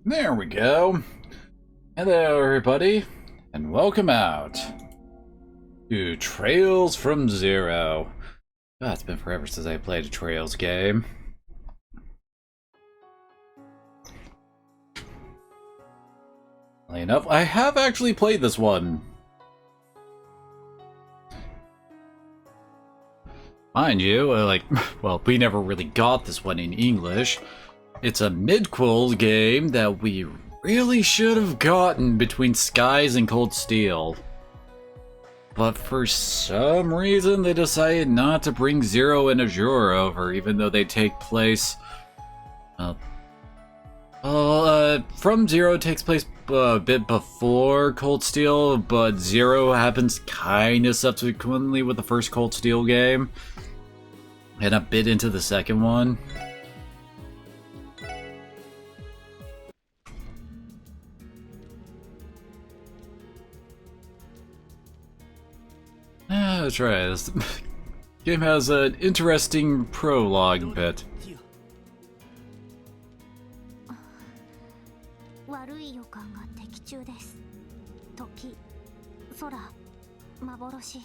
There we go. Hello, everybody, and welcome out to Trails from Zero. God, it's been forever since I played a Trails game. Funnily enough, I have actually played this one. Mind you, well, we never really got this one in English. It's a mid-quel game that we really should have gotten between Skies and Cold Steel. But for some reason, they decided not to bring Zero and Azure over, even though they take place... From Zero takes place a bit before Cold Steel, but Zero happens kinda subsequently with the first Cold Steel game. And a bit into the second one. That's right. This game has an interesting prologue bit. 悪い予感が的中です。時、空、幻。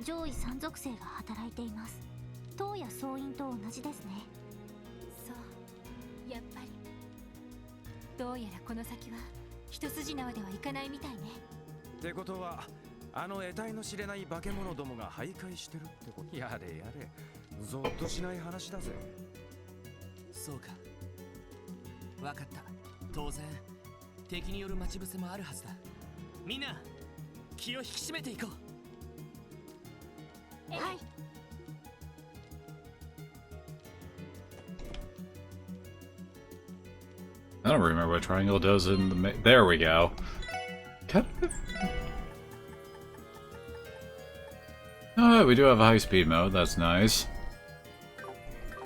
上位三属性が働いています。塔や総員と同じですね。そう、やっぱり。どうやらこの先は一筋縄ではいかないみたいね。ってことは、あの得体の知れない化け物どもが徘徊してるってこと。やれやれ、ゾッとしない話だぜ。そうか。わかった。当然、敵による待ち伏せもあるはずだ。みんな、気を引き締めていこう。はい。I don't remember what triangle does in the there we go. Oh, we do have a high-speed mode. That's nice.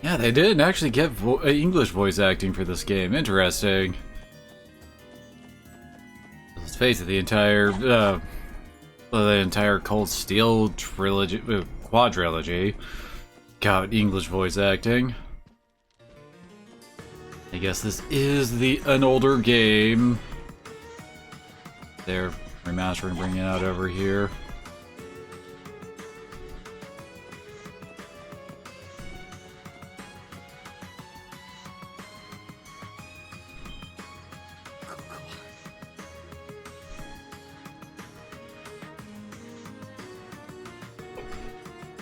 Yeah, they didn't actually get English voice acting for this game. Interesting. Let's face it, the entire Cold Steel trilogy, quadrilogy, got English voice acting. I guess this is an older game. They're remastering, bringing it out over here.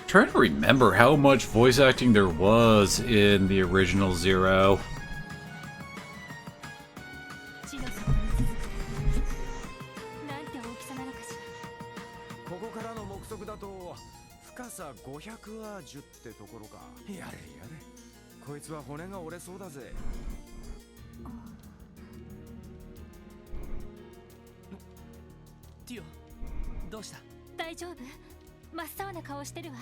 Trying to remember how much voice acting there was in the original Zero. 500アージュってところか。やれやれ、こいつは骨が折れそうだぜ。ティオ、どうした？大丈夫？真っ青な顔してるわ。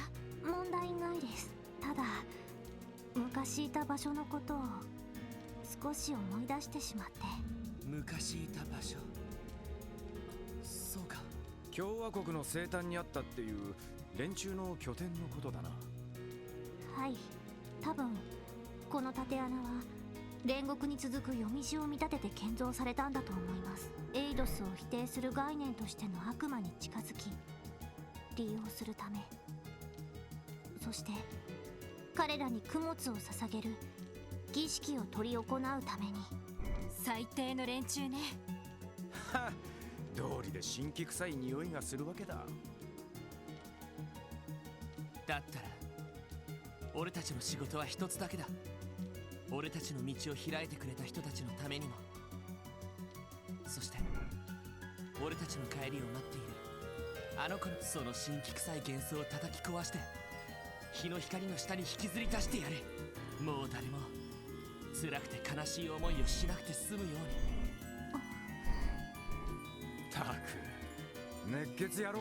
問題ないです。ただ、昔いた場所のことを少し思い出してしまって。昔いた場所。そうか。共和国の西端にあったっていう連中の拠点のことだな。はい、多分この縦穴は煉獄に続く夜道を見立てて建造されたんだと思います。エイドスを否定する概念としての悪魔に近づき利用するため、そして彼らに供物を捧げる儀式を執り行うために。最低の連中ね。はっ、道理で神気臭い匂いがするわけだ。だったら俺たちの仕事は一つだけだ。俺たちの道を開いてくれた人たちのためにも、そして俺たちの帰りを待っているあの子のその神気臭い幻想を叩き壊して、日の光の下に引きずり出してやれ。もう誰も辛くて悲しい思いをしなくて済むように。たく、熱血野郎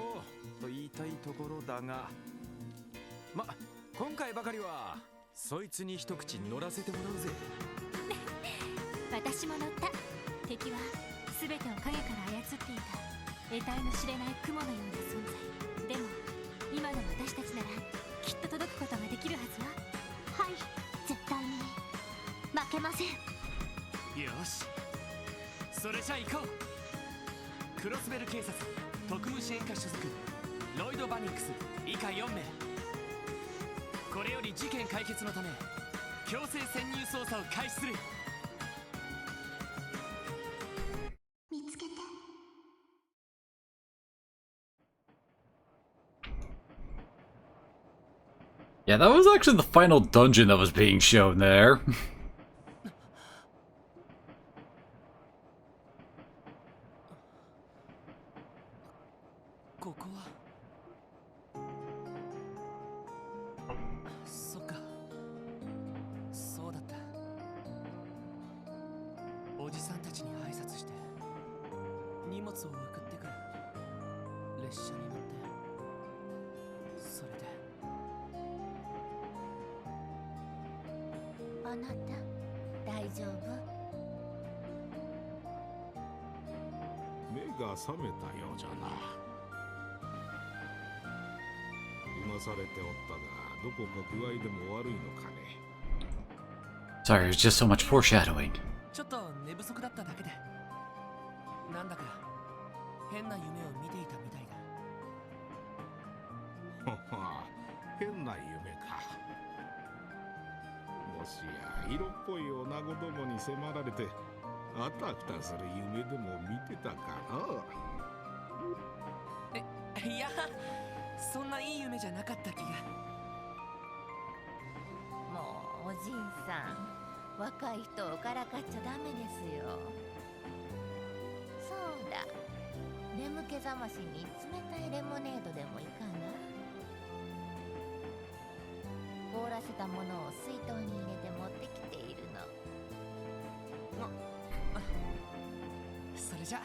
と言いたいところだが、今回ばかりはそいつに一口乗らせてもらうぜ。私も乗った。敵は全てを影から操っていた得体の知れない雲のような存在。でも今の私たちならきっと届くことができるはずよ。はい、絶対に負けません。よし、それじゃ行こう。クロスベル警察特務支援課所属ロイド・バニックス以下4名。これより事件解決のため強制潜入捜査を開始する。見つけて。Yeah, that was actually the final dungeon that was being shown there. ここはそっか、そうだった。おじさんたちに挨拶して荷物を送ってくる。列車に乗って、それであなた大丈夫？目が覚めたようじゃな。うなされておったが、どこか具合でも悪いのかね。 Sorry, there's just so much foreshadowing. ちょっと寝不足だっただけで、なんだか変な夢を見ていたみたいだ。はは、変な夢か。もしや色っぽい女子どもに迫られてあたふたする夢でも見てたかな。いや、そんないい夢じゃなかった気が。もうおじいさん、若い人をからかっちゃダメですよ。そうだ、眠気覚ましに冷たいレモネードでもいかが？凍らせたものを水筒に入れて持ってきているの。それじゃ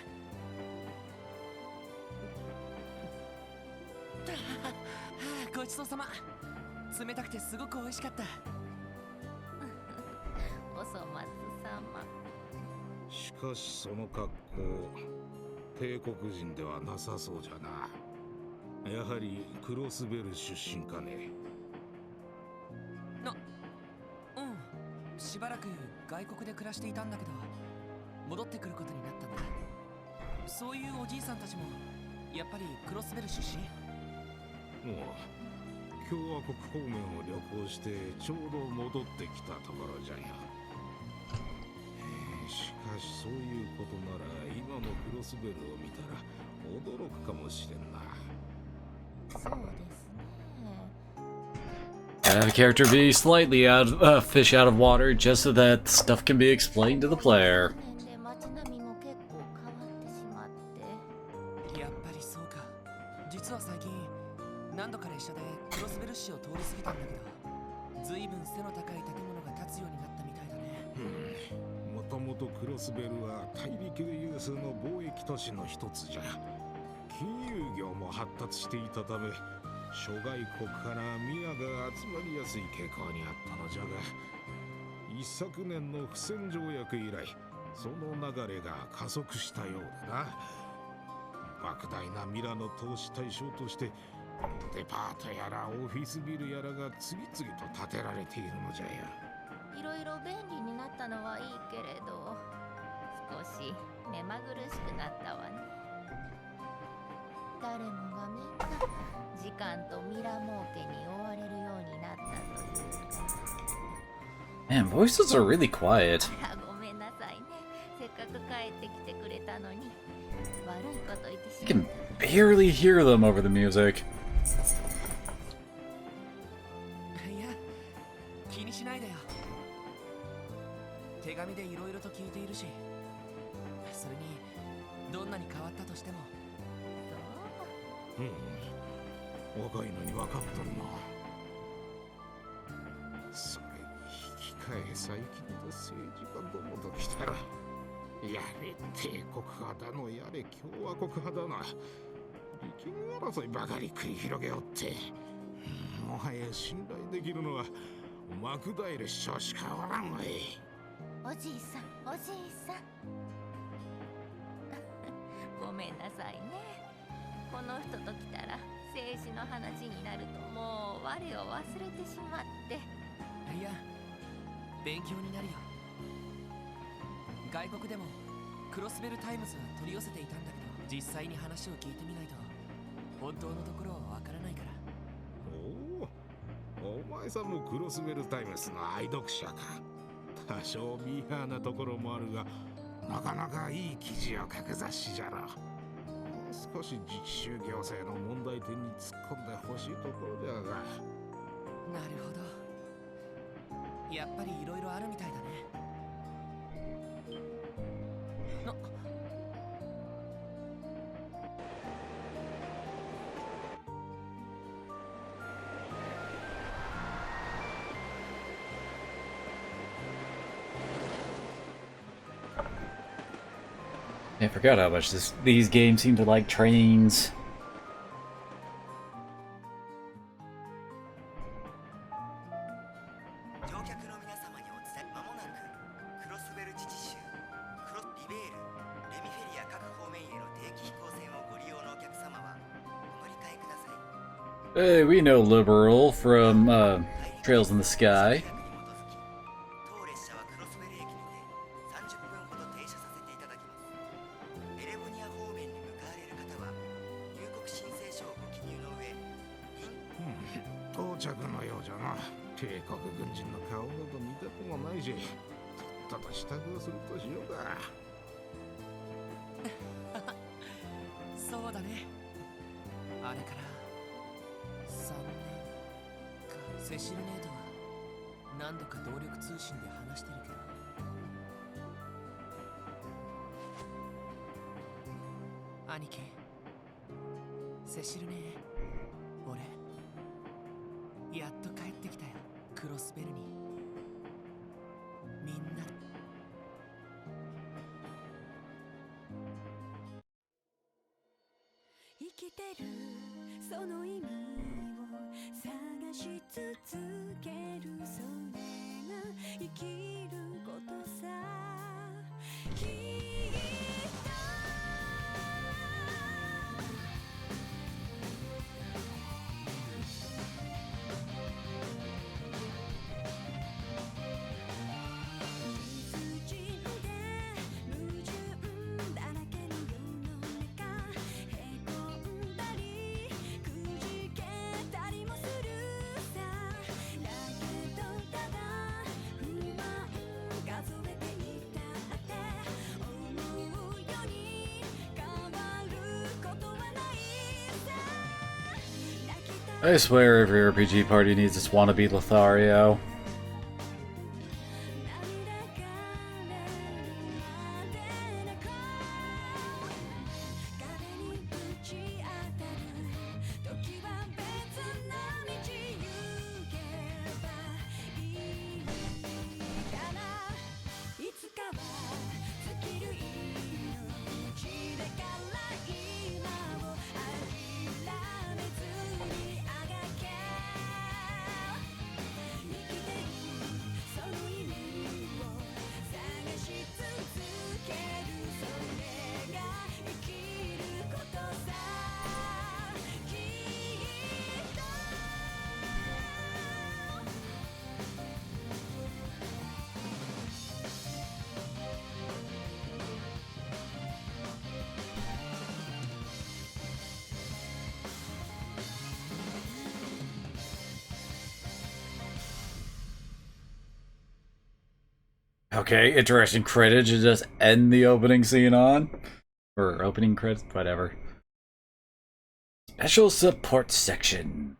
ごちそうさま。冷たくてすごく美味しかった。お粗末様。しかしその格好、帝国人ではなさそうじゃな。やはりクロスベル出身かね。うん、しばらく外国で暮らしていたんだけど、戻ってくることになったんだ。そういうおじいさんたちもやっぱりクロスベル出身？もう共和国方面を旅行してちょうど戻ってきたところじゃよ。しかしそういうことなら今のクロスベルを見たら驚くかもしれんな。そうですね。 Gotta have a character be slightly fish out of water just so that stuff can be explained to the player. 年で街並みも結構変わってしまって。やっぱりそうか。実は最近何度か列車でクロスベル市を通り過ぎたんだけど、ずいぶん背の高い建物が建つようになったみたいだね。もともとクロスベルは大陸有数の貿易都市の一つじゃ。金融業も発達していたため諸外国から皆が集まりやすい傾向にあったのじゃが、一昨年の不戦条約以来その流れが加速したようだな。莫大なミラの投資対象としてデパートやらオフィスビルやらが次々と建てられているのじゃよ。いろいろ便利になったのはいいけれど、少し目まぐるしくなったわね。誰もがみんな時間とミラ儲けに追われるようになったというか。 Man, voices are really quiet. ごめんなさいね。せっかく帰ってきてくれたのに悪いこと言ってし You まっ can barely hear them over the music. いや、気にしないでよ。手紙でいろいろと聞いているし、それにどんなに変わったとしても。若いのに分かっとるな。それに引き換え最近の政治家どもときたら、やれ帝国派だのやれ共和国派だな、利権争いばかり繰り広げおって、もはや信頼できるのはマクダイル首相しかおらんわい。おじいさん、おじいさん。ごめんなさいね。この人と来たら政治の話になるともう我を忘れてしまって。いや、勉強になるよ。外国でもクロスベルタイムズは取り寄せていたんだけど、実際に話を聞いてみないと本当のところはわからないから。お前さんもクロスベルタイムズの愛読者か。多少ミーハーなところもあるが、なかなかいい記事を書く雑誌じゃろ。少し自治州行政の問題点に突っ込んでほしいところではが。なるほど、やっぱりいろいろあるみたいだね。I forgot how much these games seem to like trains. 乗客の皆様にお伝え、間もなくクロスベル自治州、クロスリベール、レミフェリア各方面への定期飛行船をご利用のお客様はお乗り換えください。 Hey, we know Liberal from Trails in the Sky. 当列車はクロスベル駅にて30分ほど停車させていただきます。エレボニア方面に向かわれる方は入国申請書をご記入の上、到着のようじゃな。帝国軍人の顔など見たくもないし、とっとと支度をするとしようか。そうだね、あれから3年か。セシルネーとは何度か動力通信で話してるけど、兄貴、セシルネー、俺やっと帰ってきたよ、クロスベルに。みんなで。生きてるその意味を探し続ける、それが生きることさ。きっと理不尽で矛盾だらけの世の中、へこんだりくじけたりもするさ。だけどただ不満数えていたって思うように変わることはないさ。泣きた I swear every RPG party needs its wannabe Lothario. 涙がれるまで泣こう。壁にぶち当たる時は別な道行けばいいから。いつかは尽きる命だから今を諦めずにあがけ。生きてるその意味を探し続ける、それが生きることさ。きっとOkay, interesting credit to just end the opening scene on. Or opening credits, whatever. Special support section.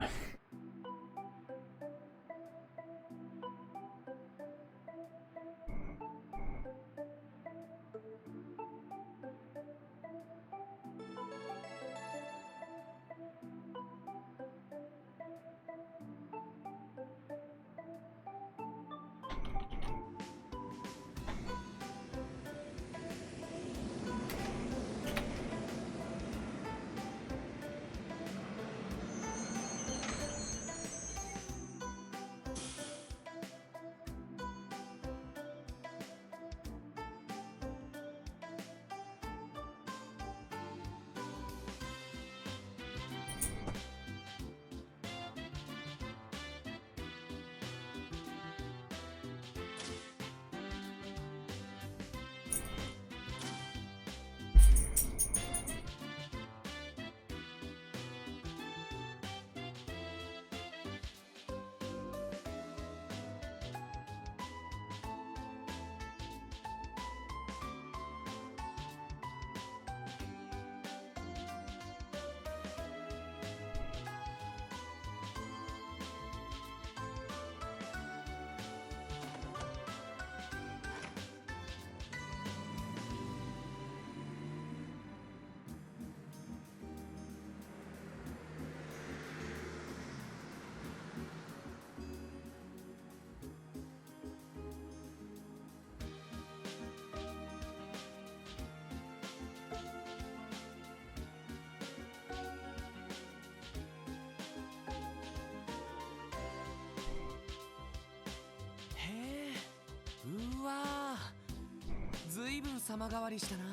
様変わりしたな。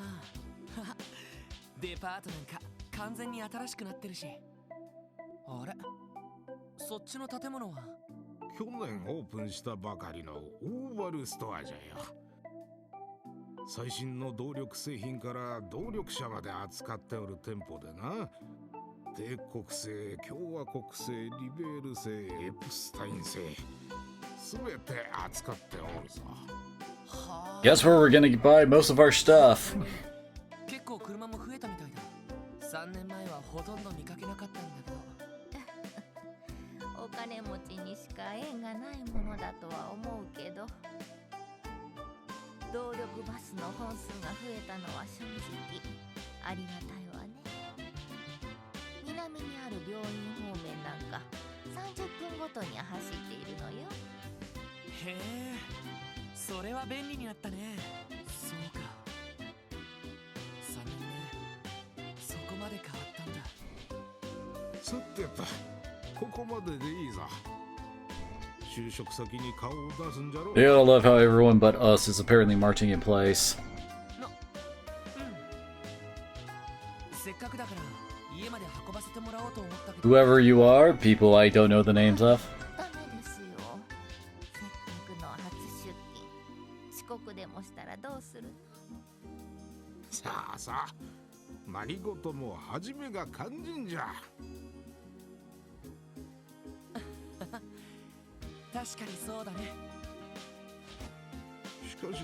デパートなんか完全に新しくなってるし。あれ、そっちの建物は？去年オープンしたばかりのオーバルストアじゃよ。最新の動力製品から動力車まで扱っておる店舗でな。帝国製、共和国製、リベール製、エプスタイン製、すべて扱っておるぞ。Guess where we're gonna buy most of our stuff. 結構車も増えたみたいだ。3年前はほとんど見かけなかったんだけど。お金持ちにしか縁がないものだとは思うけど、動力バスの本数が増えたのは正直ありがたいわね。南にある病院方面なんか30分ごとに走っているのよ。へえ、それは便利になったね。そうか、3年目、そこまで変わったんだ。さてと、ここまででいいぞ。就職先に顔を出すんじゃろう。 Yeah, I love how everyone but us is apparently marching in place. せっかくだから家まで運ばせてもらおうと思ったけど。 Whoever you are, people I don't know the names of. ダメですよ。せっかくの初出勤、遅刻でもしたらどうするの？さあさあ、何事も始めが肝心じゃ。確かにそうだね。しかし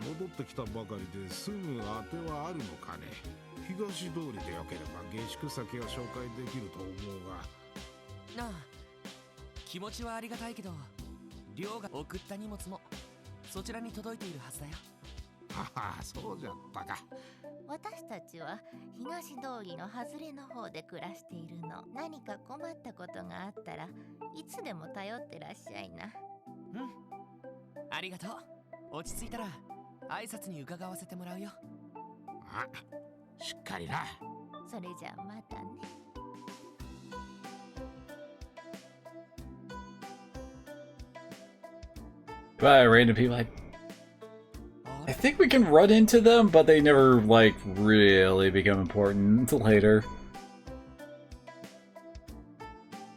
戻ってきたばかりですぐ当てはあるのかね。東通りでよければ下宿先を紹介できると思うが。なあ、気持ちはありがたいけど、亮が送った荷物もそちらに届いているはずだよ。はは、そうじゃったか。私たちは東通りの外れの方で暮らしているの。何か困ったことがあったらいつでも頼ってらっしゃいな。うん、ありがとう。落ち着いたら挨拶に伺わせてもらうよ。あ、しっかりな。それじゃあまたね。Bye, random people. I think we can run into them, but they never, like, really become important until later.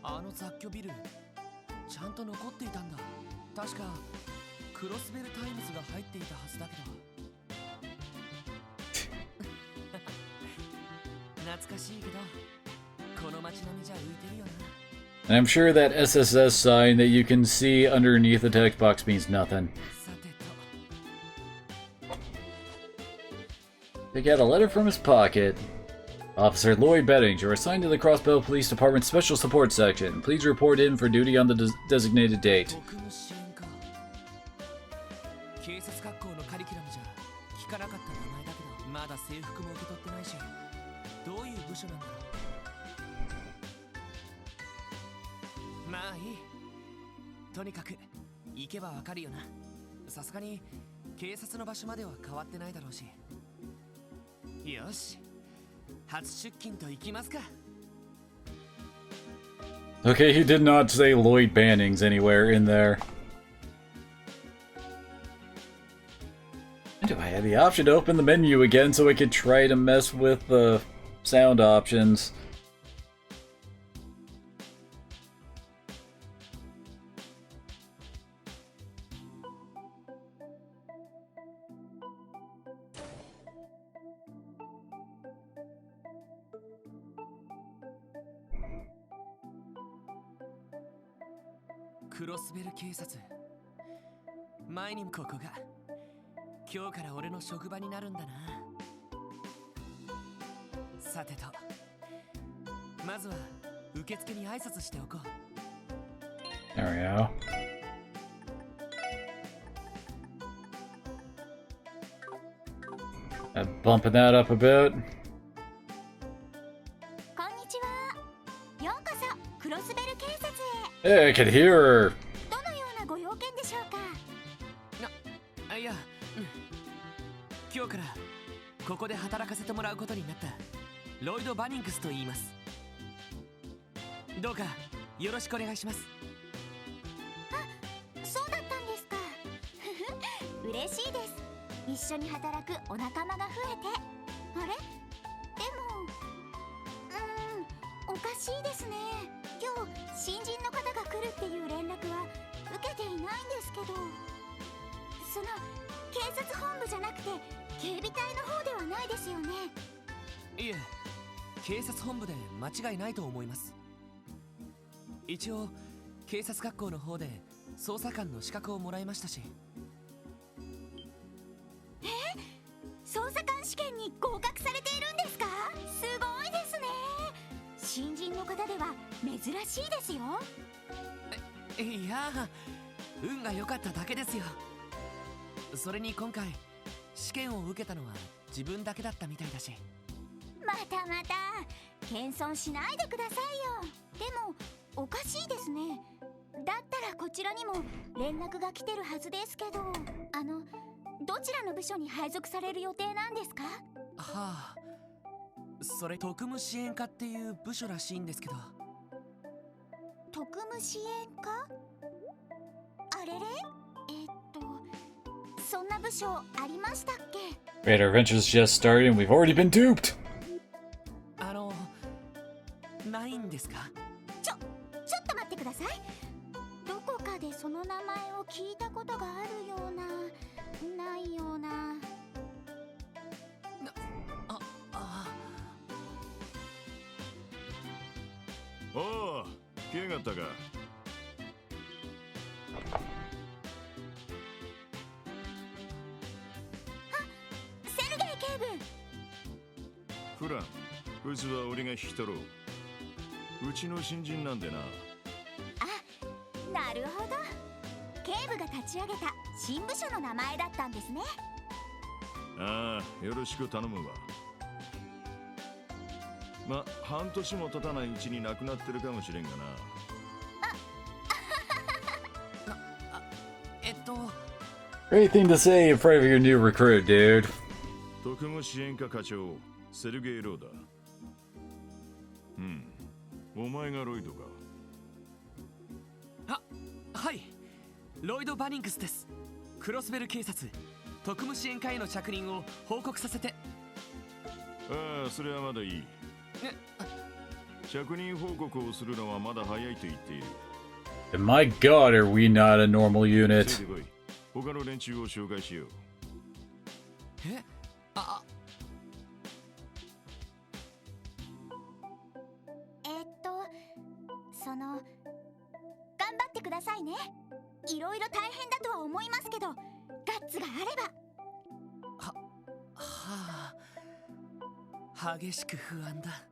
あの雑居ビル、ちゃんと残っていたんだ。確かクロスベルタイムズが入っていたはずだけど。懐かしいけど、この街並みじゃ浮いてるよな。And I'm sure that SSS sign that you can see underneath the text box means nothing. さてと。Take out a letter from his pocket. Officer Lloyd Beddings, you're assigned to the Crossbell Police Department Special Support Section. Please report in for duty on the designated date. 国務支援課。警察学校のカリキュラムじゃ聞かなかった名前だけど、まだ制服も受け取ってないし、どういう部署なんだろう。まあいい。とにかく行けばわかるよな。さすがに警察の場所までは変わってないだろうし。よし、初出勤と行きますか。 Okay, he did not say Lloyd Bannings anywhere in there. Do I have the option to open the menu again so I could try to mess with the sound options?「クロスベル警察」。前にもここが今日から俺の職場になるんだな。さてと、まずは受付に挨拶しておこう。 There we go. Bumping that up a bit. こんにちは。ようこそクロスベル警察へ。 Hey, I can hear her. どのようなご用件でしょうか？いや、今日からここで働かせてもらうことになったロイド・バニンクスと言います。どうかよろしくお願いします。そうだったんですか。嬉しいです。一緒に働くお仲間が増えて。あれでもおかしいですね。今日新人の方が来るっていう連絡は受けていないんですけど、その警察本部じゃなくて警備隊の方ではないですよね。いえ、警察本部で間違いないと思います。一応警察学校の方で捜査官の資格をもらいましたし。捜査官試験に合格されているんですか？すごいですね。新人の方では珍しいですよ。いやー、運が良かっただけですよ。それに今回試験を受けたのは自分だけだったみたいだし。また謙遜しないでくださいよ。でもおかしいですね。だったらこちらにも連絡が来てるはずですけど、どちらの部署に配属される予定なんですか？はあ、それ特務支援課っていう部署らしいんですけど。特務支援課？あれれ？そんな部署ありましたっけ？ Wait, our adventure's just started and we've already been duped! ないんですか？ちょっと待ってください。どこかでその名前を聞いたことがあるような、ないような。おお、来やがったか。セルゲイ警部。フラン、こいつは俺が引き取ろう。うちの新人なんでな。なるほど。警部が立ち上げた新部署の名前だったんですね。ああ、よろしく頼むわ。ま、半年も経たないうちに亡くなってるかもしれんがな。Great thing to say in front of your new recruit, dude. 特務支援課課長、セルゲイ・ローだ。お前がロイドか。はい、ロイド・バニングスです。クロスベル警察特務支援課への着任を報告させて。ああ、それはまだいい。着任報告をするのはまだ早いと言っている。And my god, are we not a normal unit? ついてこい。他の連中を紹介しよう。頑張ってくださいね。いろいろ大変だとは思いますけど、ガッツがあれば。激しく不安だ。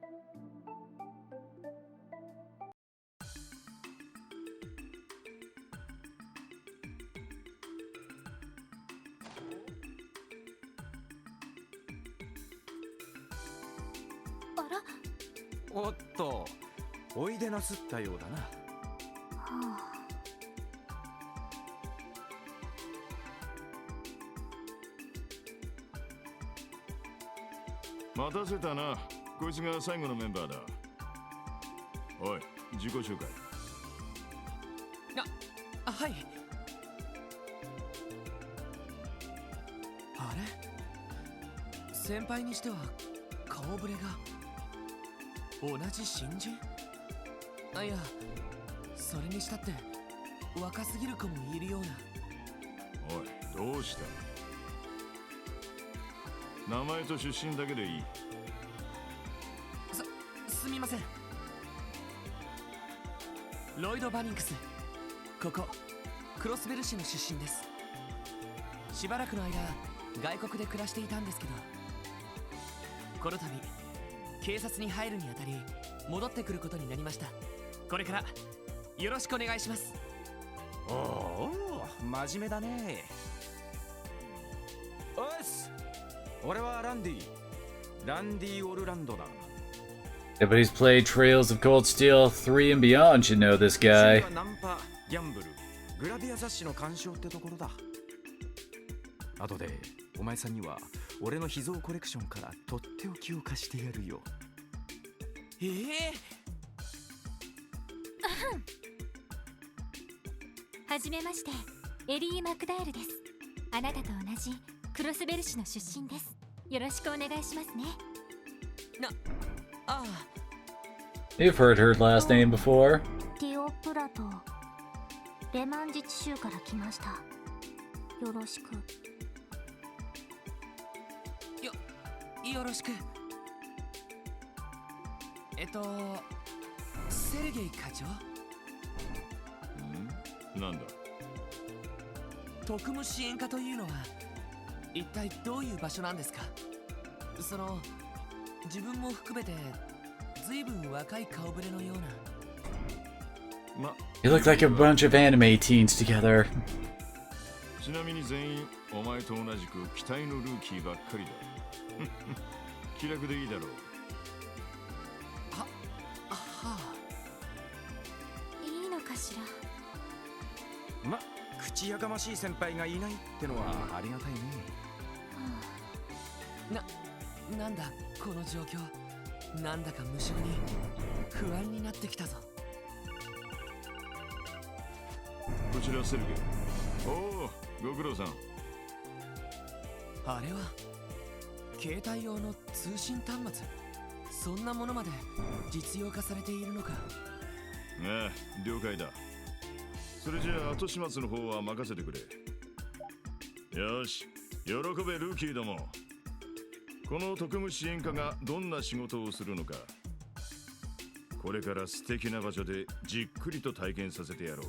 おっと、おいでなすったようだな。待たせたな。こいつが最後のメンバーだ。おい、自己紹介。はい。あれ？先輩にしては顔ぶれが同じ新人？いや、それにしたって若すぎる子もいるような。おい、どうした？名前と出身だけでいい。すみません。ロイド・バニングス、ここクロスベル市の出身です。しばらくの間外国で暮らしていたんですけど、この度警察に入るにあたり戻ってくることになりました。これからよろしくお願いします。おお、真面目だね。おっす、俺はランディ・オルランドだ。Yeah, but he's played Trails of Cold Steel 3 and beyond, you know this guy. ナンパ、ギャンブル、グラビア雑誌の鑑賞ってところだ。後でお前さんには俺の秘蔵コレクションからとっておきを貸してやるよ。はじめまして、エリー・マクダールです。あなたと同じクロスベル市の出身です。よろしくお願いしますね。ああ、 You've heard her last name before. ティオプラトレマン自治州から来ました。よろしく。よろしく。セルゲイ課長、なんだ。特務支援課というのは一体どういう場所なんですか？自分も含めて随分若い顔ぶれのような。You look like a bunch of anime teens together. ちなみに全員お前と同じく期待のルーキーばっかりだ。気楽でいいだろう。はあ。いいのかしら。口やかましい先輩がいないってのはありがたいね。なんだこの状況。なんだか無性に不安になってきたぞ。こちらセルゲイ。おお、ご苦労さん。あれは携帯用の通信端末。そんなものまで実用化されているのか。ああ、了解だ。それじゃあ後始末の方は任せてくれ。よし、喜べルーキーども。この特務支援課がどんな仕事をするのか、これから素敵な場所でじっくりと体験させてやろう。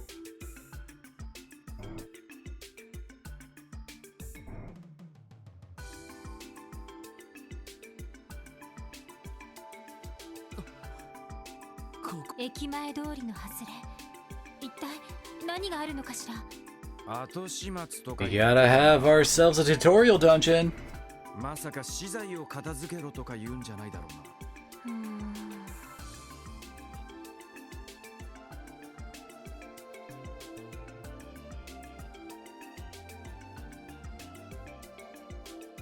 駅前通りの外れ、一体何があるのかしら。後始末とか We gotta have ourselves a tutorial dungeon. まさか資材を片付けろとか言うんじゃないだろうな。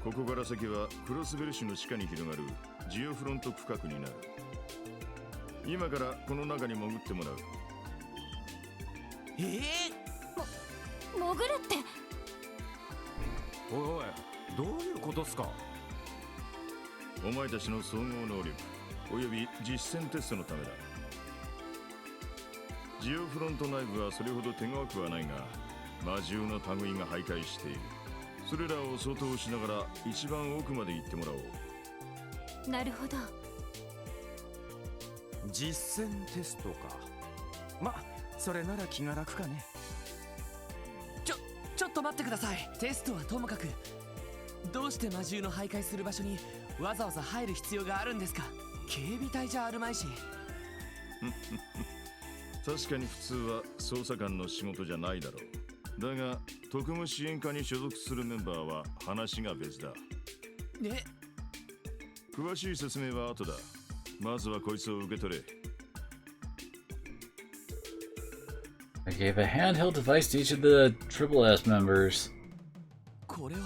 ここから先はクロスベル市の地下に広がるジオフロント区画になる。今からこの中に潜ってもらう。潜るって。おいおい、どういうことっすか？お前たちの総合能力および実践テストのためだ。ジオフロント内部はそれほど手強くはないが、魔獣の類が徘徊している。それらを掃討しながら一番奥まで行ってもらおう。なるほど。実践テストか。それなら気が楽かね。ちょっと待ってください。テストはともかく、どうして魔獣の徘徊する場所にわざわざ入る必要があるんですか？警備隊じゃあるまいし。確かに普通は捜査官の仕事じゃないだろう。だが特務支援課に所属するメンバーは話が別だ。ね。詳しい説明は後だ。まずはこいつを受け取れ。I gave a handheld device to each of the Triple S members. これは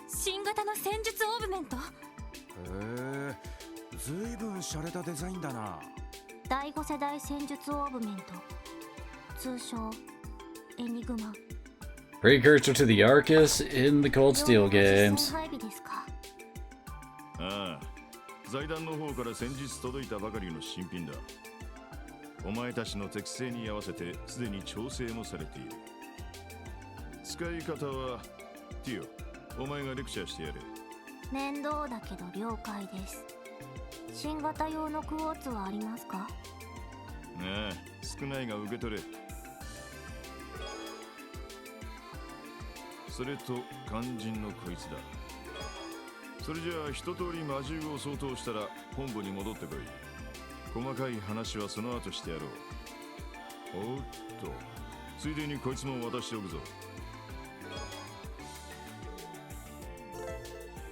新型の戦術オーブメント。へえ、ずいぶん洒落たデザインだな。第5世代戦術オーブメント、通称エニグマ。 Precursor to the Arcus in the Cold Steel 実戦 games. 配備ですか。ああ、財団の方から先日届いたばかりの新品だ。お前たちの適性に合わせてすでに調整もされている。使い方はティオ、お前がレクチャーしてやれ。面倒だけど了解です。新型用のクォーツはありますか？ああ、少ないが受け取れ。それと肝心のこいつだ。それじゃあ一通り魔獣を掃討したら本部に戻ってこい。細かい話はその後してやろう。おっと、ついでにこいつも渡しておくぞ。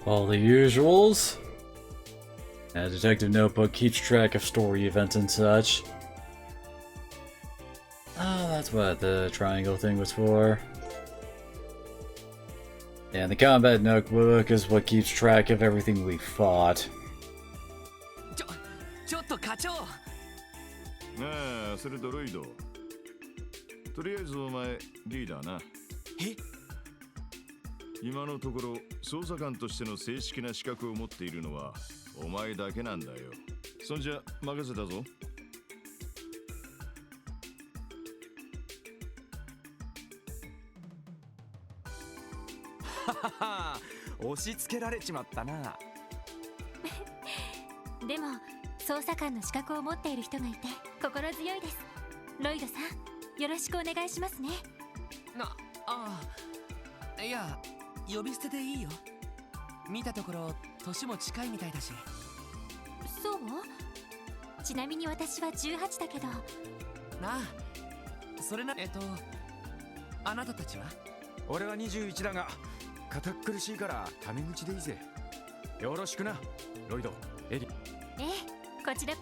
All the usuals. A detective notebook keeps track of story events and such. Oh, that's what the triangle thing was for. And the combat notebook is what keeps track of everything we fought. ちょっと課長。ああ、それドロイド。とりあえずお前リーダーな。え？今のところ捜査官としての正式な資格を持っているのはお前だけなんだよ。そんじゃ任せたぞ。ははは、押し付けられちまったな。でも捜査官の資格を持っている人がいて心強いです。ロイドさん、よろしくお願いしますね。ああ、いや、呼び捨てでいいよ。見たところ年も近いみたいだし。そう？ちなみに私は18だけど。なあ、それな、あなたたちは？俺は21だが堅苦しいからタメ口でいいぜ。よろしくな、ロイド、エリ。ええ、こちら。な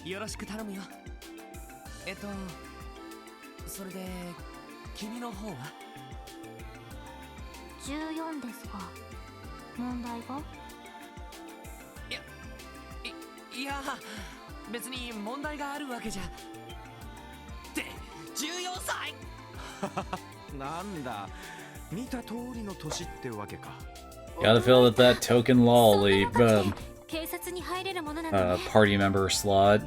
あ、よろしく頼むよ。それで君の方は？14ですが、問題が？いや、別に問題があるわけじゃ。って14歳なんだ、見た通りの年ってわけか。Gotta feel that token lolly, 警察に入れるものなのね。party member slot.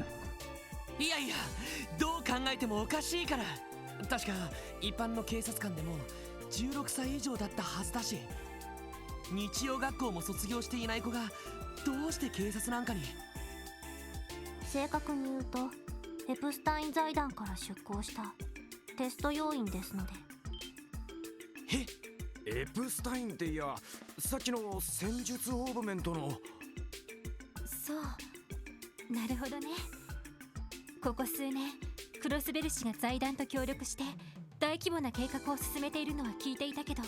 いやいや、どう考えてもおかしいから。確か一般の警察官でも16歳以上だったはずだし、日曜学校も卒業していない子がどうして警察なんかに。正確に言うとエプスタイン財団から出向したテスト要員ですので。エプスタインっていや、さっきの戦術オーブメントの。そう、なるほどね。ここ数年クロスベル氏が財団と協力して大規模な計画を進めているのは聞いていたけど、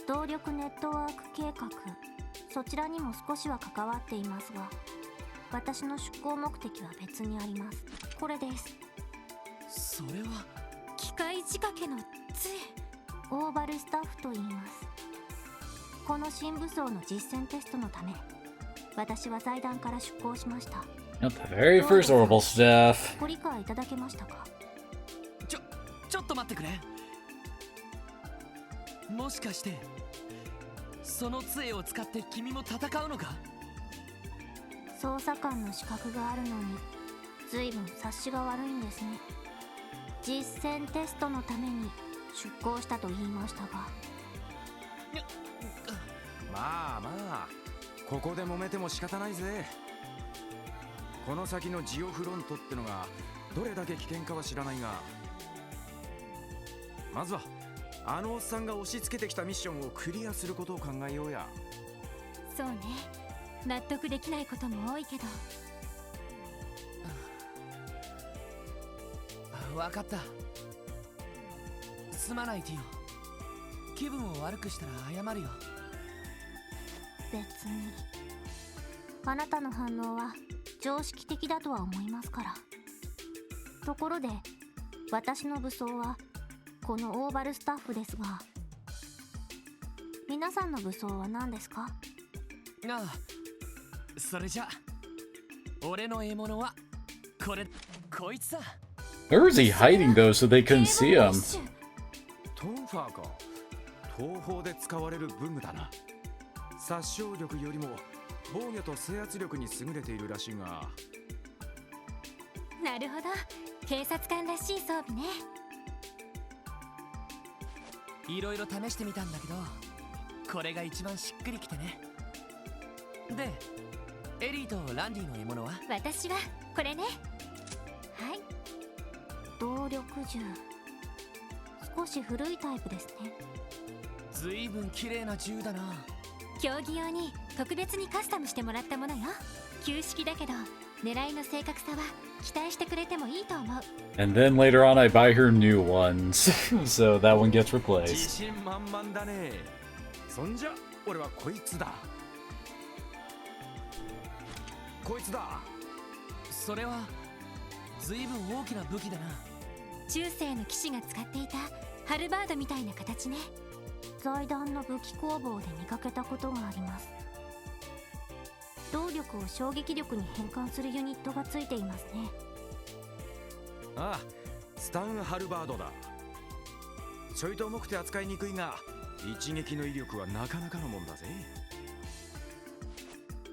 動力ネットワーク計画、そちらにも少しは関わっていますが、私の出向目的は別にあります。これです。それは機械仕掛けの杖。オーバルスタッフと言います。この新武装の実践テストのため私は財団から出向しました。 Not the very first Orbital staff. ご理解いただけましたか？ちょっと待ってくれ。もしかしてその杖を使って君も戦うのか？捜査官の資格があるのに随分察しが悪いんですね。実践テストのために出向したと言いましたが。まあまあ、ここで揉めても仕方ないぜ。この先のジオフロントってのがどれだけ危険かは知らないが、まずはあのおっさんが押し付けてきたミッションをクリアすることを考えようや。そうね、納得できないことも多いけど。分かった。すまないティオ。気分を悪くしたら謝るよ。別にあなたの反応は常識的だとは思いますから。ところで私の武装はこのオーバルスタッフですが、皆さんの武装は何ですか？ああ、それじゃ俺の獲物はこいつさ。 Where is he hiding those so they couldn't see him? トンファーか。東方で使われる武具だな。殺傷力よりも防御と制圧力に優れているらしいが。なるほど、警察官らしい装備ね。いろいろ試してみたんだけど、これが一番しっくりきてね。で、エリーとランディの獲物は？私はこれね。はい、動力銃。少し古いタイプですね。ずいぶん綺麗な銃だな。競技用に特別にカスタムしてもらったものよ。旧式だけど狙いの正確さは期待してくれてもいいと思う。 And then later on I buy her new ones. So that one gets 自 replaced. 信満々だね。そんじゃ俺はこいつだ。こいつだ。それはずいぶん大きな武器だな。中世の騎士が使っていたハルバードみたいな形ね。財団の武器工房で見かけたことがあります。動力を衝撃力に変換するユニットがついていますね。ああ、スタン・ハルバードだ。ちょいと重くて扱いにくいが、一撃の威力はなかなかのもんだぜ。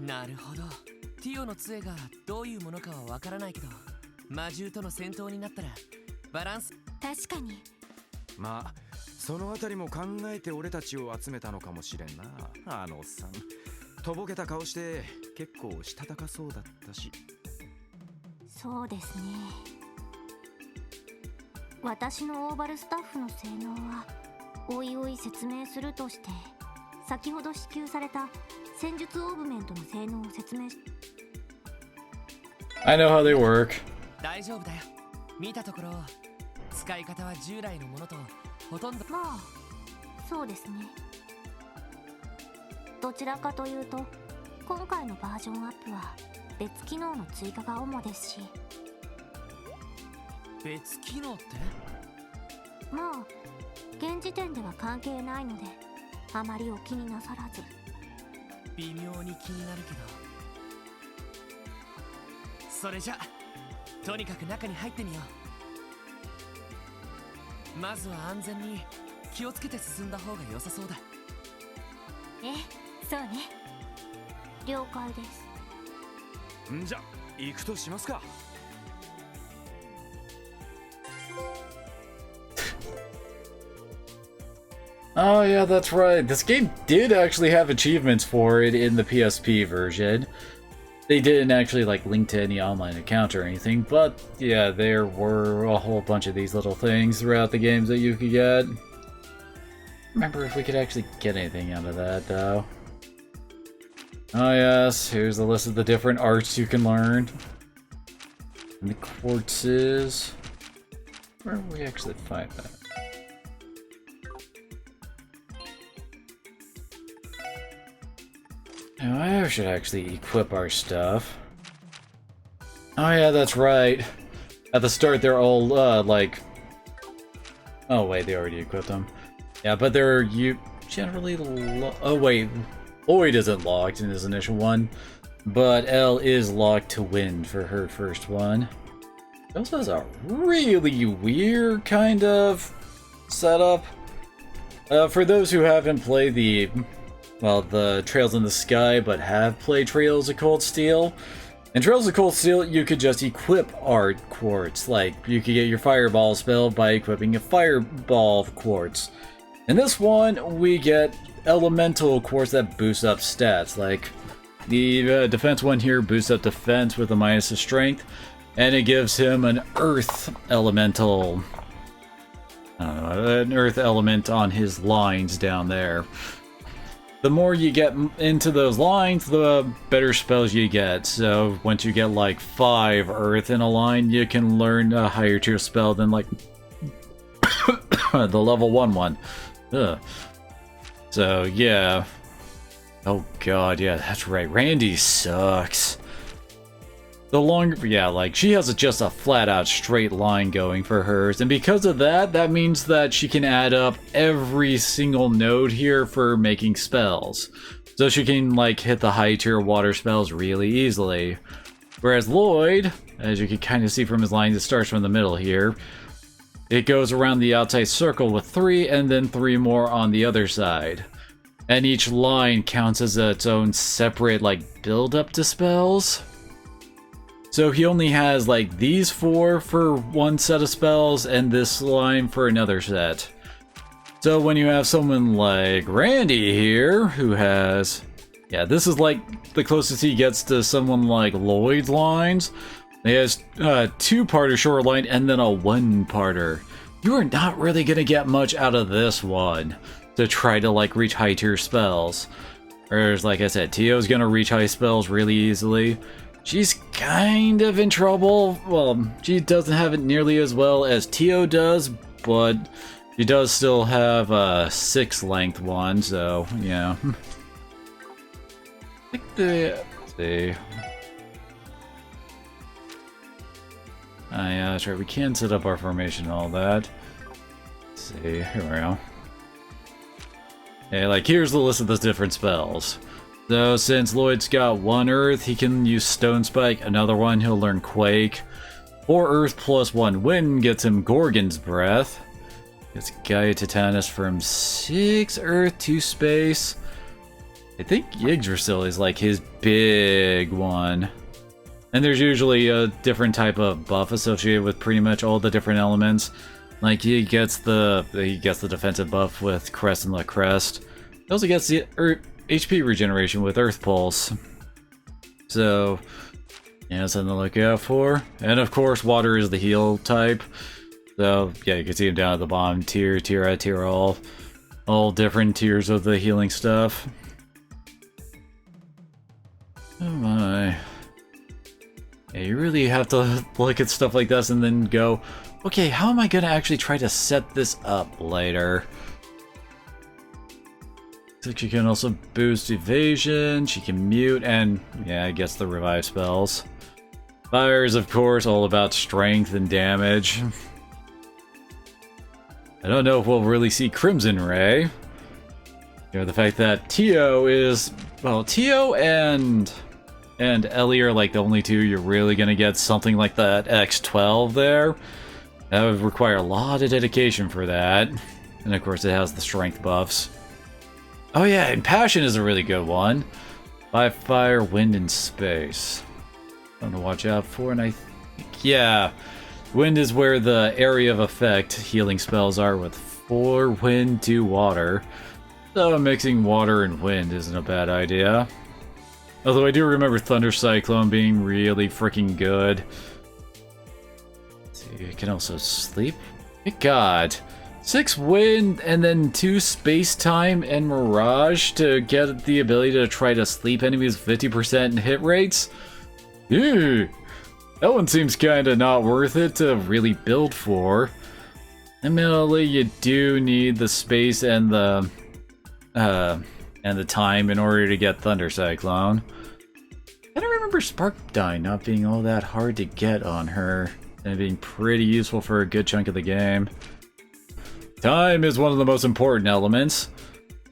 なるほど。ティオの杖がどういうものかはわからないけど、魔獣との戦闘になったらバランス。確かに。まあそのあたりも考えて俺たちを集めたのかもしれんな。あのおっさんとぼけた顔して結構したたかそうだったし。そうですね。私のオーバルスタッフの性能はおいおい説明するとして、先ほど支給された戦術オーグメントの性能を説明し。 I know how they work. 大丈夫だよ。見たところ使い方は従来のものとほとんど。まあそうですね。どちらかというと今回のバージョンアップは別機能の追加が主ですし。別機能って？まあ現時点では関係ないのであまりお気になさらず。微妙に気になるけど、それじゃとにかく中に入ってみよう。まずは安全に気をつけて進んだ方が良さそうだ。ええ、そうね。了解です。んじゃ行くとしますか。Oh yeah, that's right. This game did actually have achievements for it in the PSP version. They didn't actually like link to any online account or anything, but yeah, there were a whole bunch of these little things throughout the games that you could get. Remember if we could actually get anything out of that though. Oh yes, here's a list of the different arts you can learn. And the quartzes. Where will we actually find that? Now I should actually equip our stuff. Oh yeah, that's right. At the start they're all, like... Oh wait, they already equipped them. Yeah, but they're generally... Oh wait, Lloyd isn't locked in his initial one. But Elle is locked to wind for her first one. It also has a really weird kind of setup. For those who haven't played the Trails in the Sky, but have played Trails of Cold Steel. In Trails of Cold Steel, you could just equip art quartz. Like, you could get your Fireball spell by equipping a Fireball quartz. In this one, we get Elemental quartz that boosts up stats. Like, the defense one here boosts up defense with a minus to strength, and it gives him an Earth Elemental... I don't know, an Earth element on his lines down there. The more you get into those lines, the better spells you get. So once you get like 5 Earth in a line, you can learn a higher tier spell than like the level 1 one. Ugh. So yeah. Oh god, yeah, that's right. Randy sucks. The longer, yeah, like she has just a flat out straight line going for hers, and because of that, that means that she can add up every single node here for making spells. So she can like hit the high tier water spells really easily. Whereas Lloyd, as you can kind of see from his lines, it starts from the middle here. It goes around the outside circle with 3 and then 3 more on the other side. And each line counts as its own separate like build up to spells. So he only has like these 4 for one set of spells and this line for another set. So when you have someone like Randy here, who has... Yeah, this is like the closest he gets to someone like Lloyd's lines. He has 2-parter short line and then a 1-parter. You are not really going to get much out of this one to try to like reach high tier spells. Whereas like I said, Tio's going to reach high spells really easily. She's kind of in trouble. Well, she doesn't have it nearly as well as Tio does, but she does still have a 6-length one, so yeah. I think let's see. Yeah, that's right. We can set up our formation and all that. Let's see. Here we go. Okay, like here's the list of the different spells. So since Lloyd's got 1 Earth, he can use Stone Spike. Another one, he'll learn Quake. 4 Earth plus 1 Wind gets him Gorgon's Breath. It's Gaia Titanus from 6 Earth to space. I think Yggdrasil is like his big one. And there's usually a different type of buff associated with pretty much all the different elements. Like he gets the defensive buff with Crest and La Crest. He also gets the HP regeneration with Earth Pulse. So yeah, something to look out for. And of course, water is the heal type. So yeah, you can see him down at the bottom. Tier, all different tiers of the healing stuff. Oh my. Yeah, you really have to look at stuff like this and then go, okay, how am I gonna actually try to set this up later? So she can also boost evasion, she can mute, and yeah, I guess the revive spells. Fire is, of course, all about strength and damage. I don't know if we'll really see Crimson Ray. You know, the fact that Tio is... Well, Tio and Ellie are like the only two you're really gonna get something like that X12 there. That would require a lot of dedication for that. And of course it has the strength buffs. Oh yeah, and Passion is a really good one. By fire, wind, and space. Something to watch out for, and I think, yeah. Wind is where the area of effect healing spells are with 4 wind, 2 water. So mixing water and wind isn't a bad idea. Although I do remember Thunder Cyclone being really freaking good. Let's see, you can also sleep. Good God. 6 wind and then 2 space time and mirage to get the ability to try to sleep enemies 50% in hit rates? Ew. That one seems kinda not worth it to really build for. Admittedly, you do need the space and the time in order to get Thunder Cyclone. I don't remember Spark Die not being all that hard to get on her, and being pretty useful for a good chunk of the game. Time is one of the most important elements.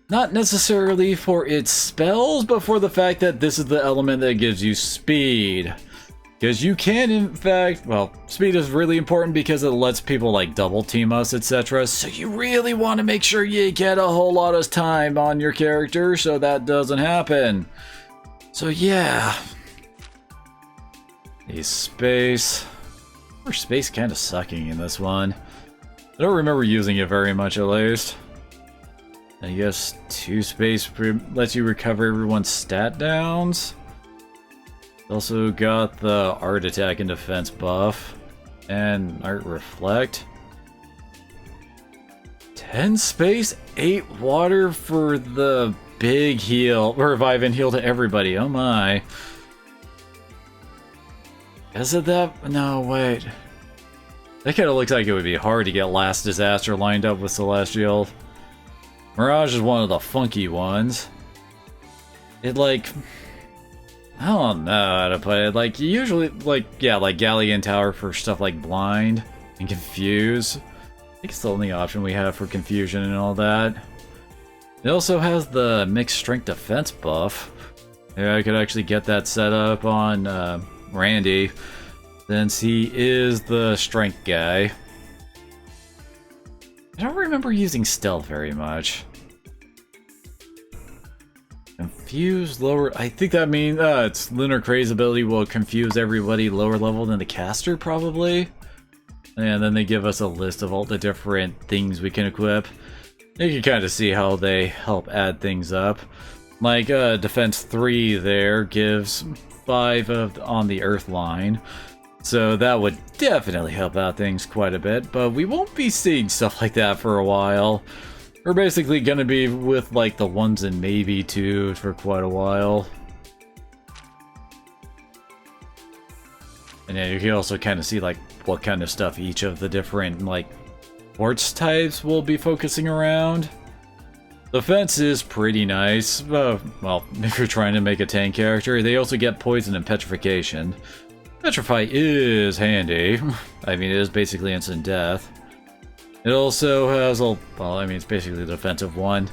Not necessarily for its spells, but for the fact that this is the element that gives you speed. Because you can, in fact, well, speed is really important because it lets people like double team us, etc. So you really want to make sure you get a whole lot of time on your character so that doesn't happen. So yeah. A space. Or space kind of sucking in this one. I don't remember using it very much at least. I guess 2 space lets you recover everyone's stat downs. Also got the art attack and defense buff. And art reflect. 10 space, 8 water for the big heal. Revive and heal to everybody. Oh my. Is it that? No, wait. That kind of looks like it would be hard to get Last Disaster lined up with Celestial. Mirage is one of the funky ones. It like... I don't know how to put it. Like, usually, like, yeah, like Galleon Tower for stuff like Blind and Confuse. I think it's the only option we have for Confusion and all that. It also has the mixed strength defense buff. Yeah, I could actually get that set up on Randy, since he is the strength guy. I don't remember using stealth very much. Confuse lower... I think that means it's Lunar Craze ability will confuse everybody lower level than the caster, probably. And then they give us a list of all the different things we can equip. You can kind of see how they help add things up. Like, Defense 3 there gives 5 on the Earth line. So that would definitely help out things quite a bit, but we won't be seeing stuff like that for a while. We're basically gonna be with like the 1s and maybe 2 for quite a while. And yeah, you can also kind of see like what kind of stuff each of the different like quartz types will be focusing around. The fence is pretty nice. Well, if you're trying to make a tank character, they also get poison and petrification. Petrify is handy. I mean, it is basically instant death. It also has a, well, I mean, it's basically the defensive one.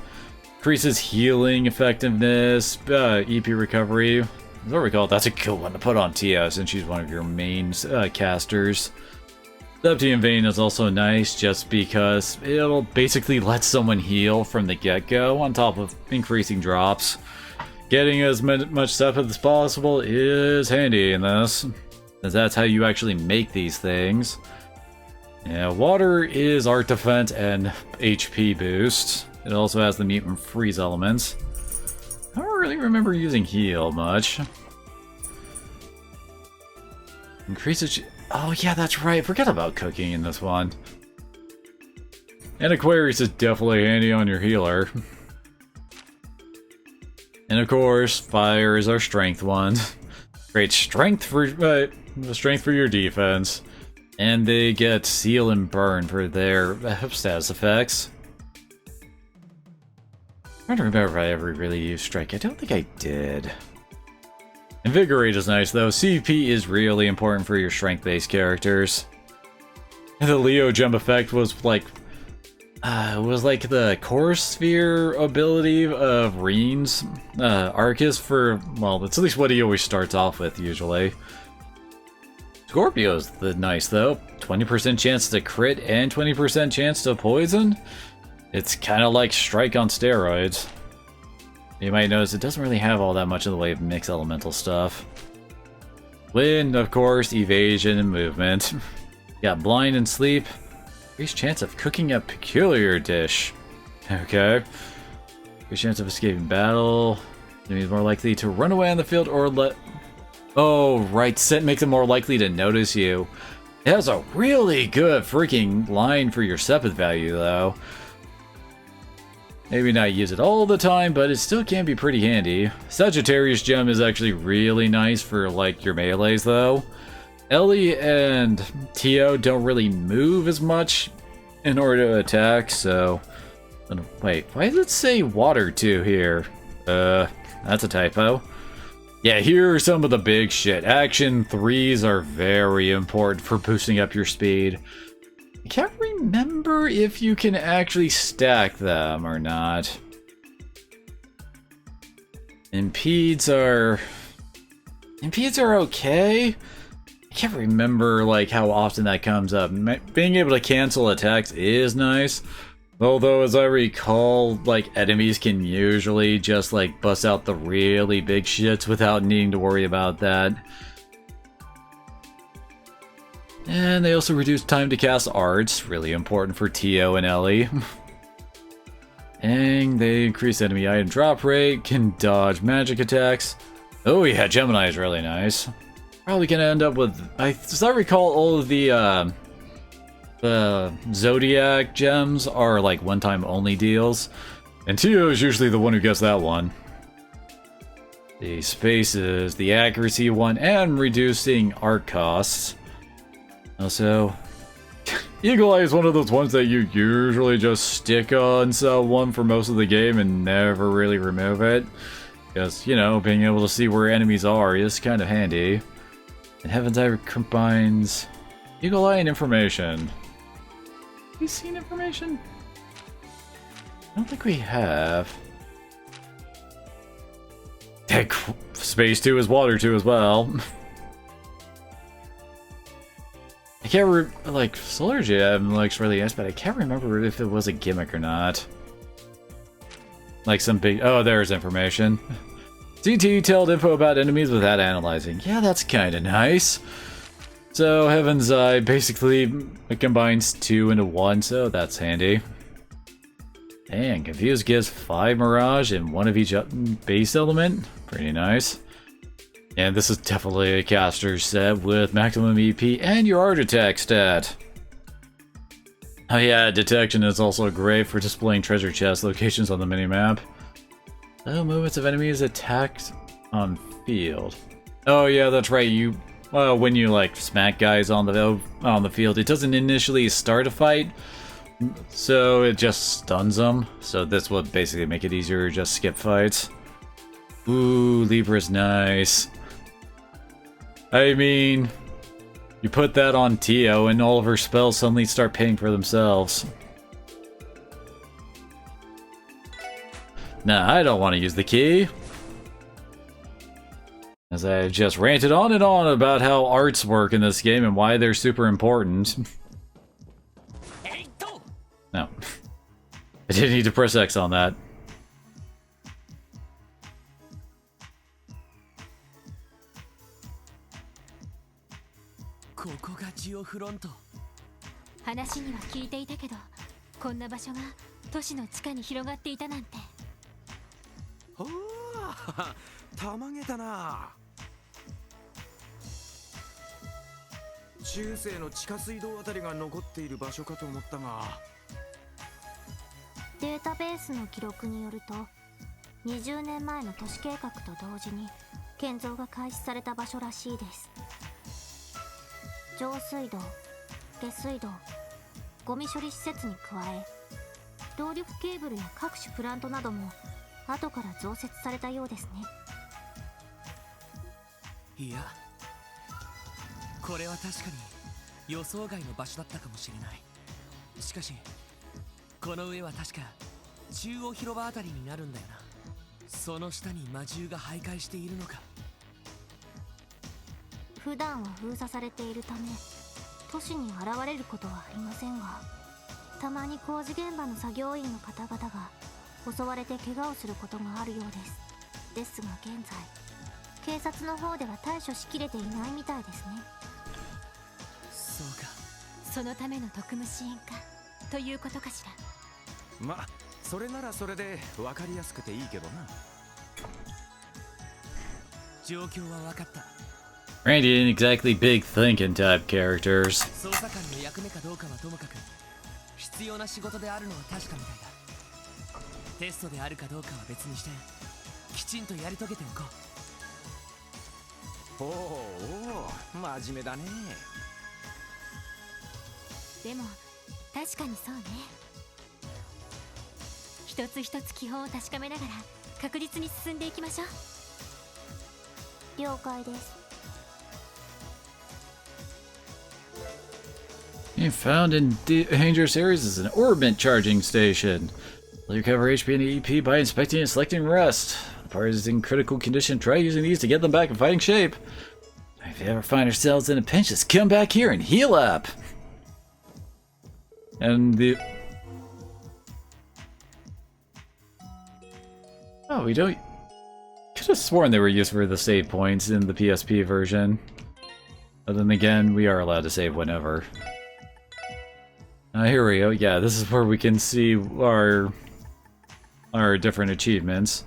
Increases healing effectiveness, EP recovery. As I recall, that's a good one to put on Tia since she's one of your main casters. Septium Vein is also nice just because it'll basically let someone heal from the get-go on top of increasing drops. Getting as much stuff as possible is handy in this, as that's how you actually make these things. Yeah, water is art defense and HP boost. It also has the mutant freeze elements. I don't really remember using heal much. Increases. Oh yeah, that's right. Forget about cooking in this one. And Aquarius is definitely handy on your healer. And of course, fire is our strength one. Great strength for your defense. And they get seal and burn for their status effects. I'm trying to remember if I ever really used strike. I don't think I did. Invigorate is nice though. CP is really important for your strength-based characters. And the Leo gem effect was like the core sphere ability of Reen's Arcus for, well, that's at least what he always starts off with usually. Scorpio's nice though. 20% chance to crit and 20% chance to poison. It's kind of like Strike on steroids. You might notice it doesn't really have all that much in the way of mixed elemental stuff. Wind, of course, evasion and movement. Got blind and sleep. Increased chance of cooking a peculiar dish. Okay. Increased chance of escaping battle. Enemies more likely to run away on the field or let... Oh, right. Scent makes it more likely to notice you. It has a really good freaking line for your Sepith value, though. Maybe not use it all the time, but it still can be pretty handy. Sagittarius gem is actually really nice for, like, your melees, though. Ellie and Tio don't really move as much in order to attack, so... Wait, why does it say water 2 here? That's a typo. Yeah, here are some of the big shit. Action 3s are very important for boosting up your speed. I can't remember if you can actually stack them or not. Impedes are okay. I can't remember like how often that comes up. Being able to cancel attacks is nice. Although, as I recall, like, enemies can usually just, like, bust out the really big shits without needing to worry about that. And they also reduce time to cast arts, really important for Tio and Ellie. And they increase enemy item drop rate, can dodge magic attacks. Oh yeah, Gemini is really nice. Probably gonna end up with, as I recall, all of the Zodiac gems are like one-time only deals, and Tio is usually the one who gets that one. The space is the accuracy one and reducing art costs. Also, Eagle Eye is one of those ones that you usually just stick on someone for most of the game and never really remove it. Because, you know, being able to see where enemies are is kind of handy. And Heaven's Eye combines Eagle Eye and information. Have we seen information? I don't think we have. Heck, Space 2 is Water 2 as well. I can't like, Solar Gem looks really nice, but I can't remember if it was a gimmick or not. Like some big... Oh, there's information. CT detailed info about enemies without analyzing. Yeah, that's kind of nice. So, Heaven's Eye basically combines 2 into 1, so that's handy. And Confuse gives 5 Mirage and 1 of each base element. Pretty nice. And this is definitely a caster set with maximum EP and your art attack stat. Oh yeah, detection is also great for displaying treasure chest locations on the minimap. Oh, movements of enemies attacked on field. Oh yeah, that's right. Well, when you like smack guys on the field, it doesn't initially start a fight, so it just stuns them. So this would basically make it easier to just skip fights. Ooh, Libra's nice. I mean, you put that on Tio and all of her spells suddenly start paying for themselves. Nah, I don't want to use the key. As I just ranted on and on about how arts work in this game and why they're super important. No. I didn't need to press X on that. ここがジオフロント。話には聞いていたけど、こんな場所が都市の地下に広がっていたなんて。おお、たまげたな。中世の地下水道あたりが残っている場所かと思ったが。データベースの記録によると、20年前の都市計画と同時に建造が開始された場所らしいです。上水道、下水道、ゴミ処理施設に加え、動力ケーブルや各種プラントなども後から増設されたようですね。いや、これは確かに予想外の場所だったかもしれない。しかしこの上は確か中央広場あたりになるんだよな。その下に魔獣が徘徊しているのか。普段は封鎖されているため都市に現れることはありませんが、たまに工事現場の作業員の方々が襲われて怪我をすることがあるようです。ですが現在警察の方では対処しきれていないみたいですね。そうか。そのための特務支援課ということかしら。ま、それならそれで分かりやすくていいけどな。状況は分かった。Randy ain't exactly big thinking type characters. 捜査官の役目かどうかはともかく、必要な仕事であるのは確かみたいだ。テストであるかどうかは別にして、きちんとやり遂げておこう。おお、真面目だね。でも確かにそうね。一つ一つ基本を確かめながら確実に進んでいきましょう。了解です。Found in dangerous areas is an orbit charging station. You'll recover HP and EP by inspecting and selecting rest. The part is in critical condition. Try using these to get them back in fighting shape. If you ever find yourselves in a pinch, just come back here and heal up. And the... Oh, we don't... Could have sworn they were used for the save points in the PSP version. But then again, we are allowed to save whenever. Here we go. Yeah, this is where we can see our different achievements.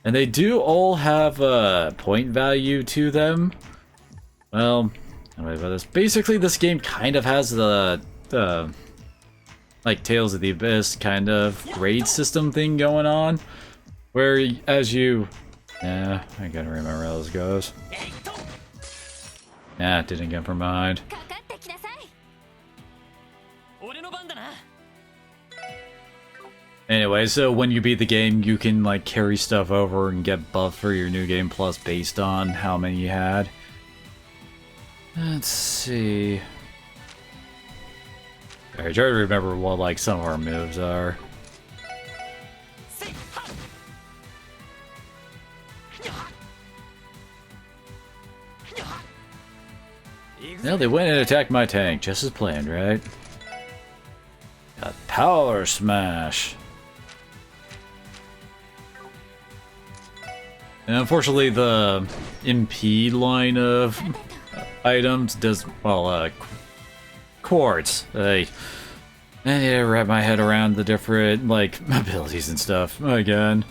And they do all have a point value to them. Well, anyway about this. Basically, this game kind of has the like Tales of the Abyss kind of grade system thing going on, where as you, I gotta remember how this goes. Didn't get from mind. Anyway, so when you beat the game, you can like carry stuff over and get buffed for your new game plus based on how many you had. Let's see. Alright, try to remember what like some of our moves are. Well, they went and attacked my tank, just as planned, right? Got Power Smash. And unfortunately, the MP line of items does, well, quartz. I need to wrap my head around the different, like, abilities and stuff again.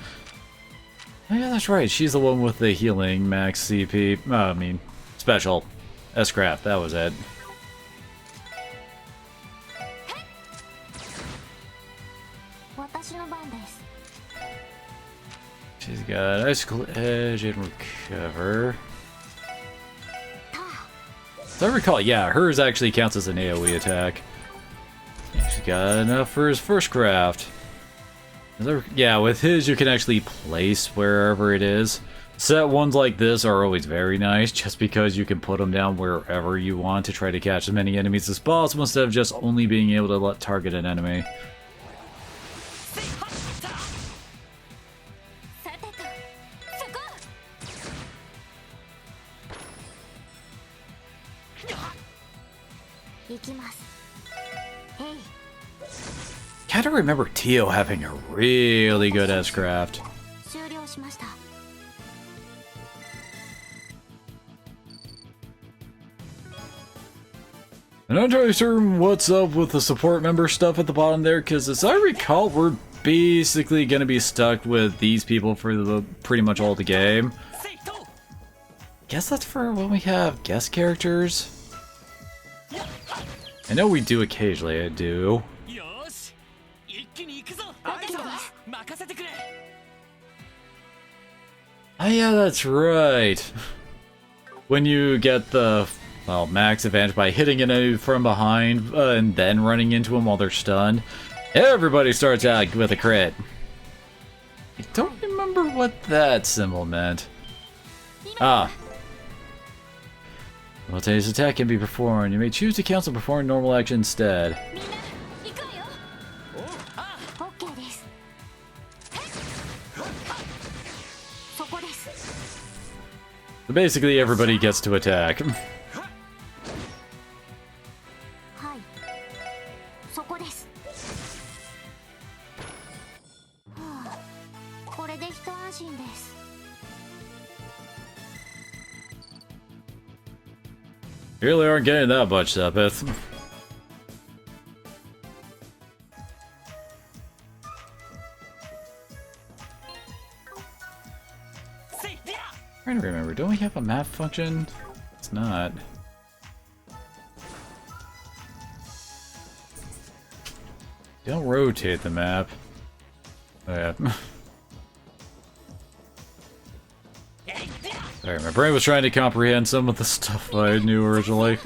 Yeah, that's right, she's the one with the healing max CP. I mean, special. S-Craft, that was it. She's got Icicle Edge and Recover. As I recall, yeah, hers actually counts as an AoE attack. She's got enough for his first craft. Yeah, with his you can actually place wherever it is. Set ones like this are always very nice, just because you can put them down wherever you want to try to catch as many enemies as possible instead of just only being able to target an enemy. Kinda remember Tio having a really good S-craft. 終了しました。 I'm not entirely certain what's up with the support member stuff at the bottom there, because as I recall, we're basically gonna be stuck with these people for the pretty much all the game. Guess that's for when we have guest characters. I know we do occasionally, I do. Oh yeah, that's right. When you get the, well, max advantage by hitting an enemy from behind and then running into them while they're stunned, everybody starts out with a crit. I don't remember what that symbol meant. Ah. Simultaneous attack can be performed. You may choose to cancel perform normal action instead. オッケーです。そこです。 So basically, everybody gets to attack. はい。そこです。はあ、これで一安心です。 You really aren't getting that much, Sepith. Trying to remember, don't we have a map function? It's not. Don't rotate the map. Oh yeah. Sorry, my brain was trying to comprehend some of the stuff I knew originally.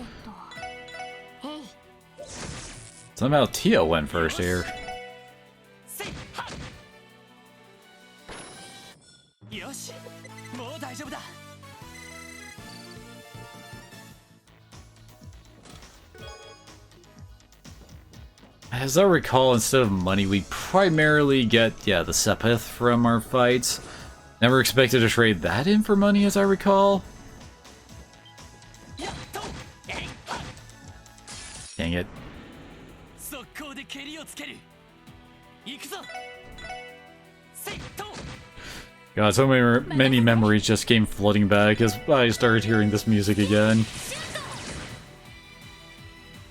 Somehow Tio went first here. As I recall, instead of money, we primarily get, yeah, the Sepith from our fights. Never expected to trade that in for money, as I recall. Dang it. God, so many memories just came flooding back as I started hearing this music again.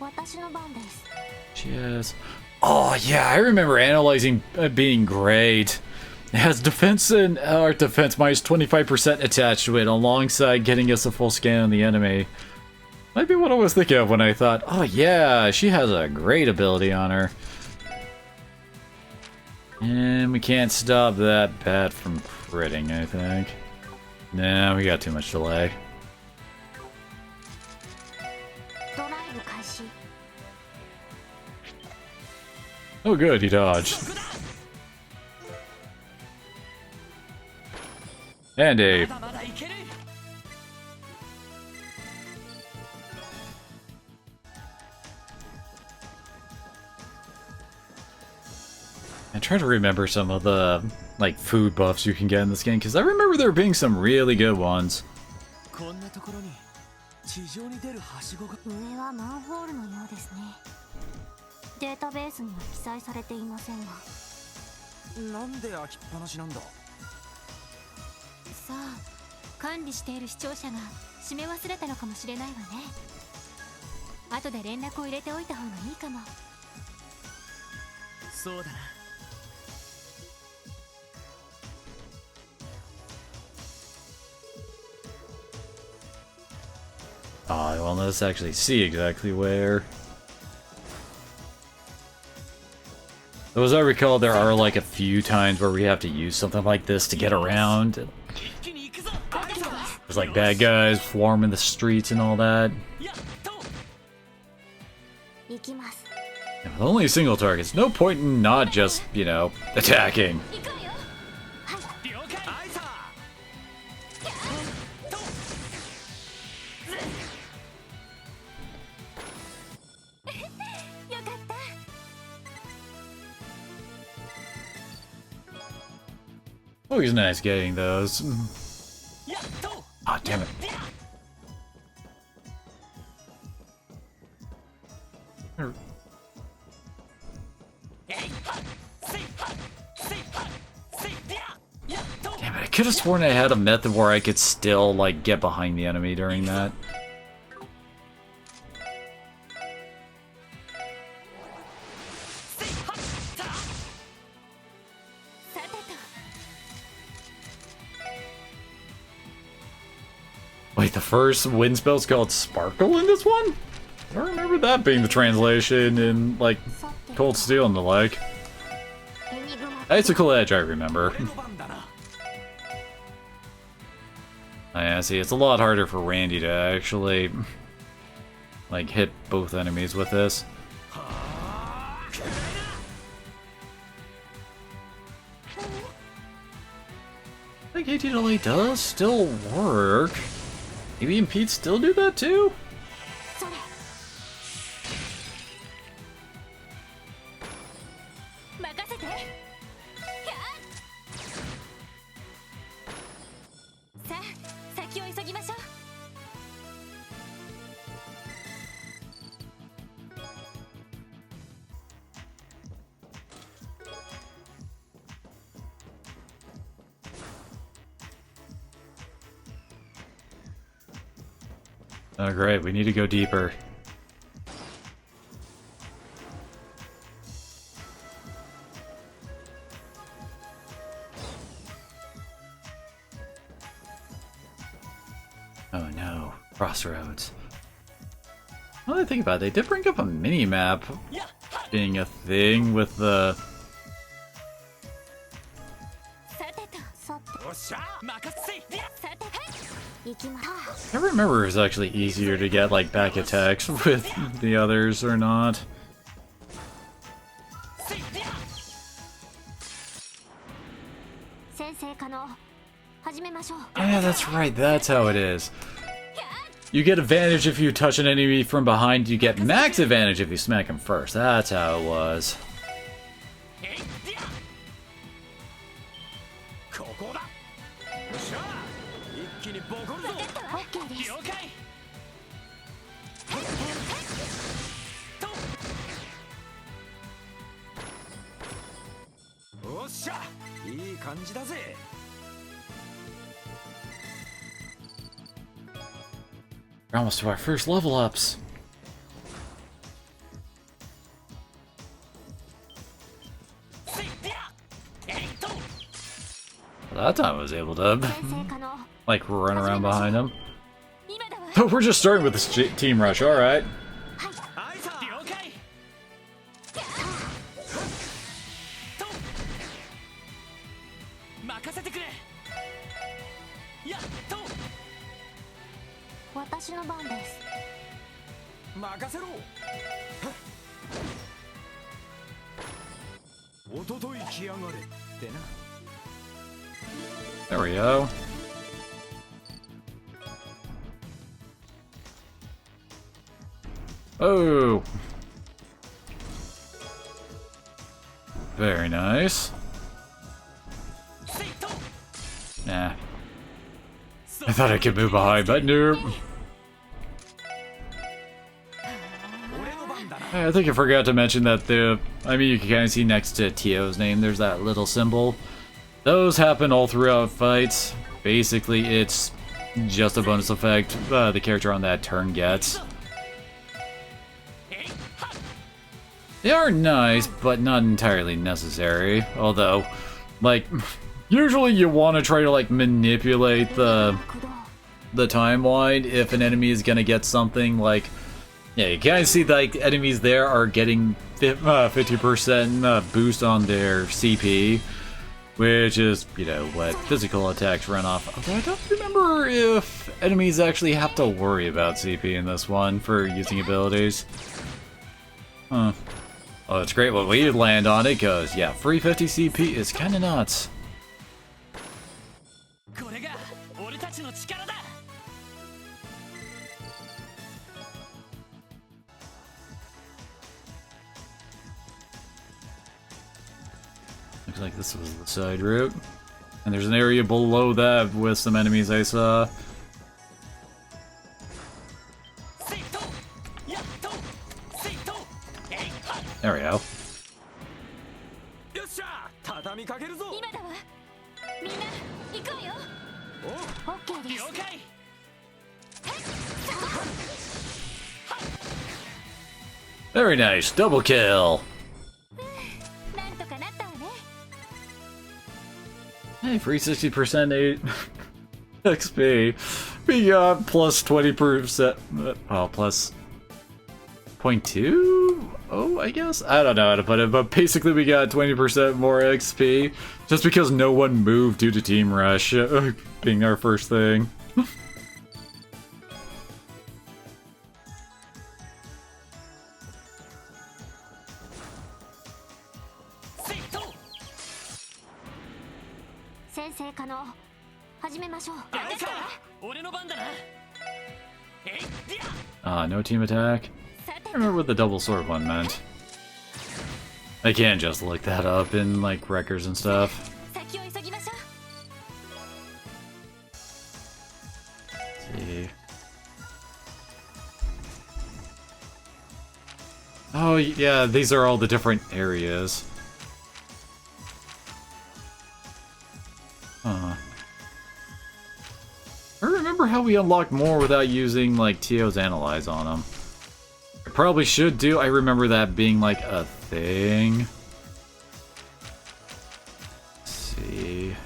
私の番です。 Yes. Oh yeah, I remember analyzing being great. It has defense and art defense minus 25% attached to it, alongside getting us a full scan on the enemy. Might be what I was thinking of when I thought, oh yeah, she has a great ability on her. And we can't stop that bat from critting, I think. Nah, we got too much delay. ドライブ開始。 Oh good, he dodged. And a... I try to remember some of the, like, food buffs you can get in this game, because I remember there being some really good ones. 上はマンホールのようですね。データベースには記載されていませんが。なんで開きっぱなしなんだ。さあ、管理している視聴者が閉め忘れたのかもしれないわね。後で連絡を入れておいた方がいいかも。そうだな。Ah, well, let's actually see exactly where. Though as I recall, there are like a few times where we have to use something like this to get around. There's like bad guys swarming the streets and all that. 行きます。 And with only a single target, it's no point in not just, you know, attacking. よかった。 Always nice getting those. Ah, damn it. I'm Damn it, I could have sworn I had a method where I could still, like, get behind the enemy during that. Wait, the first wind spell's called Sparkle in this one? I don't remember that being the translation in, like, Cold Steel and the like. It's a cool edge, I remember. Yeah, see, it's a lot harder for Randy to actually, like, hit both enemies with this. I think 1808 does still work. Maybe and Pete still do that too? Oh great, we need to go deeper. Oh no, crossroads. Now that I think about it, they did bring up a mini-map being a thing with the... I remember it was actually easier to get, like, back attacks with the others or not. Oh yeah, that's right, that's how it is. You get advantage if you touch an enemy from behind, you get max advantage if you smack him first. That's how it was. We're almost to our first level ups. Well, that time I was able to, like, run around behind him. But we're just starting with this team rush, alright. There we go. Oh! Very nice. Nah. I thought I could move behind, but nope. I think I forgot to mention that you can kind of see next to Tio's name, there's that little symbol. Those happen all throughout fights. Basically, it's just a bonus effect the character on that turn gets. They are nice, but not entirely necessary. Although, like, usually you want to try to, like, manipulate the timeline if an enemy is gonna get something like... Yeah, you kind of see, like, enemies there are getting 50% boost on their CP, which is, you know, what physical attacks run off. Although I don't remember if enemies actually have to worry about CP in this one for using abilities. Huh. Oh, it's great when we land on it, because, yeah, free 50 CP is kind of nuts. Looks like this was the side route. And there's an area below that with some enemies I saw. There we go. よっしゃ畳みかけるぞ。今だわ。みんな行くわよ。お OK です。了解。 Very nice, double kill. なんとかなったわね。 Hey, free 60% XP. We got plus 20%. Well, plus 0.2? Oh, I guess? I don't know how to put it, but basically we got 20% more XP just because no one moved due to Team Rush being our first thing. Sensei 可能始めましょう。 俺の番だな。えいっや。 No team attack. I remember what the double sword one meant. I can't just look that up in, like, records and stuff. 先を急ぎましょう。 Let's see. Oh, yeah, these are all the different areas. Huh. I remember how we unlocked more without using, like, Tio's Analyze on them. I probably should do. I remember that being, like, a thing. Let's see.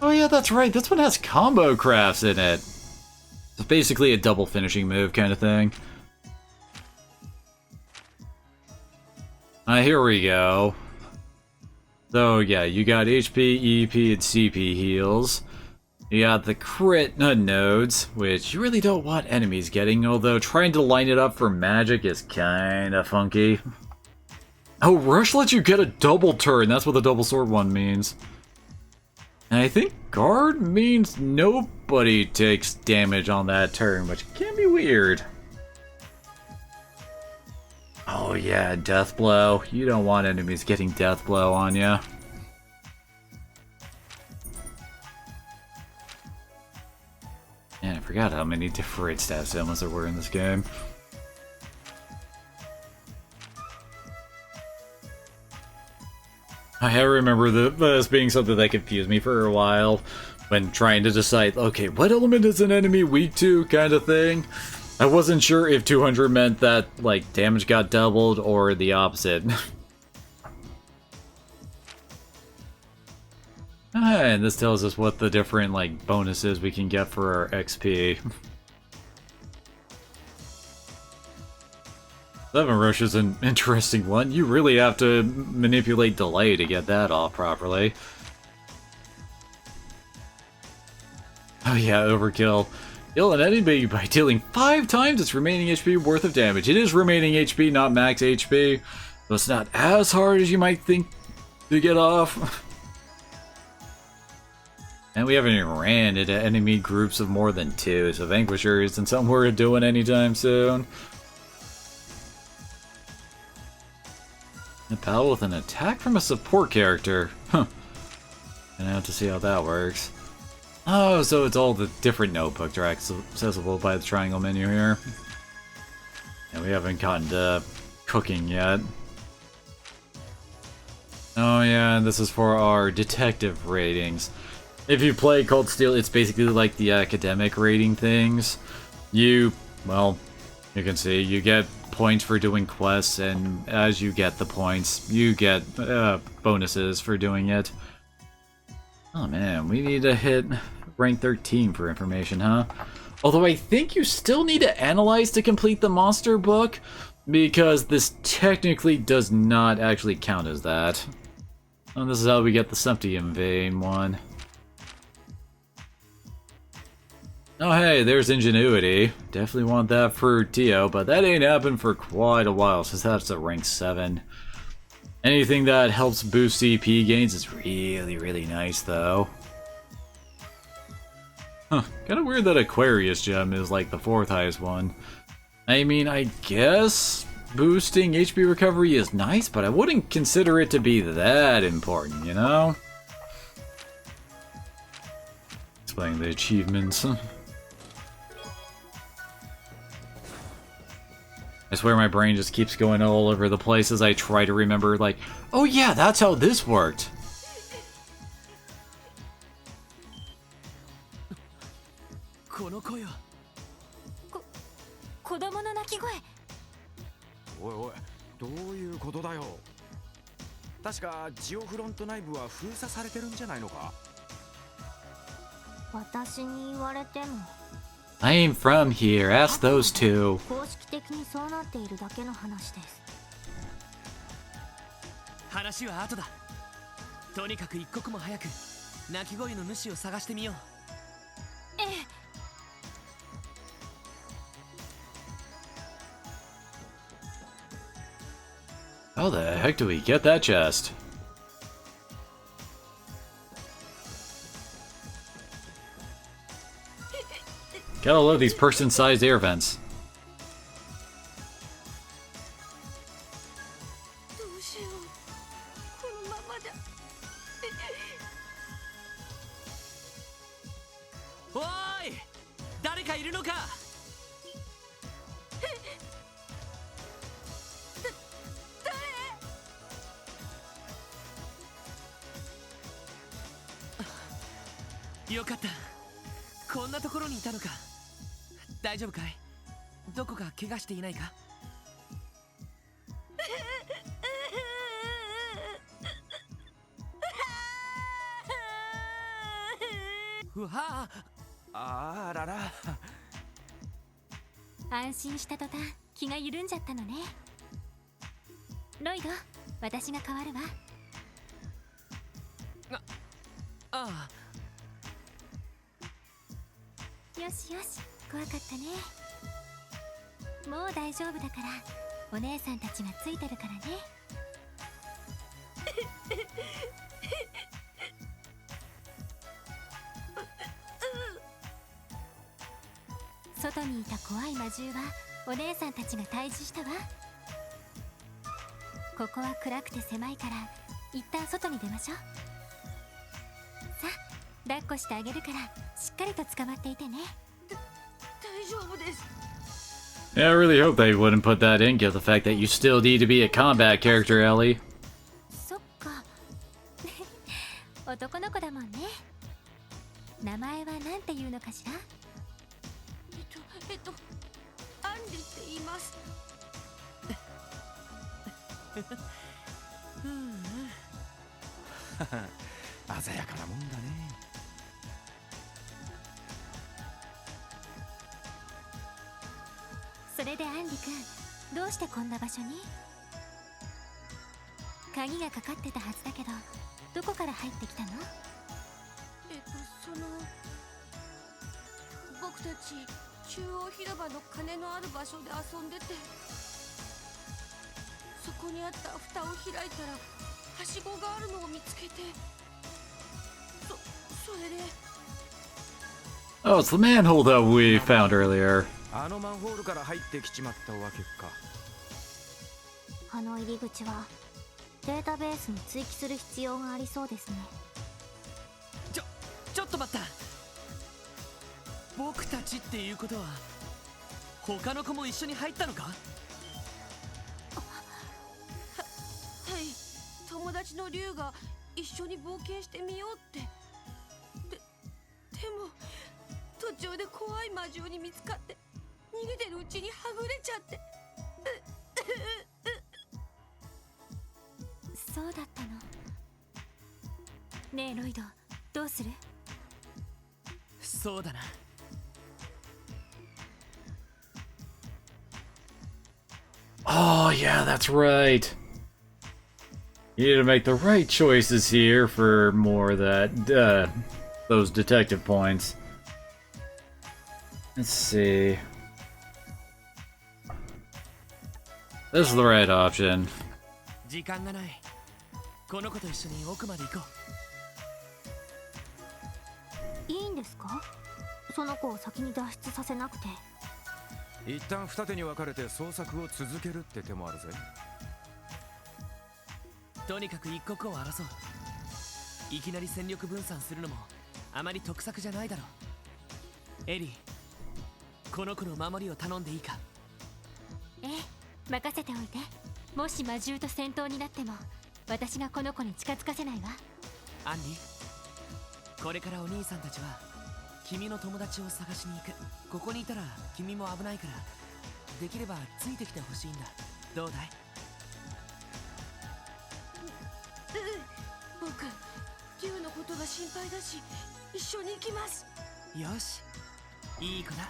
Oh, yeah, that's right. This one has combo crafts in it. It's basically a double finishing move kind of thing. Here we go. So, yeah, you got HP, EP, and CP heals. You got the crit nodes, which you really don't want enemies getting, although trying to line it up for magic is kinda funky. Oh, Rush lets you get a double turn, that's what the double sword one means. And I think guard means nobody takes damage on that turn, which can be weird. Oh yeah, death blow. You don't want enemies getting death blow on ya. Man, I forgot how many different stat symbols there were in this game. I remember this being something that confused me for a while when trying to decide, okay, what element is an enemy weak to, kind of thing. I wasn't sure if 200 meant that, like, damage got doubled or the opposite. And this tells us what the different, like, bonuses we can get for our XP. 7 Rush is an interesting one. You really have to manipulate delay to get that off properly. Oh yeah, overkill. Kill an enemy by dealing 5 times its remaining HP worth of damage. It is remaining HP, not max HP, so it's not as hard as you might think to get off. And we haven't even ran into enemy groups of more than 2, so Vanquisher isn't something we're doing anytime soon. A battle with an attack from a support character. Huh. Gonna have to see how that works. Oh, so it's all the different notebooks are accessible by the triangle menu here. And we haven't gotten to cooking yet. Oh yeah, and this is for our detective ratings. If you play Cold Steel, it's basically like the academic rating things. Well, you can see, you get points for doing quests, and as you get the points, you get bonuses for doing it. Oh man, we need to hit rank 13 for information, huh? Although I think you still need to analyze to complete the monster book, because this technically does not actually count as that. And this is how we get the Septium Vein one. Oh hey, there's Ingenuity. Definitely want that for Tio, but that ain't happened for quite a while since that's at rank 7. Anything that helps boost CP gains is really, really nice though. Huh, kinda weird that Aquarius Gem is like the 4th highest one. I mean, I guess boosting HP recovery is nice, but I wouldn't consider it to be that important, you know? Explaining the achievements. I swear my brain just keeps going all over the place as I try to remember, like, oh yeah, that's how this worked. この声は子供の泣き声。おいおい、どういうことだよ。確かジオフロント内部は封鎖されてるんじゃないのか。私に言われても I ain't from here, ask those two. 公式的にそうなっているだけの話です。話は後だ。とにかく一刻も早く泣き声の主を探してみよう。ええ。How the heck do we get that chest? Gotta love these person-sized air vents. どうしよう、このままじゃ。おーい、誰かいるのか。よかった、こんなところにいたのか。大丈夫かい？どこか怪我していないか？うわあ、あらら。安心した途端気が緩んじゃったのね。ロイド、私が代わるわ。ああ。よしよし、怖かったね。もう大丈夫だから、お姉さんたちがついてるからね。外にいた怖い魔獣はお姉さんたちが退治したわ。ここは暗くて狭いから一旦外に出ましょう。さあ、抱っこしてあげるからしっかりと捕まっていてね。大丈夫です。 Yeah, I really hope they wouldn't put that in, given the fact that you still need to be a combat character, Ellie. そっか。男の子だもんね。名前はなんていうのかしら。アンリって言います。鮮やかなもんだね。それでアンリ君、どうしてこんな場所に？鍵がかかってたはずだけど、どこから入ってきたの？僕たち中央広場の鐘のある場所で遊んでて、そこにあった蓋を開いたらはしごがあるのを見つけて、それで。 Oh, it's the manhole that we found earlier. あのマンホールから入ってきちまったわけか。あの入り口はデータベースに追記する必要がありそうですね。ちょっと待った。僕たちっていうことは他の子も一緒に入ったのか？はい、友達の龍が一緒に冒険してみようって。でも途中で怖い魔獣に見つかって逃げてるうちにはぐれちゃって。そうだったの。ねえロイド、どうする？そうだな。Oh, yeah, that's right. You need to make the right choices here for more of that, those detective points. Let's see. This is the right option. 時間がない。この子と一緒に奥まで行こいいんですか？その子を先に脱出させなくて。一旦二手に分かれて捜索を続けるって手もあるぜ。とにかく一刻を争う。いきなり戦力分散するのもあまり得策じゃないだろう。エリー、この子の守りを頼んでいいか？ええ、任せておいて。もし魔獣と戦闘になっても私がこの子に近づかせないわ。アンディ、これからお兄さんたちは君の友達を探しに行く。ここにいたら君も危ないから、できればついてきてほしいんだ。どうだい？僕竜のことが心配だし一緒に行きます。よし、いい子だ。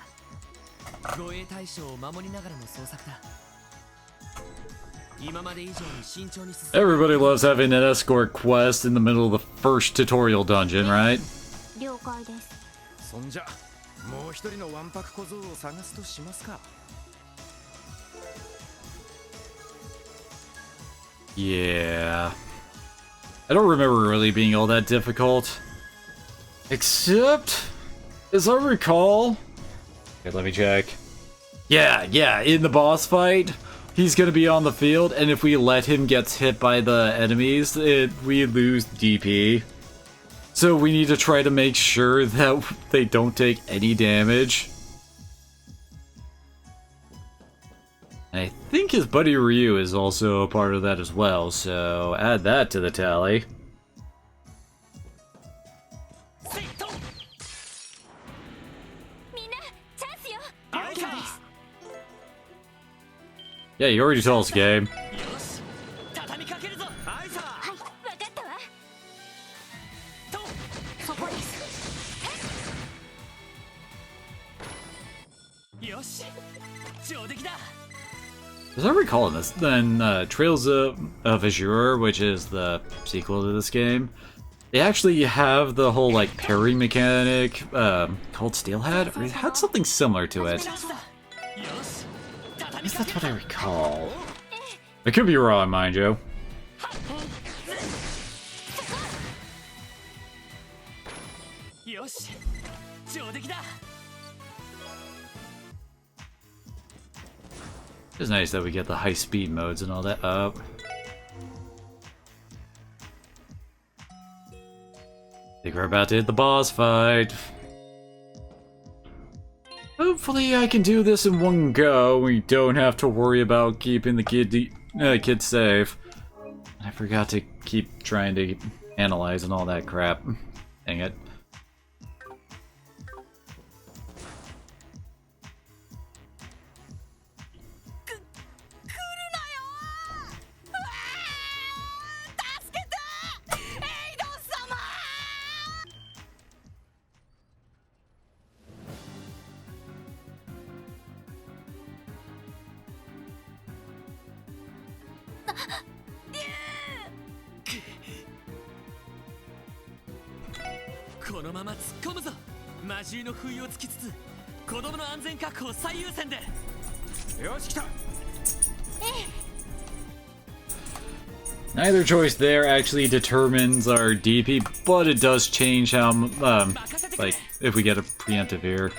護衛対象を守りながらの捜索だ。今まで以上に慎重に進む。 Everybody loves having an escort quest in the middle of the first tutorial dungeon, right? 了解です。そんじゃもう一人のわんぱく小僧を探すとしますか。 Yeah. I don't remember really being all that difficult. Except, as I recall... Okay, let me check. Yeah, in the boss fight, he's gonna be on the field, and if we let him get hit by the enemies, we lose DP. So we need to try to make sure that they don't take any damage. I think his buddy Ryu is also a part of that as well, so add that to the tally. Yeah, you already told us, game. 畳みかけるぞ。はい、わかったわ。そこです。よし、上出来だ。 As I recall in this, then Trails of Azure, which is the sequel to this game, they actually have the whole like parry mechanic called Steelhead, or it had something similar to it. At least that's what I recall. I could be wrong, mind you. It's nice that we get the high speed modes and all that up. I think we're about to hit the boss fight. Hopefully I can do this in one go. We don't have to worry about keeping the kid safe. I forgot to keep trying to analyze and all that crap. Dang it. Neither choice there actually determines our DP, but it does change how, like, if we get a preemptive here.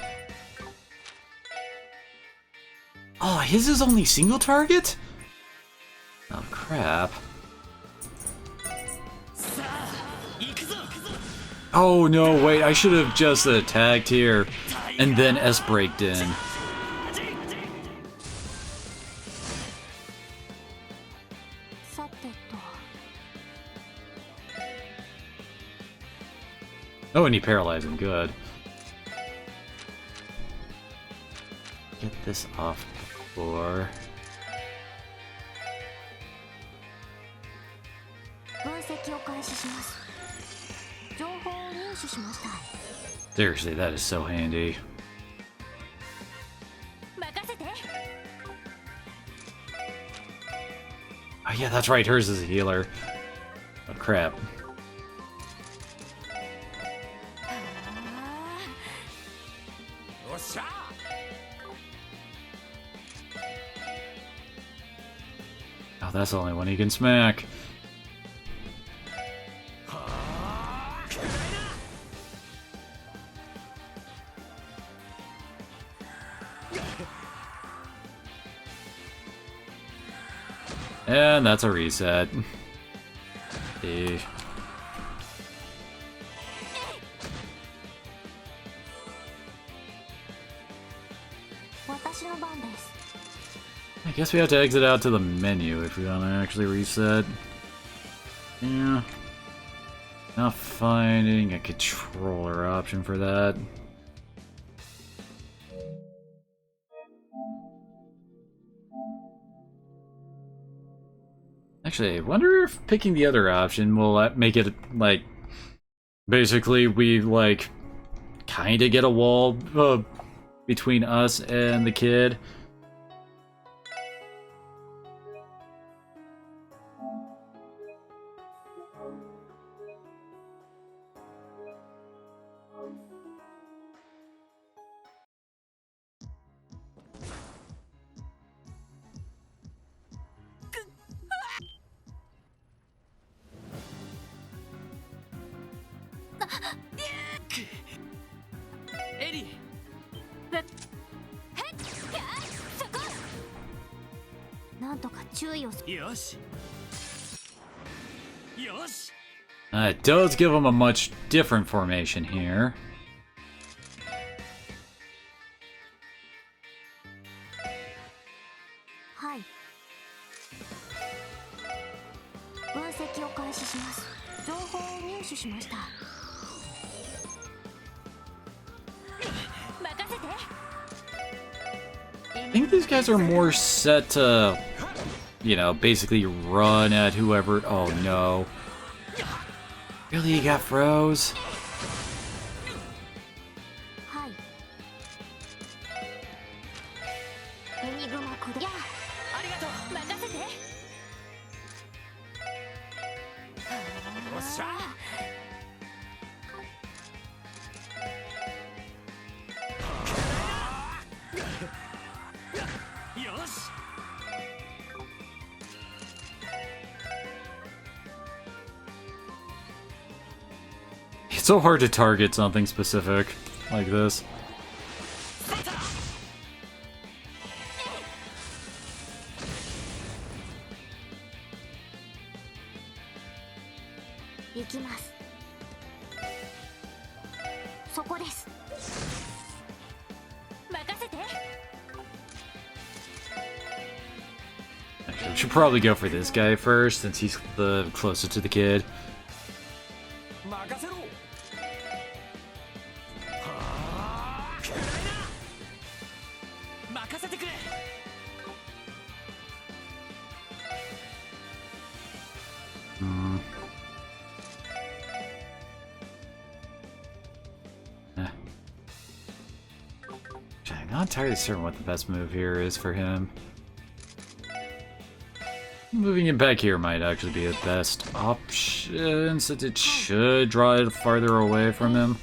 Oh, his is only single target? Oh, crap. Oh, no, wait, I should have just attacked here, and then S-braked in. Oh, and he paralyzed him. Good. Get this off before. Seriously, that is so handy. Oh yeah, that's right, hers is a healer. Oh crap. Oh, that's the only one he can smack. And that's a reset. I guess we have to exit out to the menu if we want to actually reset. Yeah. Not finding a controller option for that. Actually, I wonder if picking the other option will make it, like, basically we, like, kinda get a wall between us and the kid. It does give him a much different formation here. Hi. 分析を開始します。情報を入手しました。任せて。 I think these guys are more set to, you know, basically run at whoever. Oh no. Really, you got froze? はい。エニグマクリア。ありがとう。任せて。おっしゃ。It's so hard to target something specific like this. Actually, we should probably go for this guy first since he's the closest to the kid. I'm not entirely certain what the best move here is for him. Moving him back here might actually be the best option, since it should draw it farther away from him.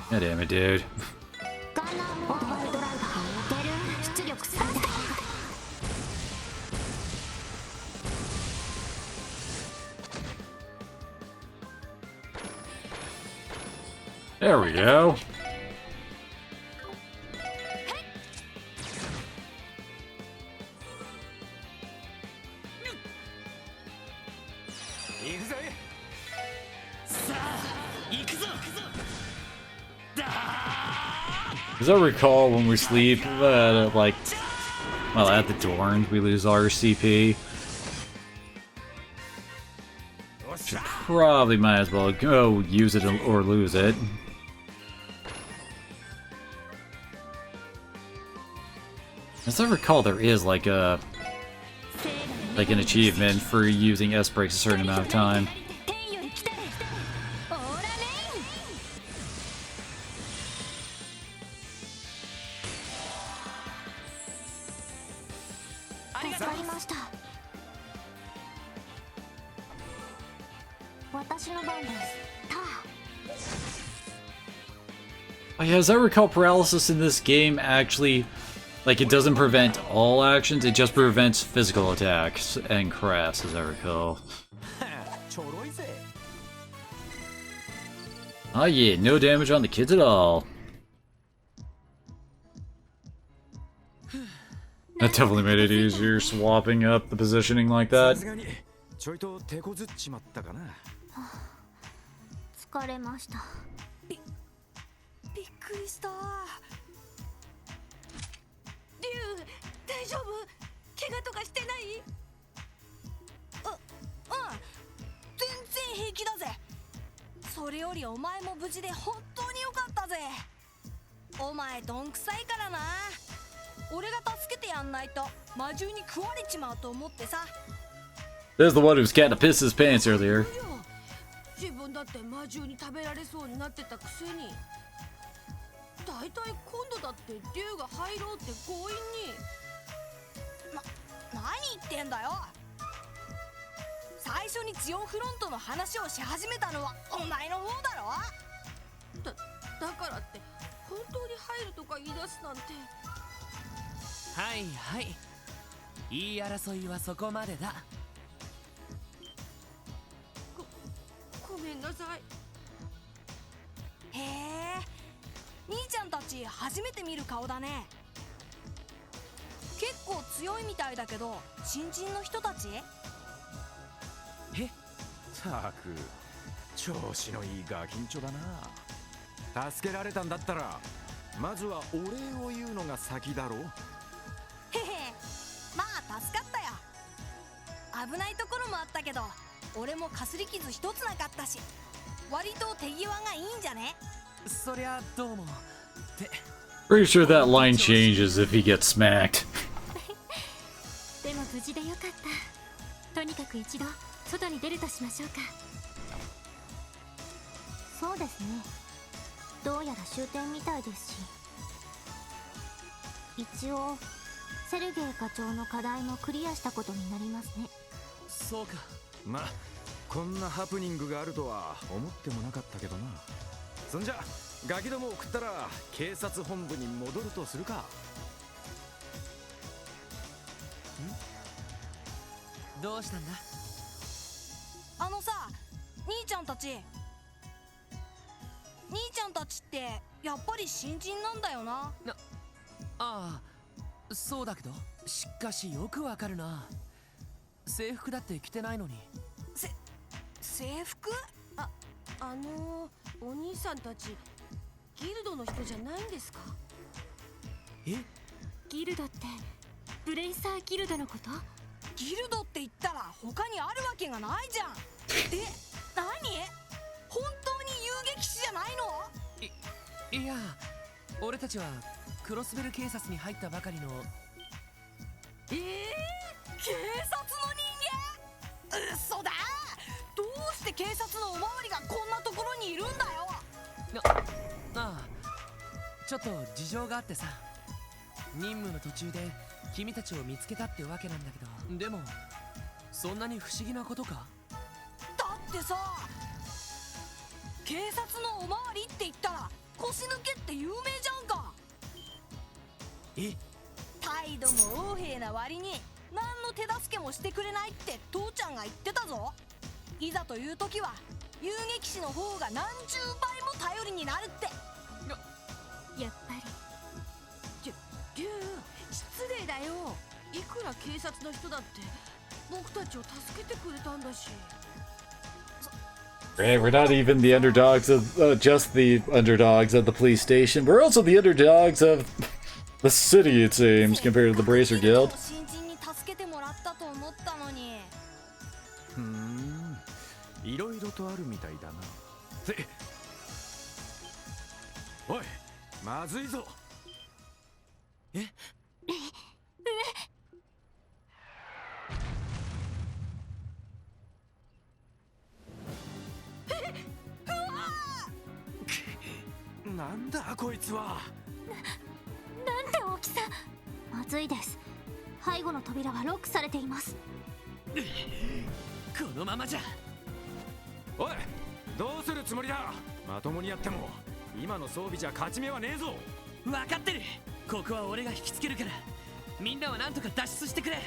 God damn it, dude. There we go. As I recall, when we sleep, like, well, at the dorm, we lose our CP. Should probably might as well go use it or lose it. As I recall, there is like an achievement for using S breaks a certain amount of time. Oh yeah, as I recall, paralysis in this game actually, like, it doesn't prevent all actions, it just prevents physical attacks and crafts, as I recall. Oh yeah, no damage on the kids at all. That definitely made it easier, swapping up the positioning like that. 疲れました。びっくりした。リュウ、大丈夫？怪我とかしてない？全然平気だぜ。それよりお前も無事で本当によかったぜ。お前どんくさいからな。俺が助けてやんないと魔獣に食われちまうと思ってさ。 There's the one who was getting to piss his pants earlier. 自分だって魔獣に食べられそうになってたくせに。だいたい今度だって竜が入ろうって強引に。何言ってんだよ。最初にジオンフロントの話をし始めたのはお前の方だろ。だからって本当に入るとか言い出すなんて。はいはい、言い争いはそこまでだ。ごめんなさい。へえ、兄ちゃんたち初めて見る顔だね。結構強いみたいだけど、新人の人たち？たく調子のいいガキンチョだな。助けられたんだったらまずはお礼を言うのが先だろ。へへ、まあ助かったよ。危ないところもあったけど、俺もかすり傷一つなかったし、割と手際がいいんじゃね？そりゃどうも。って Pretty sure that line changes if he gets smacked. でも無事でよかった。とにかく一度外に出るとしましょうか。そうですね。どうやら終点みたいですし、一応セルゲイ課長の課題もクリアしたことになりますね。そうか。ま、こんなハプニングがあるとは思ってもなかったけどな。そんじゃガキどもを送ったら警察本部に戻るとするか。どうしたんだ？あのさ、兄ちゃんたちってやっぱり新人なんだよな。ああ、そうだけど、しかしよくわかるな。制服だって着てないのに。制服？お兄さんたちギルドの人じゃないんですか？え？ギルドってブレイサーギルドのこと？ギルドって言ったら他にあるわけがないじゃん。何？本当に遊撃士じゃないの？いや、俺たちはクロスベル警察に入ったばかりの。警察の人間？嘘だ。どうして警察のおまわりがこんなところにいるんだよ。ああ、ちょっと事情があってさ。任務の途中で君たちを見つけたってわけなんだけど、でもそんなに不思議なことか？だってさ、警察のおまわりって言ったら腰抜けって有名じゃんか。態度も横柄な割に何の手助けもしてくれないって父ちゃんが言ってたぞ。いざという時は遊撃士の方が何十倍も頼りになるって。やっぱり。リュウ、失礼だよ。いくら警察の人だって僕たちを助けてくれたんだし。Right, we're not even the underdogs of just the underdogs of the police station. We're also the underdogs of the city, it seems, compared to the Bracer Guild. 新人に助けてもらったと思ったのに。いろいろとあるみたいだな。おい、まずいぞ。なんだこいつは。なんて大きさ。まずいです。背後の扉はロックされています。このままじゃ。おい、どうするつもりだ。まともにやっても今の装備じゃ勝ち目はねえぞ。分かってる。ここは俺が引きつけるから、みんなはなんとか脱出してくれ。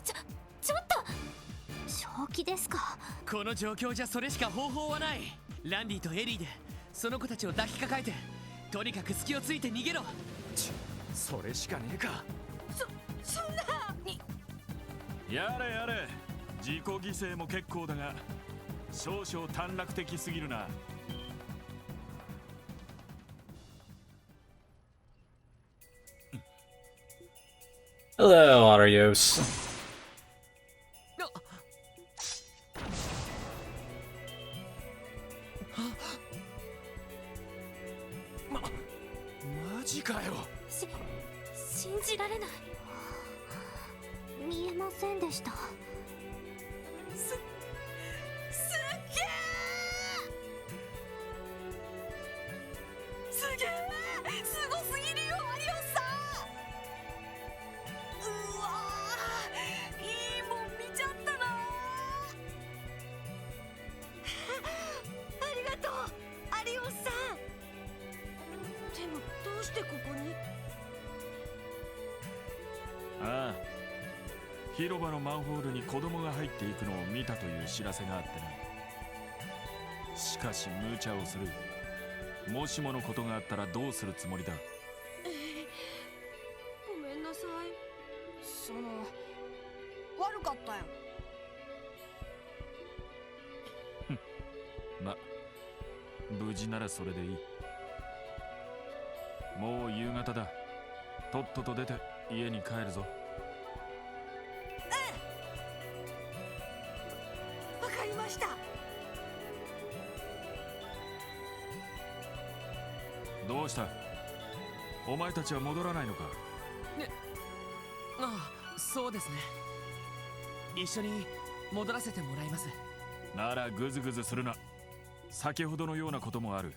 ちょっと正気ですか？この状況じゃそれしか方法はない。ランディとエリーでその子たちを抱きかかえて、とにかく隙をついて逃げろ。それしかねえか。そんなやれやれ、自己犠牲も結構だが少々短絡的すぎるな。Hello, Arios. マジかよ。信じられない。見えませんでした。すっげーすげーすごすぎるよアリオスさん。うわーいいもん見ちゃったな。ありがとうアリオスさん。でもどうしてここに？ああ、広場のマンホールに子供が入っていくのを見たという知らせがあってな。しかし無茶をする。もしものことがあったらどうするつもりだ？ごめんなさい。悪かったよ。ま、無事ならそれでいい。もう夕方だ。とっとと出て家に帰るぞ。わかりました。どうした？お前たちは戻らないのか？ああ、そうですね。一緒に戻らせてもらいます。ならグズグズするな。先ほどのようなこともある。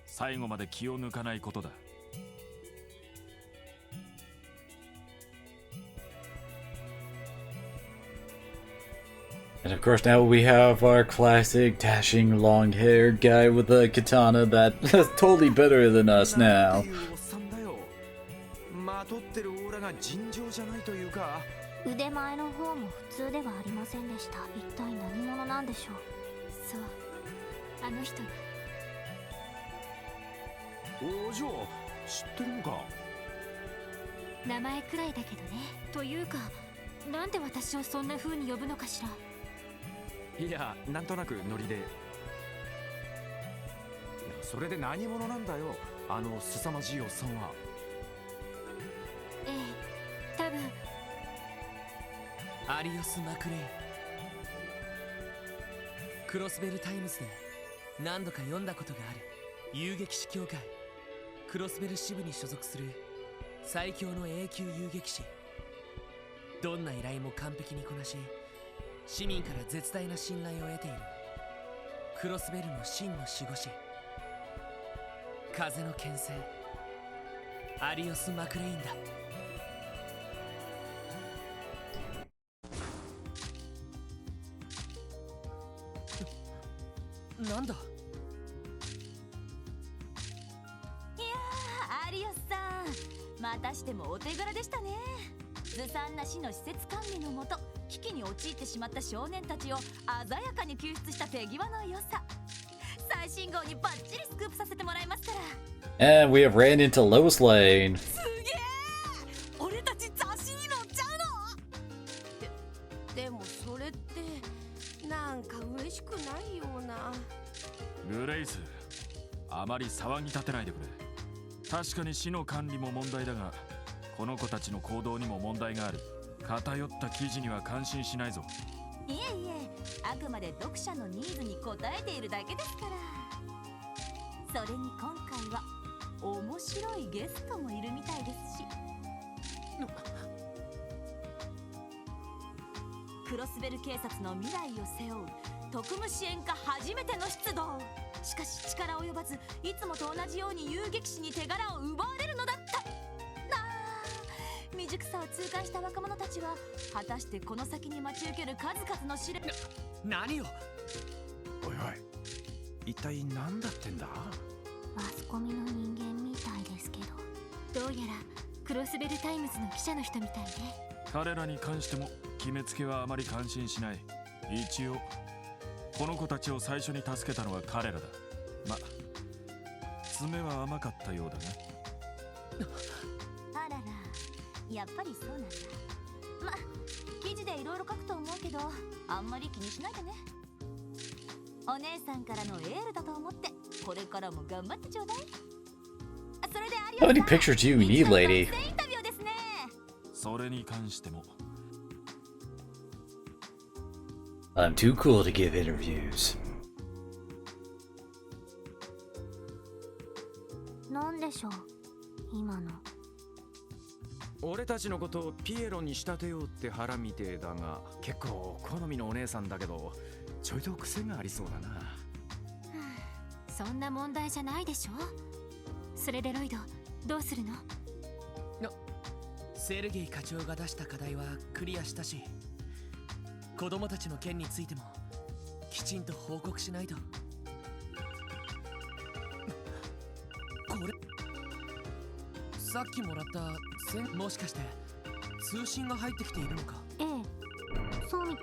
最後まで気を抜かないことだ。And of course now we have our classic dashing long-haired guy with a katana that's totally better than us now. まとってるオーラが尋常じゃないというか。腕前の方も普通ではありませんでした。一体何者なんでしょう。そう、あの人。お嬢、知ってるのか？名前くらいだけどね。というか、なんで私をそんな風に呼ぶのかしら。いや、なんとなくノリで。いや、それで何者なんだよ、あの凄まじいおっさんは。ええ、多分アリオス・マクレイ。クロスベルタイムズで何度か読んだことがある遊撃士協会クロスベル支部に所属する最強の永久遊撃士。どんな依頼も完璧にこなし、市民から絶大な信頼を得ているクロスベルの真の守護神、風の牽制、アリオス・マクレインだ。なんだ？いやーアリオスさん、またしてもお手柄でしたね。ずさんな市の施設管理のもと危機に陥ってしまった少年たちを鮮やかに救出した手際の良さ。最新号にバッチリスクープさせてもらいますから。 And we have ran into Lois Lane. すげー、俺たち雑誌に載っちゃうの？でもそれってなんか嬉しくないような。グレイス、あまり騒ぎ立てないでくれ。確かに市の管理も問題だが、この子たちの行動にも問題がある。偏った記事には感心しないぞ。いえいえ、あくまで読者のニーズに応えているだけですから。それに今回は面白いゲストもいるみたいですし。クロスベル警察の未来を背負う特務支援課初めての出動。しかし力及ばず、いつもと同じように遊撃士に手柄を奪われるのだった。未熟さを痛感した若者たちは果たしてこの先に待ち受ける数々の試練。何を？おいおい、一体何だってんだ？マスコミの人間みたいですけど。どうやらクロスベルタイムズの記者の人みたいね。彼らに関しても決めつけはあまり感心しない。一応この子たちを最初に助けたのは彼らだ。ま、爪は甘かったようだな。あらら、やっぱりそうなんだ。ま、記事でいろいろ書くと思うけど、あんまり気にしないでね。お姉さんからのエールだと思って、これからも頑張ってちょうだい。それでアリオ How ス many さん、 pictures do you need, lady? インタビューですね。そそれに関しても I'm too cool to give interviews. なんでしょう今の。俺たちのことをピエロに仕立てようって腹みてえだが、結構好みのお姉さんだけどちょいと癖がありそうだな。そんな問題じゃないでしょ。それでロイドどうするの？セルゲイ課長が出した課題はクリアしたし、子供たちの件についてもきちんと報告しないと。これさっきもらったもしかして通信が入ってきているのか？ええ、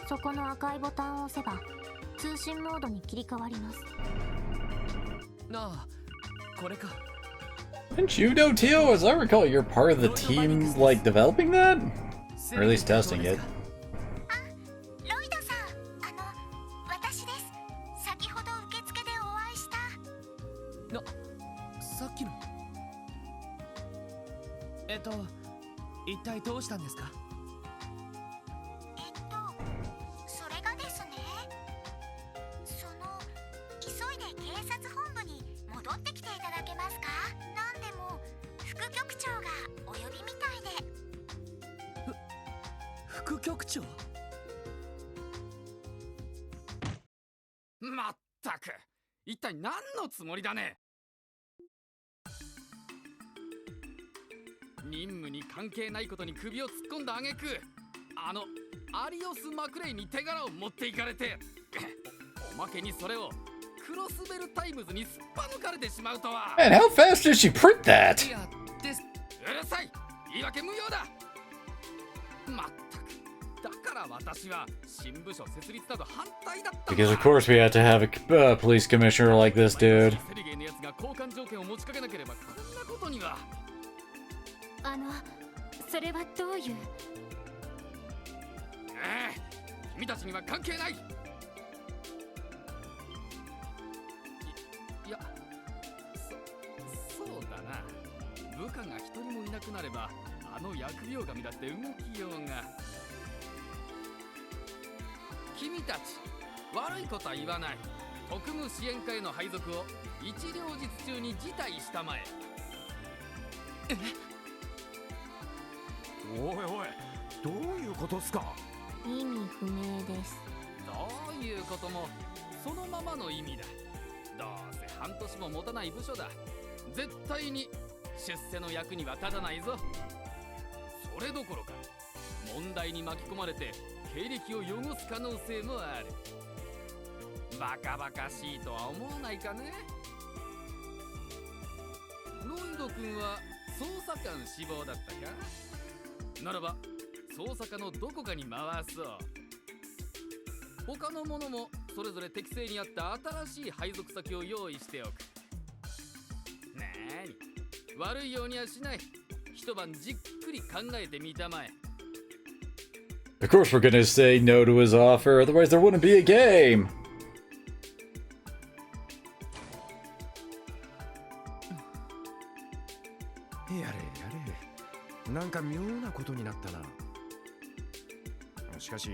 そこの赤いボタンを押せば通信モードに切り替わります。ああ、これか。 Didn't you know, Tio? As I recall, you're part of the team, like, developing that? Or at least testing it. ロイドさん、私です。先ほど受付でお会いした。さっきの一体どうしたんですか？それがですね、急いで警察本部に戻ってきていただけますか？なんでも副局長がお呼びみたいで。副局長？まったく、一体何のつもりだね。任務に関係ないことに首を突っ込んだ挙句、アリオス・マクレイに手柄を持っていかれて、おまけにそれをクロスベルタイムズにすっぱ抜かれてしまうとは。Man, how fast did she print that? いやです。うるさい、言い訳無用だ。まったく、だから私は新部署設立など反対だった。 Because of course we had to have a police commissioner like this dude. セリゲイのやつが交換条件を持ちかけなければこんなことには。それはどういう？君たちには関係ない。いや、そうだな。部下が一人もいなくなれば、疫病神だって動きようが。君たち、悪いことは言わない。特務支援課への配属を一両日中に辞退したまえ。おいおい、どういうことっすか？意味不明です。どういうこともそのままの意味だ。どうせ半年も持たない部署だ。絶対に出世の役には立たないぞ。それどころか問題に巻き込まれて経歴を汚す可能性もある。バカバカしいとは思わないかね。ロイド君は捜査官志望だったか？ならば捜査課のどこかに回そう。他の者もそれぞれ適正に合った新しい配属先を用意しておく。なーに、悪いようにはしない。一晩じっくり考えてみたまえ。 Of course we're gonna say no to his offer, otherwise there wouldn't be a game. やれやれ、なんか妙なことになったな。しかし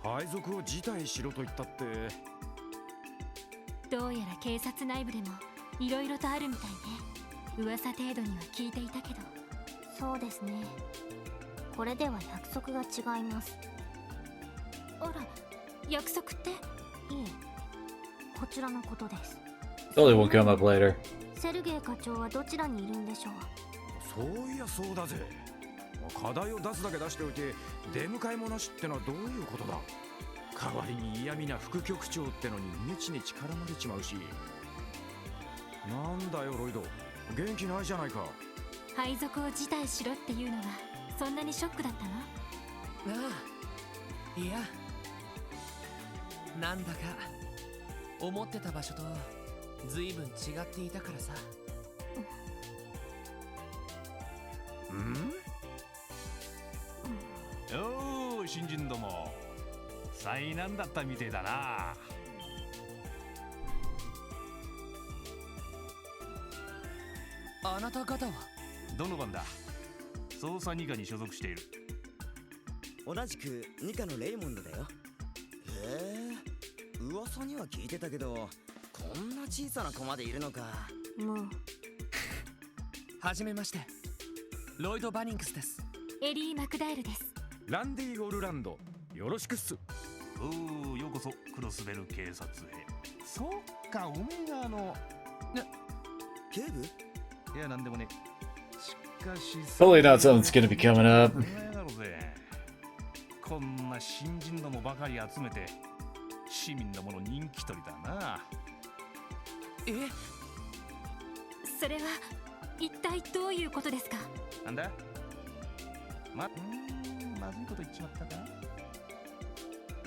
配属を辞退しろと言ったって。どうやら警察内部でもいろいろとあるみたいね。噂程度には聞いていたけど。そうですね。これでは約束が違います。あら、約束って？いえ、こちらのことです。 Probably won't come up later. セルゲイ課長はどちらにいるんでしょう？そういやそうだぜ。課題を出すだけ出しておいて出迎えもなしってのはどういうことだ。代わりに嫌味な副局長ってのにネチネチ絡まれちまうし。なんだよロイド、元気ないじゃないか。配属を辞退しろっていうのがそんなにショックだったの？ああ、いや、なんだか思ってた場所と随分違っていたからさ。おー、新人ども、災難だったみてえだな。あなた方は？どの番だ？捜査二課に所属している。同じくニカのレイモンドだよ。へえ、噂には聞いてたけど、こんな小さな子までいるのか。もうはじめまして、ロイド・バニングスです。エリー・マクダイルです。ランディ・オルランド、よろしくっす。おお、ようこそクロスベル警察へ。そっか、おめえが警部？いや、なんでもね。しかし Probably not something that's gonna be coming up. だろうぜ。こんな新人どもばかり集めて市民どもの人気取りだな。え、それは一体どういうことですか？なんだまずいこと言っちまったか。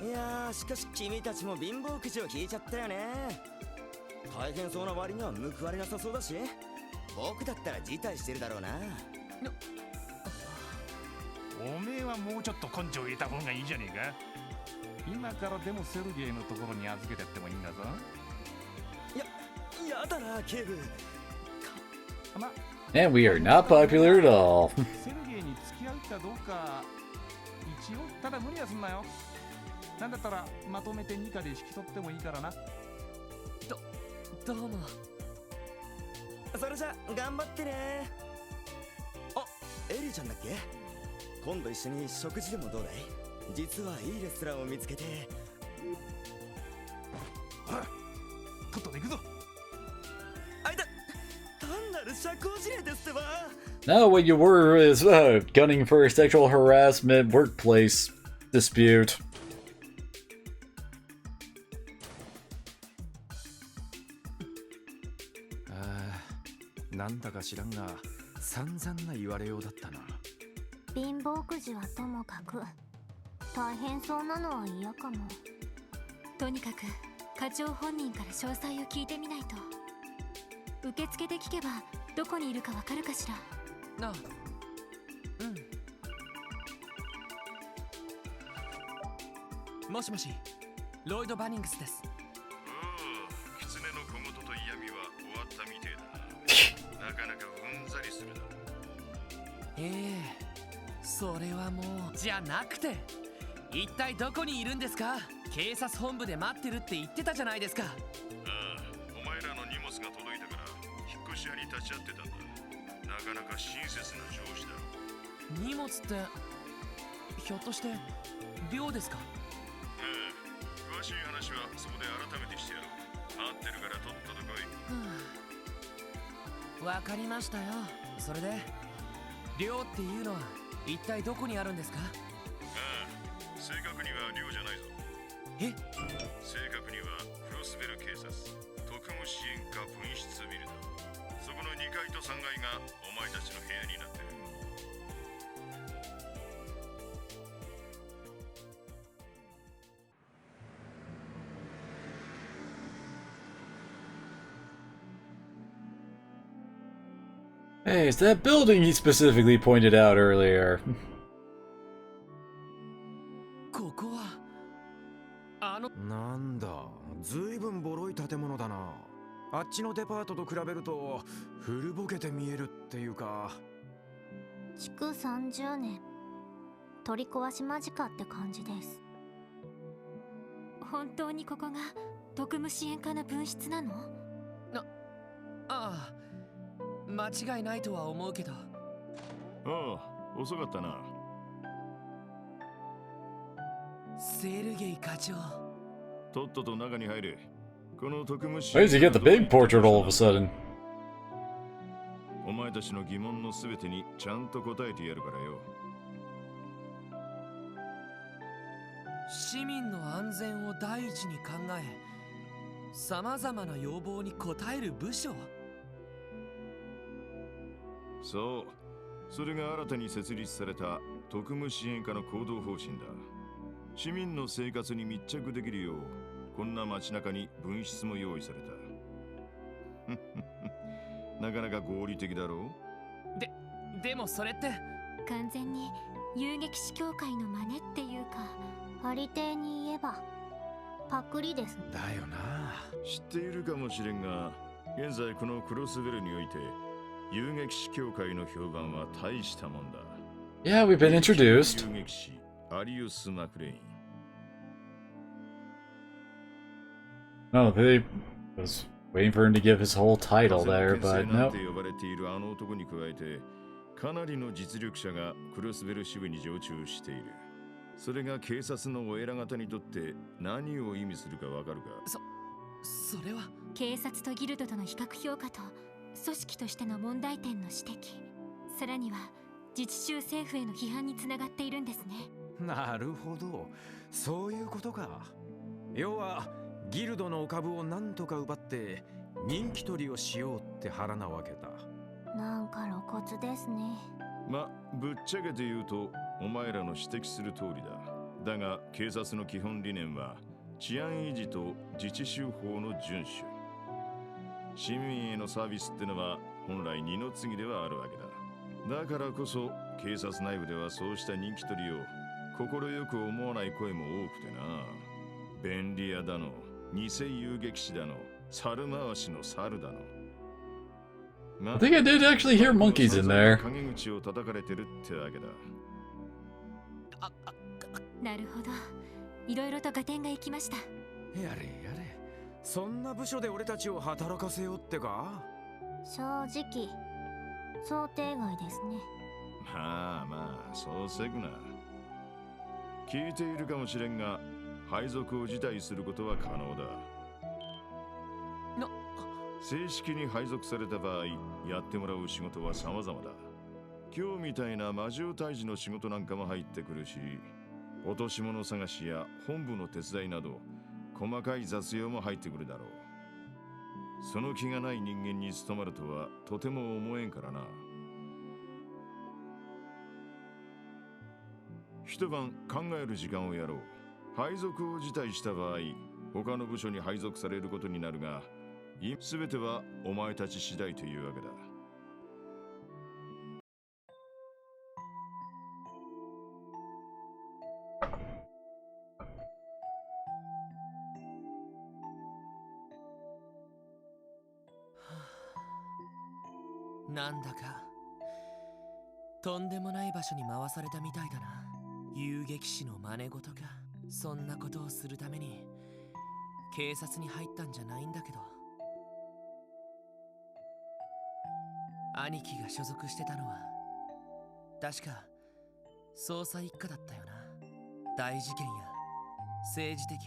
いやー、しかし君たちも貧乏くじを引いちゃったよね。大変そうな割には報われなさそうだし、僕だったら辞退してるだろうな。おめえはもうちょっと根性入れた方がいいじゃねえか。今からでもセルゲイのところに預けてってもいいんだぞ。やだな、警部。And we are not popular at all. セルゲイに付き合うかどうか一応ただ無理はすんなよ。なんだったらまとめて2課で引き取ってもいいからな。どうも。それじゃ頑張ってね。あ、エリーちゃんだっけ？今度一緒に食事でもどうだい？実はいいレストランを見つけて。とっとと行くぞ。あいた、単なる社交辞令ですってば。 No, what you were is gunning for a sexual harassment workplace dispute. なんだか知らんが散々な言われようだったな。貧乏くじはともかく大変そうなのは嫌かも。とにかく課長本人から詳細を聞いてみないと。受付で聞けばどこにいるかわかるかしら。あ、うん。もしもし、ロイド・バニングスです。おお、狐の小言と嫌味は終わったみてえだな。なかなかうんざりするな。それはもうじゃなくて、一体どこにいるんですか？警察本部で待ってるって言ってたじゃないですか。ああ、お前らの荷物が届いたから引っ越し屋に立ち会ってたんだ。なかなか親切な上司だ。荷物ってひょっとして寮ですか？詳しい話はそこで改めてしてやろう。待ってるからとっとと来い。わかりましたよ。それで寮っていうのは一体どこにあるんですか？正確には寮じゃないぞ。え？正確にはクロスベル警察特務支援課分室ビルだ。そこの2階と3階がお前たちの部屋になってる。Hey, it's that building he specifically pointed out earlier. ここはなんだ、ずいぶんボロい建物だな。あっちのデパートと比べると古ぼけて見えるっていうか。築30年、取り壊し間近って感じです。本当にここが特務支援課の分室なの？ああ、間違いないとは思うけど。ああ、遅かったな。セルゲイ課長、とっとと中に入れ。この特務支 Why 援 does he get the big portrait all of a sudden? お前たちの疑問のすべてにちゃんと答えてやるからよ。市民の安全を第一に考え、さまざまな要望に応える部署。そう、それが新たに設立された特務支援課の行動方針だ。市民の生活に密着できるよう、こんな街中に分室も用意された。なかなか合理的だろう？でもそれって完全に遊撃士協会の真似っていうか、ありていに言えばパクリです。だよな。知っているかもしれんが、現在このクロスベルにおいて遊撃士協会の評判は大したもんだ。Yeah, we've been introduced. 遊撃士アリウス・マクレイン。 Oh, they was waiting for him to give his whole title 風の there, 牽制 but なん no. て呼ばれているあの男に加えて、かなりの実力者がクロスベル支部に常駐している。それが警察のお偉方にとって何を意味するかわかるか？それは警察とギルドとの比較評価と組織としての問題点の指摘、さらには自治州政府への批判につながっているんですね。なるほど、そういうことか。要はギルドのお株を何とか奪って人気取りをしようって腹なわけだ。なんか露骨ですね。ま、ぶっちゃけて言うとお前らの指摘する通りだ。だが警察の基本理念は治安維持と自治州法の遵守。市民へのサービスってのは本来二の次ではあるわけだ。だからこそ警察内部ではそうした人気取りを快く思わない声も多くてな。便利屋だの、偽遊撃士だの、猿回しの猿だの。I think I did actually hear monkeys in there. 陰口を叩かれてるってわけだ。なるほど、いろいろと合点がいきました。やれやれ、そんな部署で俺たちを働かせようってか？正直想定外ですね。まあまあ、そうせぐな。聞いているかもしれんが、配属を辞退することは可能だ。正式に配属された場合、やってもらう仕事は様々だ。今日みたいな魔獣退治の仕事なんかも入ってくるし、落とし物探しや本部の手伝いなど細かい雑用も入ってくるだろう。その気がない人間に務まるとはとても思えんからな。一晩考える時間をやろう。配属を辞退した場合、他の部署に配属されることになるが、全てはお前たち次第というわけだ。なんだかとんでもない場所に回されたみたいだな。遊撃士の真似事か。そんなことをするために警察に入ったんじゃないんだけど。兄貴が所属してたのは確か捜査一課だったよな。大事件や政治的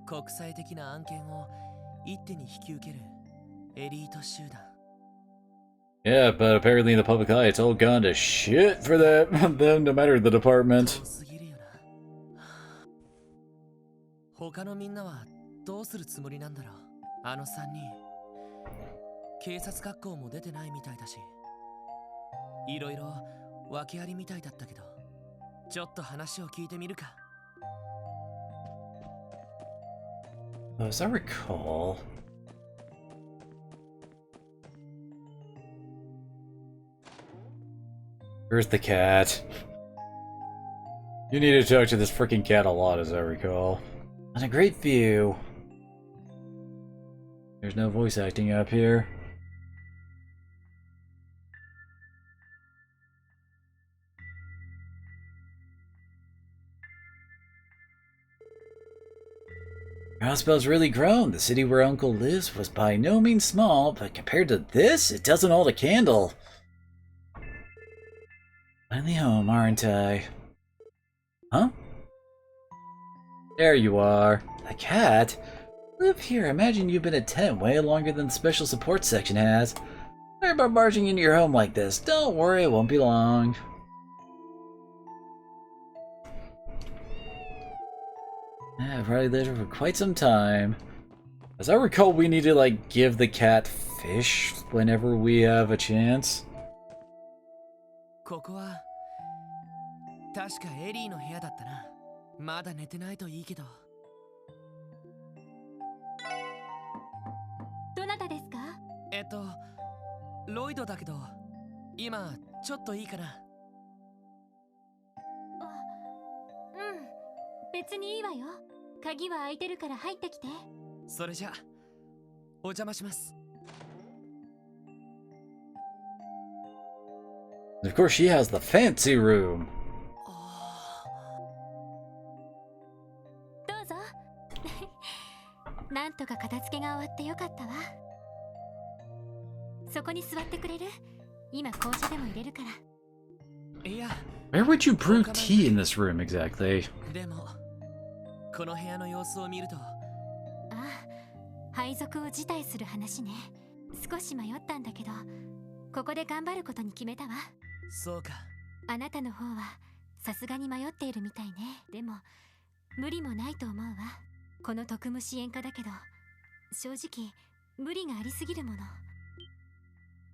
国際的な案件を一手に引き受けるエリート集団。 Yeah, but apparently in the public eye, it's all gone to shit for them, no matter the department. 他のみんなはどうするつもりなんだろう。あの3人警察学校も出てないみたいだし、いろいろ訳ありみたいだったけど、ちょっと話を聞いてみるか。 As I recall, where's the cat? You need to talk to this freaking cat a lot, as I recall. And a great view. There's no voice acting up here. Hospital's really grown. The city where Uncle lives was by no means small, but compared to this, it doesn't hold a candle. Finally home, aren't I? Huh? There you are. A cat? Live here. Imagine you've been a tenant way longer than the special support section has. Sorry about barging into your home like this. Don't worry, it won't be long. I've probably lived here for quite some time. As I recall, we need to, like, give the cat fish whenever we have a chance. ここは確かエリーの部屋だったな。まだ寝てないといいけど。どなたですか？ロイドだけど、今ちょっといいかな。別にいいわよ。鍵は開いてるから入ってきて。それじゃお邪魔します。 Of course, she has the fancy room. とか片付けが終わってよかったわ。そこに座ってくれる？今紅茶でも入れるから。いや、 Where would you brew tea in this room exactly? でもこの部屋の様子を見ると、ああ、配属を辞退する話ね。少し迷ったんだけど、ここで頑張ることに決めたわ。そうか。あなたの方はさすがに迷っているみたいね。でも無理もないと思うわ。この特務支援課だけど、正直無理がありすぎるもの。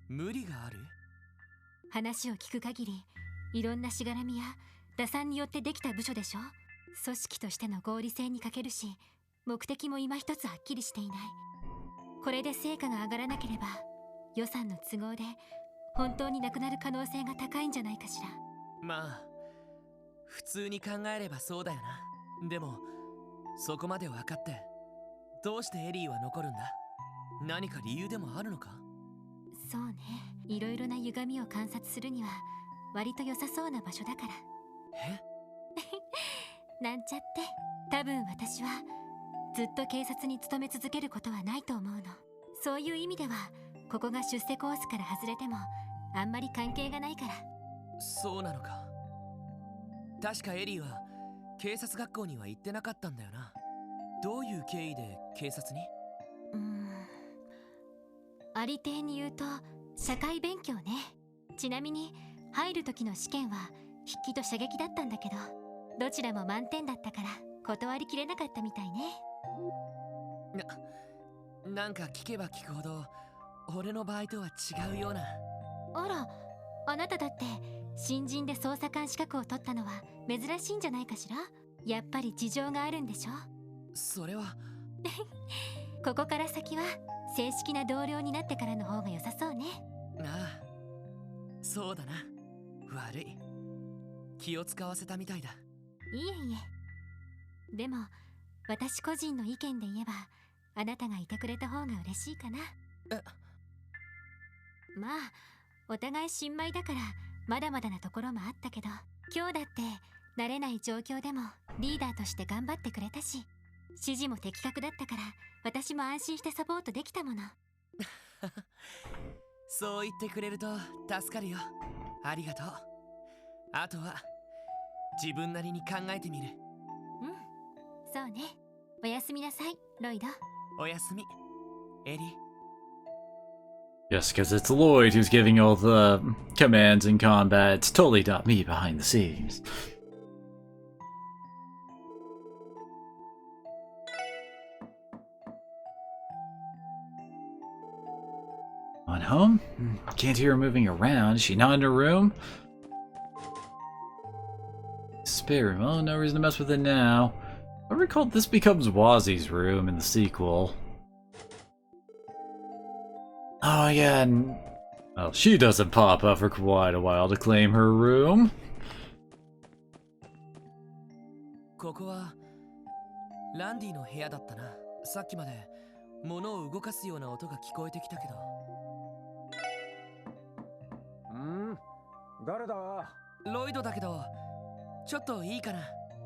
無理がある？話を聞く限り、いろんなしがらみや打算によってできた部署でしょ。組織としての合理性に欠けるし、目的も今一つはっきりしていない。これで成果が上がらなければ、予算の都合で本当になくなる可能性が高いんじゃないかしら。まあ普通に考えればそうだよな。でもそこまで分かって、どうしてエリーは残るんだ？何か理由でもあるのか？そうね、いろいろな歪みを観察するには割と良さそうな場所だから。え？なんちゃって。多分私はずっと警察に勤め続けることはないと思うの。そういう意味ではここが出世コースから外れてもあんまり関係がないから。そうなのか。確かエリーは警察学校には行ってなかったんだよな。どういう経緯で警察に？ありていに言うと社会勉強ね。ちなみに入る時の試験は筆記と射撃だったんだけど、どちらも満点だったから断りきれなかったみたいね。なんか聞けば聞くほど俺の場合とは違うような。あら、あなただって新人で捜査官資格を取ったのは珍しいんじゃないかしら。やっぱり事情があるんでしょ。それはここから先は正式な同僚になってからの方が良さそうね。ああ、そうだな。悪い、気を使わせたみたいだ。いえいえ。でも私個人の意見で言えば、あなたがいてくれた方が嬉しいかな。まあお互い新米だからまだまだなところもあったけど、今日だって慣れない状況でもリーダーとして頑張ってくれたし、指示も的確だったから私も安心してサポートできたもの。そう言ってくれると助かるよ。ありがとう。あとは自分なりに考えてみる。そうね。おやすみなさい、ロイド。おやすみ、エリー。 Yes, because it's Lloyd who's giving all the commands in combat. It's totally not me behind the scenes. On home? Can't hear her moving around. Is she not in her room? Spare room. Oh, no reason to mess with it now. I recall this becomes Wazzy's room in the sequel. Oh yeah, and well, she doesn't pop up for quite a while to claim her room. ここはランディの部屋だったな。さっきまで物を動かすような音が聞こえてきたけど。誰だ？ロイドだけど、ちょっといいかな？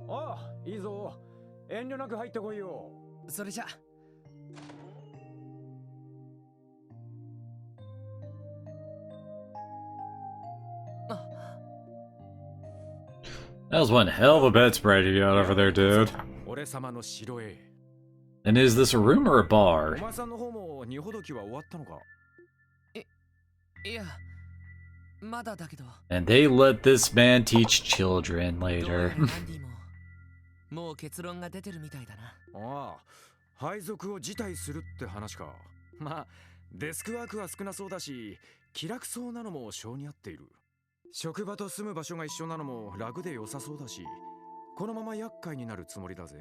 ああ、いいぞ。遠慮なく入ってこいよ。それじゃ。That was one hell of a bedspread you got over there, dude. 俺様の城へ。And is this a room or a お bar? 前さんの方も荷ほどきは終わったのか？いや、まだだけど。And they let this man teach children どうや later. らランディももう結論が出てるみたいだな。ああ、配属を辞退するって話か。まあ、デスクワークは少なそうだし、気楽そうなのも性に合っている。職場と住む場所が一緒なのも楽で良さそうだし、このまま厄介になるつもりだぜ。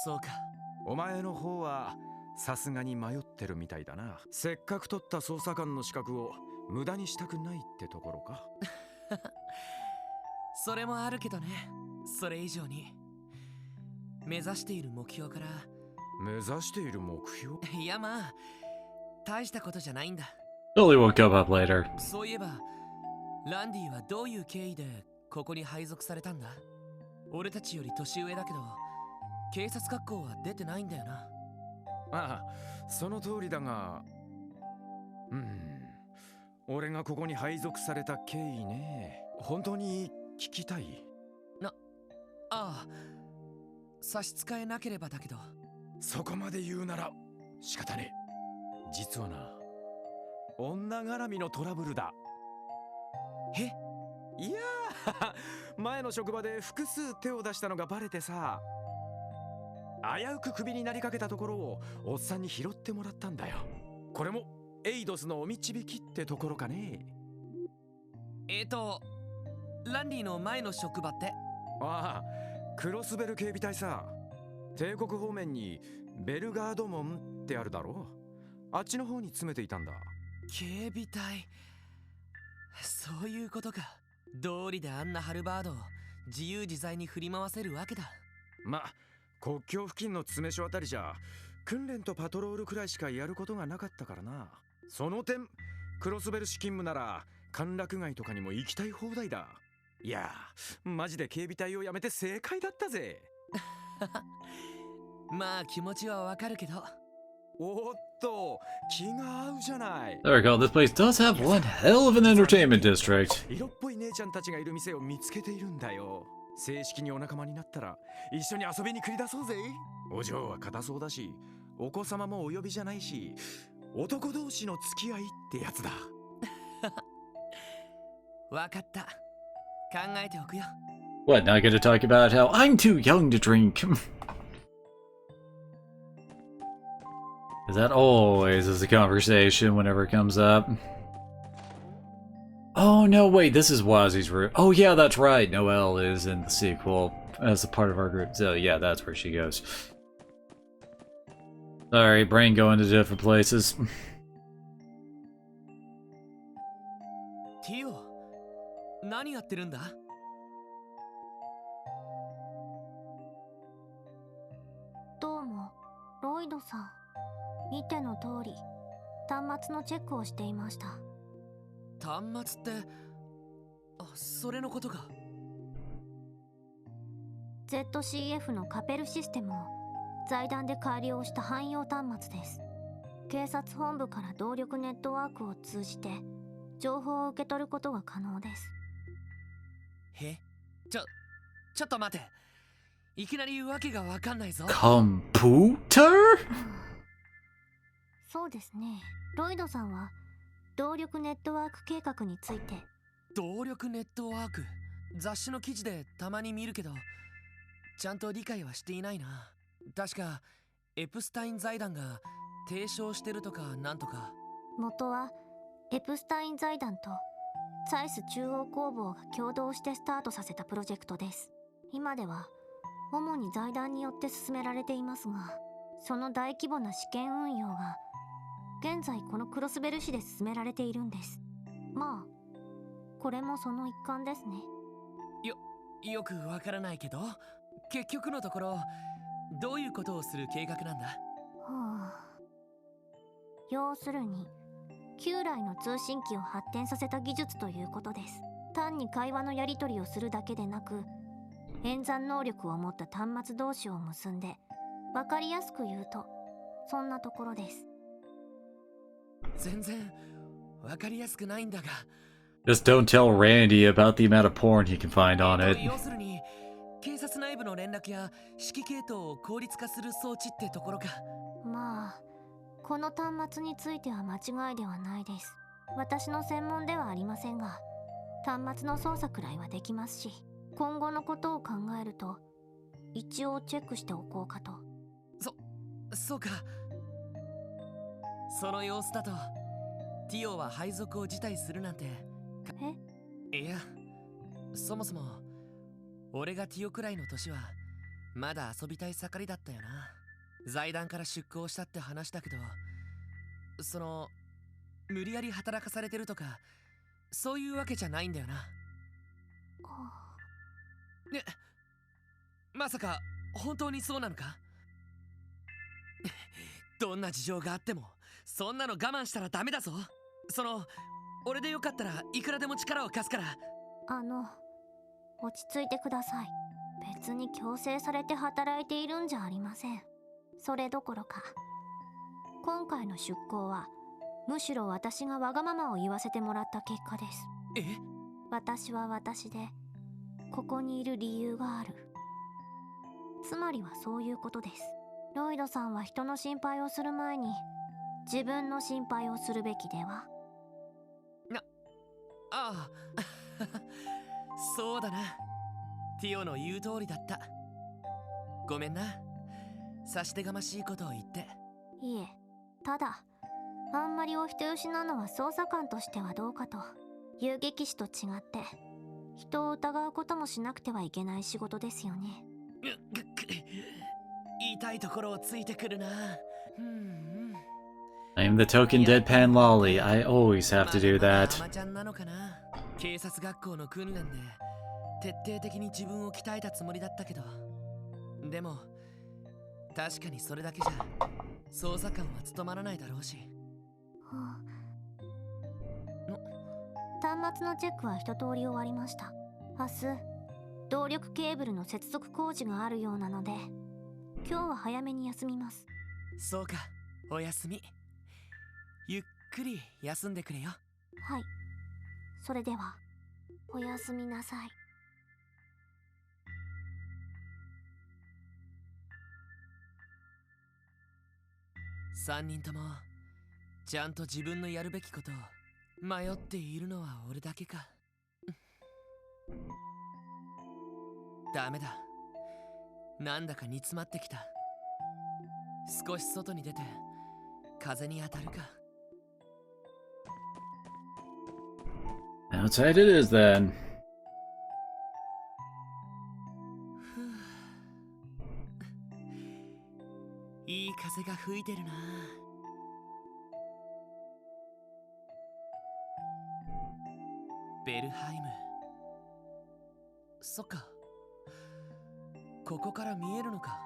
そうか。お前の方はさすがに迷ってるみたいだな。せっかく取った捜査官の資格を無駄にしたくないってところか。それもあるけどね。それ以上に目指している目標から。目指している目標？いや、まあ大したことじゃないんだ。Billy will come up later. そういえばランディはどういう経緯でここに配属されたんだ？俺たちより年上だけど警察学校は出てないんだよな。ああ、その通りだが、俺がここに配属された経緯ね。本当に聞きたい？ああ、差し支えなければだけど。そこまで言うなら仕方ねえ。実はな、女絡みのトラブルだ。え？いやー前の職場で複数手を出したのがバレてさ、危うくクビになりかけたところをおっさんに拾ってもらったんだよ。これもエイドスのお導きってところかね。ランディの前の職場って？ああ、クロスベル警備隊さ。帝国方面にベルガード門ってあるだろ。あっちの方に詰めていたんだ。警備隊。そういうことか。道理であんなハルバードを自由自在に振り回せるわけだ。ま、国境付近の詰め所あたりじゃ訓練とパトロールくらいしかやることがなかったからな。その点クロスベル市勤務なら歓楽街とかにも行きたい放題だ。いやマジで警備隊を辞めて正解だったぜ。まあ気持ちはわかるけど。おっと、気が合うじゃない。 There we go. This place does have one hell of an entertainment district. 色っぽい姉ちゃんたちがいる店を見つけているんだよ。正式にお仲間になったら一緒に遊びに繰り出そうぜ。お嬢は硬そうだし、お子様もお呼びじゃないし、男同士の付き合いってやつだ。わかった。考えておくよ。 What, not gonna talk about how I'm too young to drink? That always is a conversation whenever it comes up. Oh no, wait, this is Wazi's room. Oh yeah, that's right. Noelle is in the sequel as a part of our group. So yeah, that's where she goes. Sorry, brain going to different places. ティオ、何やってるんだ？どうも、ロイドさん。見ての通り、端末のチェックをしていました。端末って、それのことか。ZCF のカペルシステムを財団で改良した汎用端末です。警察本部から動力ネットワークを通じて情報を受け取ることが可能です。ちょっと待て。いきなりわけがわかんないぞ。Computer? そうですね。ロイドさんは動力ネットワーク計画について。動力ネットワーク、雑誌の記事でたまに見るけど、ちゃんと理解はしていないな。確かエプスタイン財団が提唱してるとかなんとか。元はエプスタイン財団とツァイス中央工房が共同してスタートさせたプロジェクトです。今では主に財団によって進められていますが、その大規模な試験運用が現在このクロスベル市で進められているんです。まあこれもその一環ですね。よくわからないけど、結局のところどういうことをする計画なんだ？要するに旧来の通信機を発展させた技術ということです。単に会話のやり取りをするだけでなく、演算能力を持った端末同士を結んで、わかりやすく言うとそんなところです。全然わかりやすくないんだが。 Just don't tell Randy about the amount of porn he can find on it. 要するに警察内部の連絡や指揮系統を効率化する装置ってところか。まあこの端末については間違いではないです。私の専門ではありませんが、端末の操作くらいはできますし、今後のことを考えると一応チェックしておこうかと。そうか。その様子だとティオは配属を辞退するなんて。いや、そもそも俺がティオくらいの年はまだ遊びたい盛りだったよな。財団から出向したって話だけど、無理やり働かされてるとかそういうわけじゃないんだよな。まさか本当にそうなのか？どんな事情があってもそんなの我慢したらダメだぞ。俺でよかったらいくらでも力を貸すから。落ち着いてください。別に強制されて働いているんじゃありません。それどころか今回の出向はむしろ私がわがままを言わせてもらった結果です。私は私でここにいる理由がある。つまりはそういうことです。ロイドさんは人の心配をする前に自分の心配をするべきでは。ああそうだな。ティオの言う通りだった。ごめんな、差し出がましいことを言って。いえ、ただあんまりお人よしなのは捜査官としてはどうかと。遊撃士と違って人を疑うこともしなくてはいけない仕事ですよね。痛いところをついてくるな。I am the token deadpan lolly. I always have to do that. アマちゃんなのかな。警察学校の訓練で徹底的に自分を鍛えたつもりだったけど、でも確かにそれだけじゃ捜査官は務まらないだろうし。端末のチェックは一通り終わりました。明日動力ケーブルの接続工事があるようなので今日は早めに休みます。そうか、おやすみ。ゆっくり休んでくれよ。はい、それではおやすみなさい。3人ともちゃんと自分のやるべきことを迷っているのは俺だけか。ダメだ、なんだか煮詰まってきた。少し外に出て風に当たるか。Outside it is then. いい風が吹いてるな。ベルハイム。そっか、ここから見えるのか。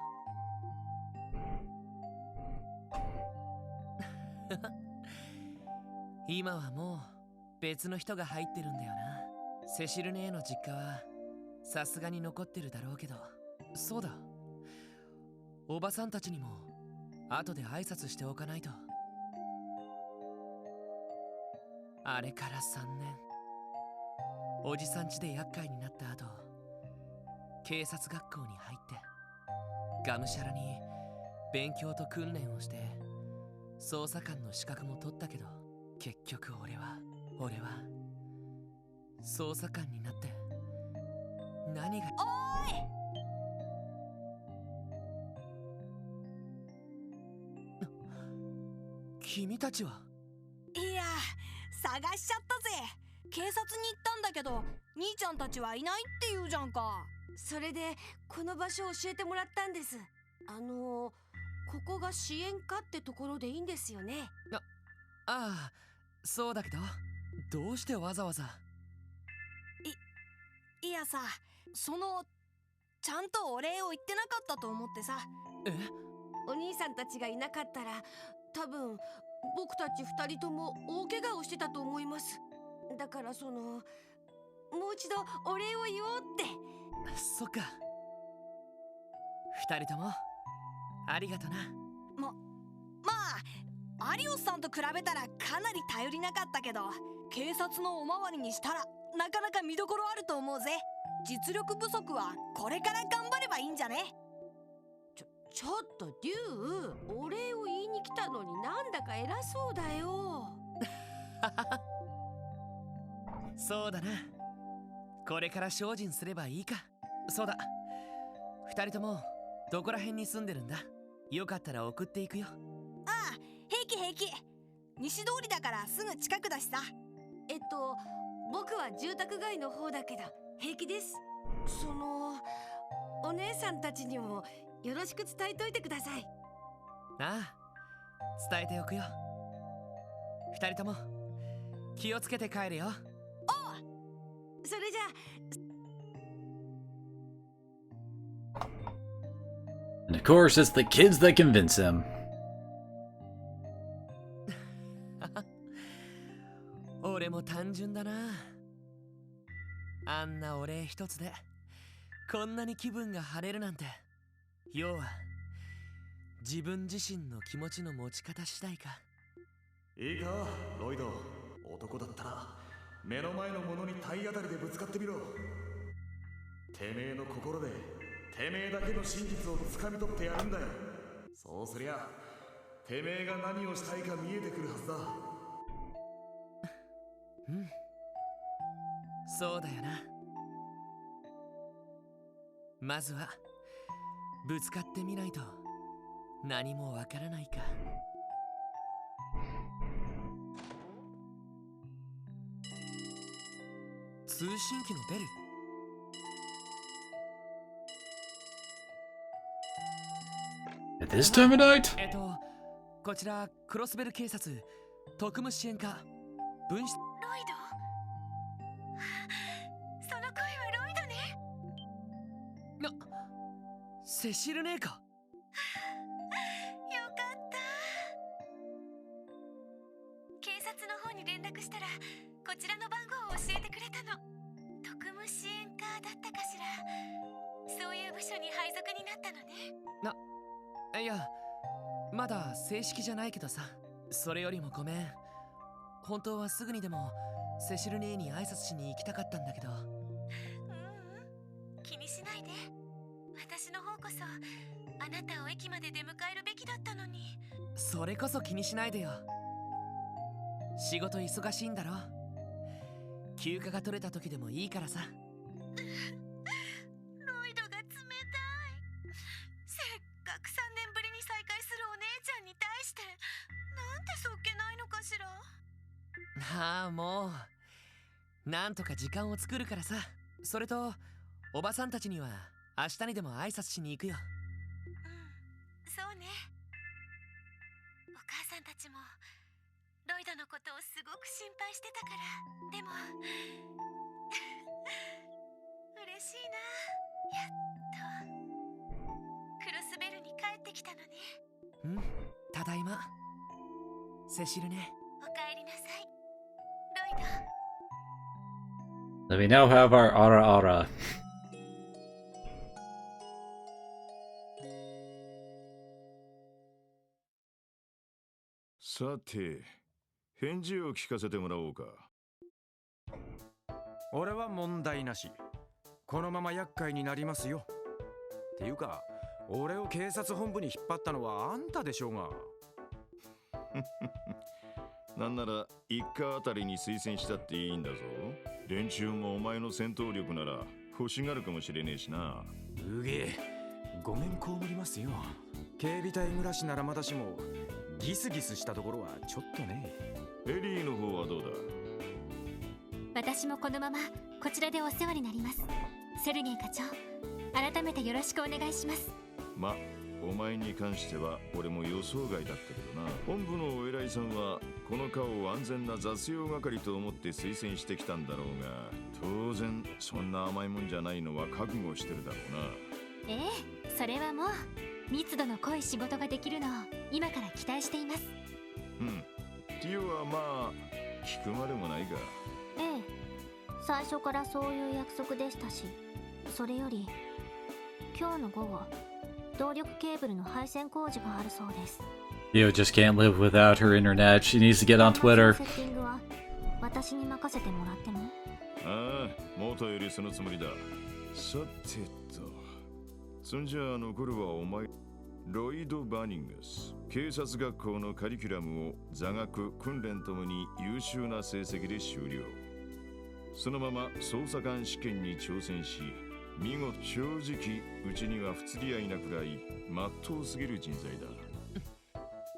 今はもう別の人が入ってるんだよな。セシル姉の実家はさすがに残ってるだろうけど。そうだ、おばさんたちにも後で挨拶しておかないと。あれから3年、おじさん家で厄介になった後、警察学校に入ってがむしゃらに勉強と訓練をして捜査官の資格も取ったけど、結局俺は捜査官になって何が。君たちは。いや、探しちゃったぜ。警察に行ったんだけど兄ちゃんたちはいないって言うじゃんか。それでこの場所を教えてもらったんです。ここが支援課ってところでいいんですよね。ああ、そうだけどどうしてわざわざ。いやさ、ちゃんとお礼を言ってなかったと思ってさ。お兄さんたちがいなかったら多分僕たち2人とも大怪我をしてたと思います。だからもう一度お礼を言おうって。そっか、2人ともありがとな。まあアリオスさんと比べたらかなり頼りなかったけど、警察のおまわりにしたらなかなか見どころあると思うぜ。実力不足はこれから頑張ればいいんじゃね。ちょっとデュー、お礼を言いに来たのになんだか偉そうだよ。そうだな、これから精進すればいいか。そうだ、2人ともどこら辺に住んでるんだ。よかったら送っていくよ。ああ、平気。西通りだからすぐ近くだしさ。僕は住宅街の方だけど平気です。お姉さんたちにもよろしく伝えといてください。ああ、伝えておくよ。2人とも気をつけて帰れよ。それじゃあ。 And of course, it's the kids that convince him. 俺も単純だな。あんなお礼一つでこんなに気分が晴れるなんて。要は自分自身の気持ちの持ち方次第か。いいかロイド、男だったら目の前のものに体当たりでぶつかってみろ。てめえの心でてめえだけの真実をつかみ取ってやるんだよ。そうすりゃてめえが何をしたいか見えてくるはずだ。うん、そうだよな。まずはぶつかってみないと何もわからないか。通信機のベル。At this time of night? こちらクロスベル警察特務支援課分室。ロイド、その声はロイドね。セシル姉か。よかった。警察の方に連絡したらこちらの番号を教えてくれたの。特務支援課だったかしら。そういう部署に配属になったのね。いや、まだ正式じゃないけどさ。それよりもごめん。本当はすぐにでもセシル姉に挨拶しに行きたかったんだけど。気にしないで。私の方こそあなたを駅まで出迎えるべきだったのに。それこそ気にしないでよ。仕事忙しいんだろ。休暇が取れた時でもいいからさ。ロイドが冷たい。せっかく3年ぶりに再会するお姉ちゃんに対してなんてそっけないのかしら。ああ、もうなんとか時間を作るからさ。それとおばさんたちには明日にでも挨拶しに行くよ。そうね。お母さんたちもロイドのことをすごく心配してたから。でも嬉しいな。やっとクロスベルに帰ってきたのね。うん、ただいまセシルね。おかえりなさいロイド。 So we now have our Ara. さて、返事を聞かせてもらおうか。俺は問題なし。このまま厄介になりますよ。っていうか、俺を警察本部に引っ張ったのはあんたでしょうが。なんなら一家あたりに推薦したっていいんだぞ。連中もお前の戦闘力なら欲しがるかもしれねえしな。うげえ、ごめんこむりますよ。警備隊暮らしならまだしもギスギスしたところはちょっとね。エリーの方はどうだ。私もこのままこちらでお世話になります。セルゲイ課長、改めてよろしくお願いします。ま、お前に関しては俺も予想外だったけどな。本部のお偉いさんはこの課を安全な雑用係と思って推薦してきたんだろうが、当然そんな甘いもんじゃないのは覚悟してるだろうな。ええ、それはもう密度の濃い仕事ができるのを今から期待しています。うん、ティオはまあ聞くまでもないが。ええ、最初からそういう約束でしたし。それより今日の午後動力ケーブルの配線工事があるそうです。 Theo just can't live without her internet. She needs to get on Twitter. セッティングは私に任せてもらっても。ああ、元よりそのつもりだ。さてと、そんじゃあ残るはお前、ロイド・バニングス。警察学校のカリキュラムを座学、訓練ともに優秀な成績で終了。そのまま捜査官試験に挑戦し、見事。正直うちには不釣り合いなくらいまっとうすぎる人材だ。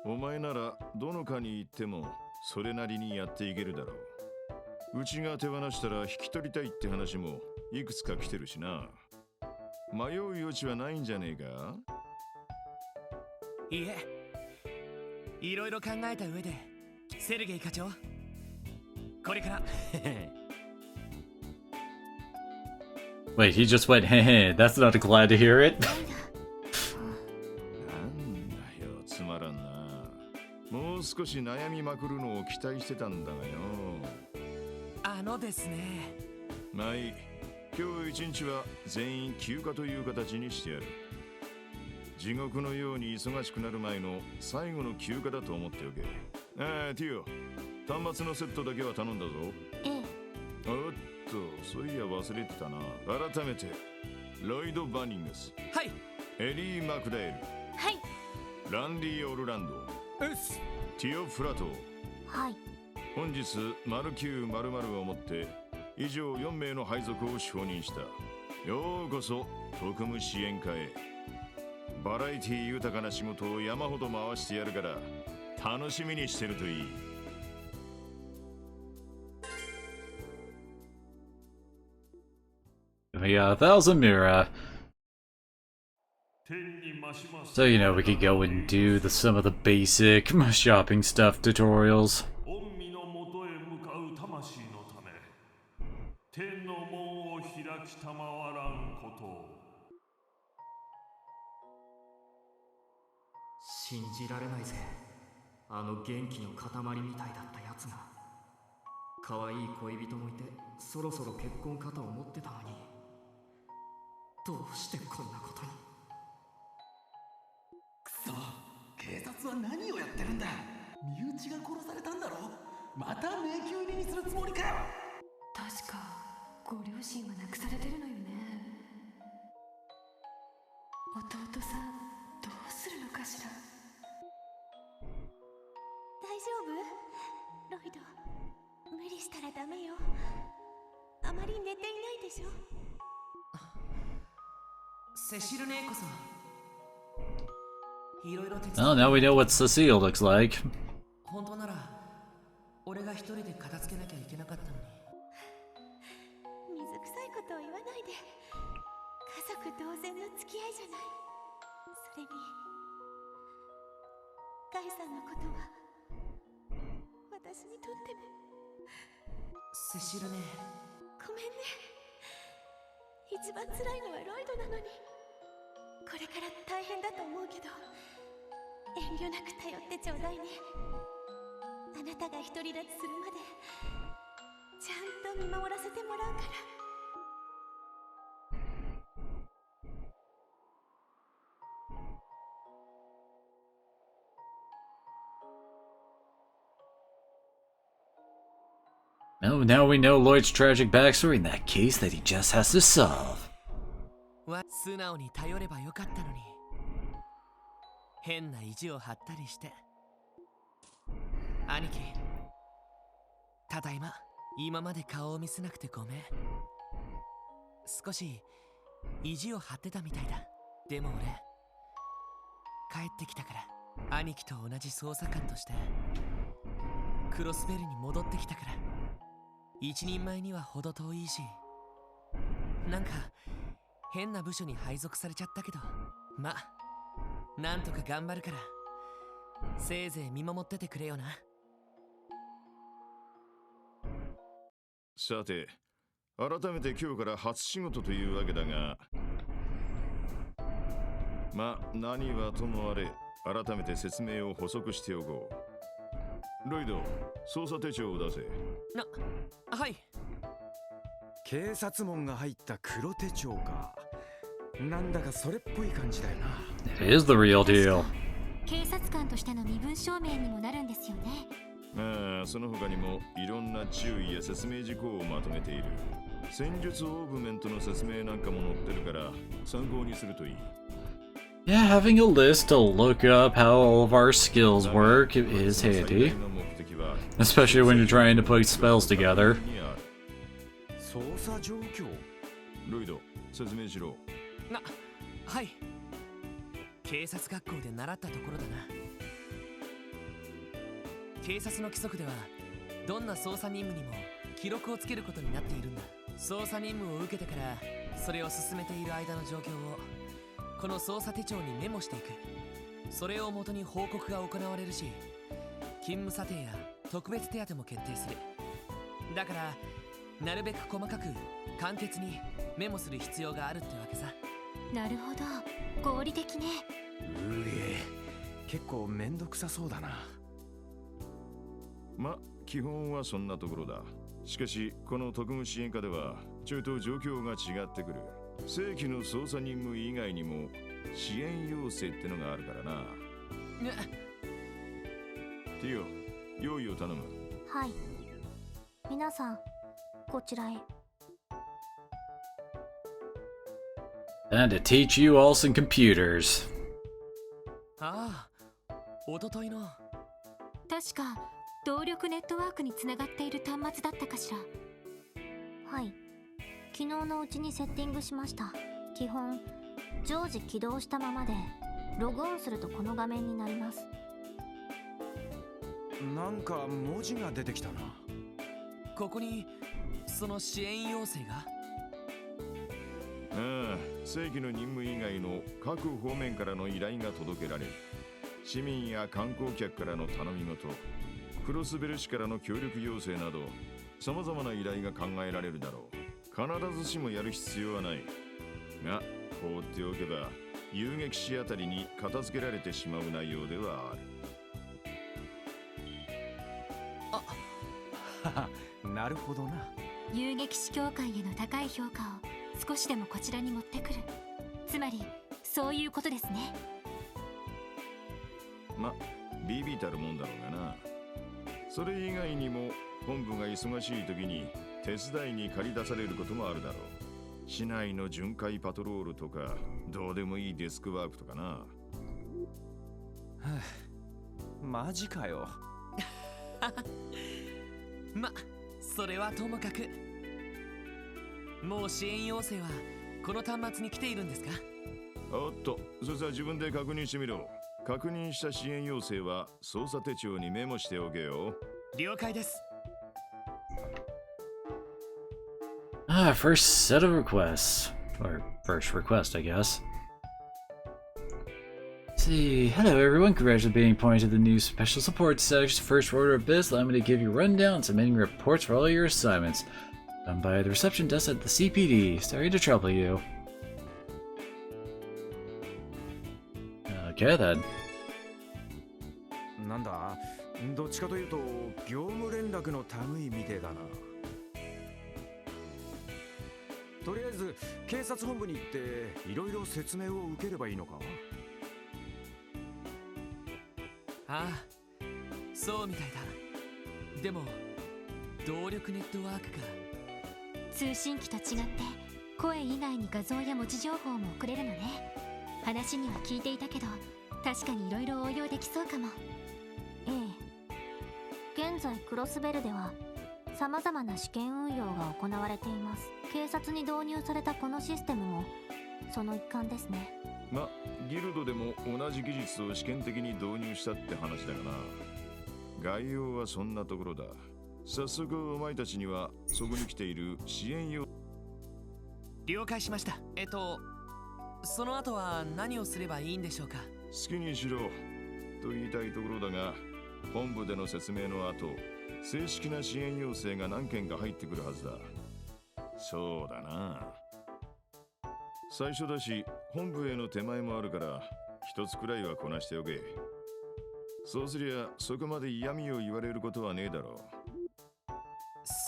お前ならどの課に行ってもそれなりにやっていけるだろう。うちが手放したら引き取りたいって話もいくつか来てるしな。迷う余地はないんじゃねえか。いえ、いろいろ考えた上でセルゲイ課長、これから。Wait, he just went, heh, that's not glad to hear it. なんだよ、つまらんな。もう少し悩みまくるのを期待してたんだがよ。ですね。まあいい。今日一日は全員休暇という形にしてやる。地獄のように忙しくなる前の最後の休暇だと思っておけ。ティオ、端末のセットだけは頼んだぞ。ええ。おっと、そういや忘れてたな。改めてロイド・バニングス、はい。エリー・マクダエル、はい。ランディ・オルランド、うっす。ティオ・フラト。はい。本日0900をもって以上4名の配属を承認した。ようこそ特務支援課へ。バラエティ豊かな仕事を山ほど回してやるから楽しみにしてるといい。We got 1,000 Mira. So, you know, we could go and do some of the basic shopping stuff tutorials. 天の門を開きたまわらんこと。信じられないぜ。あの元気の塊みたいだったやつが。可愛い恋人もいて、そろそろ結婚かと思ってたのに。どうしてこんなことに。くそ、警察は何をやってるんだ。身内が殺されたんだろ。また迷宮入りにするつもりかよ。確かご両親は亡くされてるのよね。弟さんどうするのかしら。大丈夫？ロイド、無理したらダメよ。あまり寝ていないでしょ。セシル姉こそいろいろ手伝って。 Well, now we know what Cecile looks like. 本当なら俺が一人で片付けなきゃいけなかったのに。水臭いことを言わないで。家族同然の付き合いじゃない。それにガイさんのことは私にとっても。セシルね。ごめんね。一番辛いのはロイドなのに。これから大変だと思うけど遠慮なく頼ってちょうだいね。あなたが独り立ちするまでちゃんと見守らせてもらうから。Oh, now we know Lloyd's tragic backstory in that case that he just has to solve. 素直に頼ればよかったのに。変な意地を張ったりして。兄貴、ただいま。今まで顔を見せなくてごめん。少し意地を張ってたみたいだ。でも俺帰ってきたから兄貴と同じ捜査官としてクロスベルに戻ってきたから一人前には程遠いし、なんか変な部署に配属されちゃったけど、まあなんとか頑張るから、せいぜい見守っててくれよな。さて、改めて今日から初仕事というわけだが、まあ何はともあれ改めて説明を補足しておこう。ロイド、捜査手帳を出せ。はい。警察門が入った黒手帳か。なんだかそれっぽい感じだよな。 It is the real deal. 警察官としての身分証明にもなるんですよね。その他にもいろんな注意や説明事項をまとめている。戦術オーブメントの説明なんかも載ってるから参考にするといい。Yeah, having a list to look up how all of our skills work is handy. Especially when you're trying to put spells together. 捜査状況。ロイド、説明しろ。はい。警察学校で習ったところだな。警察の規則ではどんな捜査任務にも記録をつけることになっているんだ。捜査任務を受けてからそれを進めている間の状況をこの捜査手帳にメモしていく。それをもとに報告が行われるし、勤務査定や特別手当も決定する。だからなるべく細かく簡潔にメモする必要があるってわけさ。なるほど、合理的ね。結構めんどくさそうだな。ま、基本はそんなところだ。しかしこの特務支援課ではちょいと状況が違ってくる。正規の捜査任務以外にも支援要請ってのがあるからな。ティオ、用意を頼む。はい。皆さん、こちらへ。And to teach you all some computers. ああ、おとといの。確か動力ネットワークにつながっている端末だったかしら。はい。昨日のうちにセッティングしました。基本、常時起動したままで、ログオンするとこの画面になります。なんか文字が出てきたな。ここにその支援要請が。ああ、正規の任務以外の各方面からの依頼が届けられる。市民や観光客からの頼み事、クロスベル市からの協力要請など様々な依頼が考えられるだろう。必ずしもやる必要はないが、放っておけば遊撃士あたりに片付けられてしまう内容ではある。なるほどな。遊撃士協会への高い評価を少しでもこちらに持ってくる。つまりそういうことですね。ま、ビビたるもんだろうがな。それ以外にも本部が忙しい時に手伝いに借り出されることもあるだろう。市内の巡回パトロールとか、どうでもいいデスクワークとかな。マジかよ。ま、それはともかく。もう支援要請はこの端末に来ているんですか？おっと、それじゃ自分で確認してみろ。確認した支援要請は操作手帳にメモしておけよ。了解です。First set of requests. Or first request, I guess. See, hello everyone, congratulations on being appointed to the new Special Support Section. First order of business, allow me to give you a rundown, submitting reports for all your assignments. Done by the reception desk at the CPD. Sorry to trouble you. Okay then. なんだ、どっちかというと業務連絡の類みてえだな。とりあえず警察本部に行っていろいろ説明を受ければいいのか。ああ、そうみたいだ。でも動力ネットワークか。通信機と違って声以外に画像や文字情報も送れるのね。話には聞いていたけど、確かにいろいろ応用できそうかも。ええ。現在クロスベルでは様々な試験運用が行われています。警察に導入されたこのシステムもその一環ですね。ま、ギルドでも同じ技術を試験的に導入したって話だがな。概要はそんなところだ。早速お前たちにはそこに来ている支援用。了解しました。その後は何をすればいいんでしょうか。好きにしろと言いたいところだが、本部での説明の後、正式な支援要請が何件か入ってくるはずだ。そうだな。最初だし、本部への手前もあるから、一つくらいはこなしておけ。そうすりゃ、そこまで嫌味を言われることはねえだろう。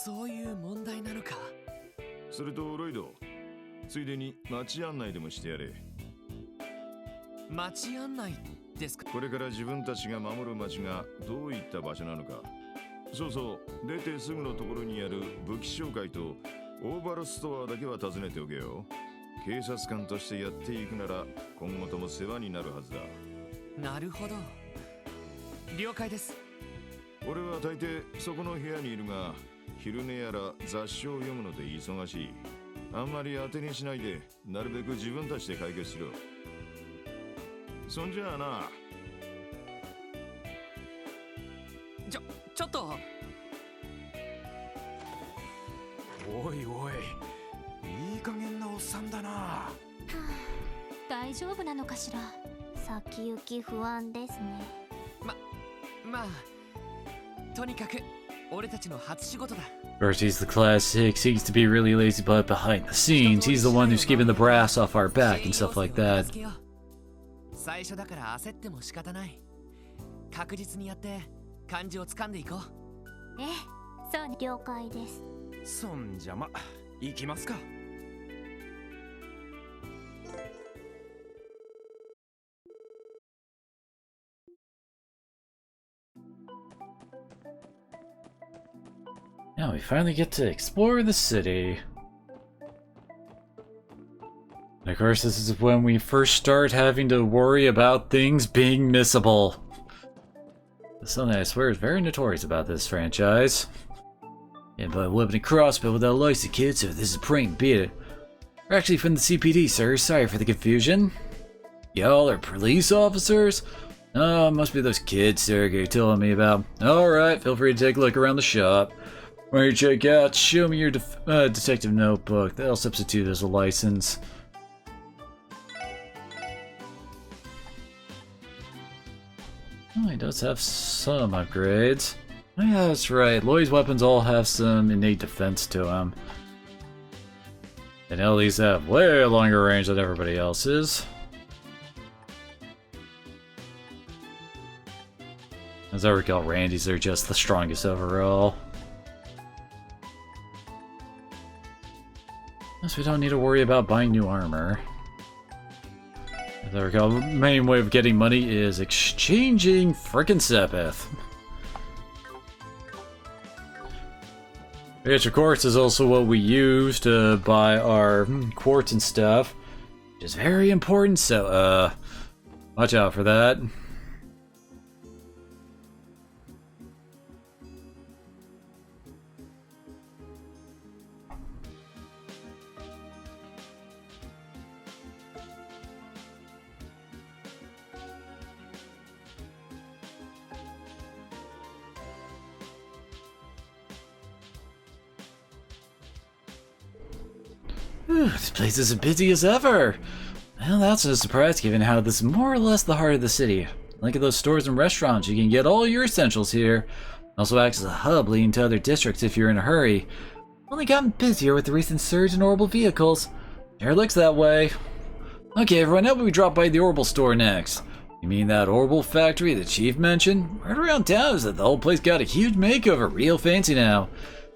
そういう問題なのか。それとロイド、ついでに街案内でもしてやれ。街案内ですか？これから自分たちが守る街がどういった場所なのか。そうそう、出てすぐのところにある武器紹介とオーバルストアだけは訪ねておけよ。警察官としてやっていくなら今後とも世話になるはずだ。なるほど、了解です。俺は大抵そこの部屋にいるが、昼寝やら雑誌を読むので忙しい。あんまり当てにしないで、なるべく自分たちで解決しろ。そんじゃあな。ちょっと。おいおい、いい加減なおっさんだな。はあ、大丈夫なのかしら。先行き不安ですね。まあ、とにかく俺たちの初仕事だ。First, he's the classic, seems to be really lazy, but behind the scenes, he's the one who's keeping the brass off our back and stuff like that. 最初だから焦っても仕方ない。確実にやって感じをつかんでいこう。ええ、そうね。了解です。そんじゃま、行きますか。we finally get to explore the city. And of course, this is when we first start having to worry about things being missable. Something I swear is very notorious about this franchise. And by weapon and crossbow without license, kid, so this is a prank, beat it. We're actually from the CPD, sir. Sorry for the confusion. Y'all are police officers? Oh, must be those kids Sergey telling me about. Alright, feel free to take a look around the shop. When you check out, show me your detective notebook. That'll substitute as a license. Oh, he does have some upgrades. Oh, yeah, that's right. Lloyd's weapons all have some innate defense to them. And LEs have way longer range than everybody else's. As I recall, Randy's are just the strongest overall. Plus, we don't need to worry about buying new armor. As I recall, the main way of getting money is exchanging frickin' Sepith. Which, of course, is also what we use to buy our quartz and stuff. Which is very important, so, watch out for that. This place is as busy as ever! Well, that's no surprise given how this is more or less the heart of the city. Look at those stores and restaurants, you can get all your essentials here. Also acts as a hub leading to other districts if you're in a hurry. Only gotten busier with the recent surge in orbital vehicles. Sure looks that way. Okay everyone, how about we drop by the orbital store next? You mean that orbital factory the chief mentioned? Word around town is that the whole place got a huge makeover, real fancy now.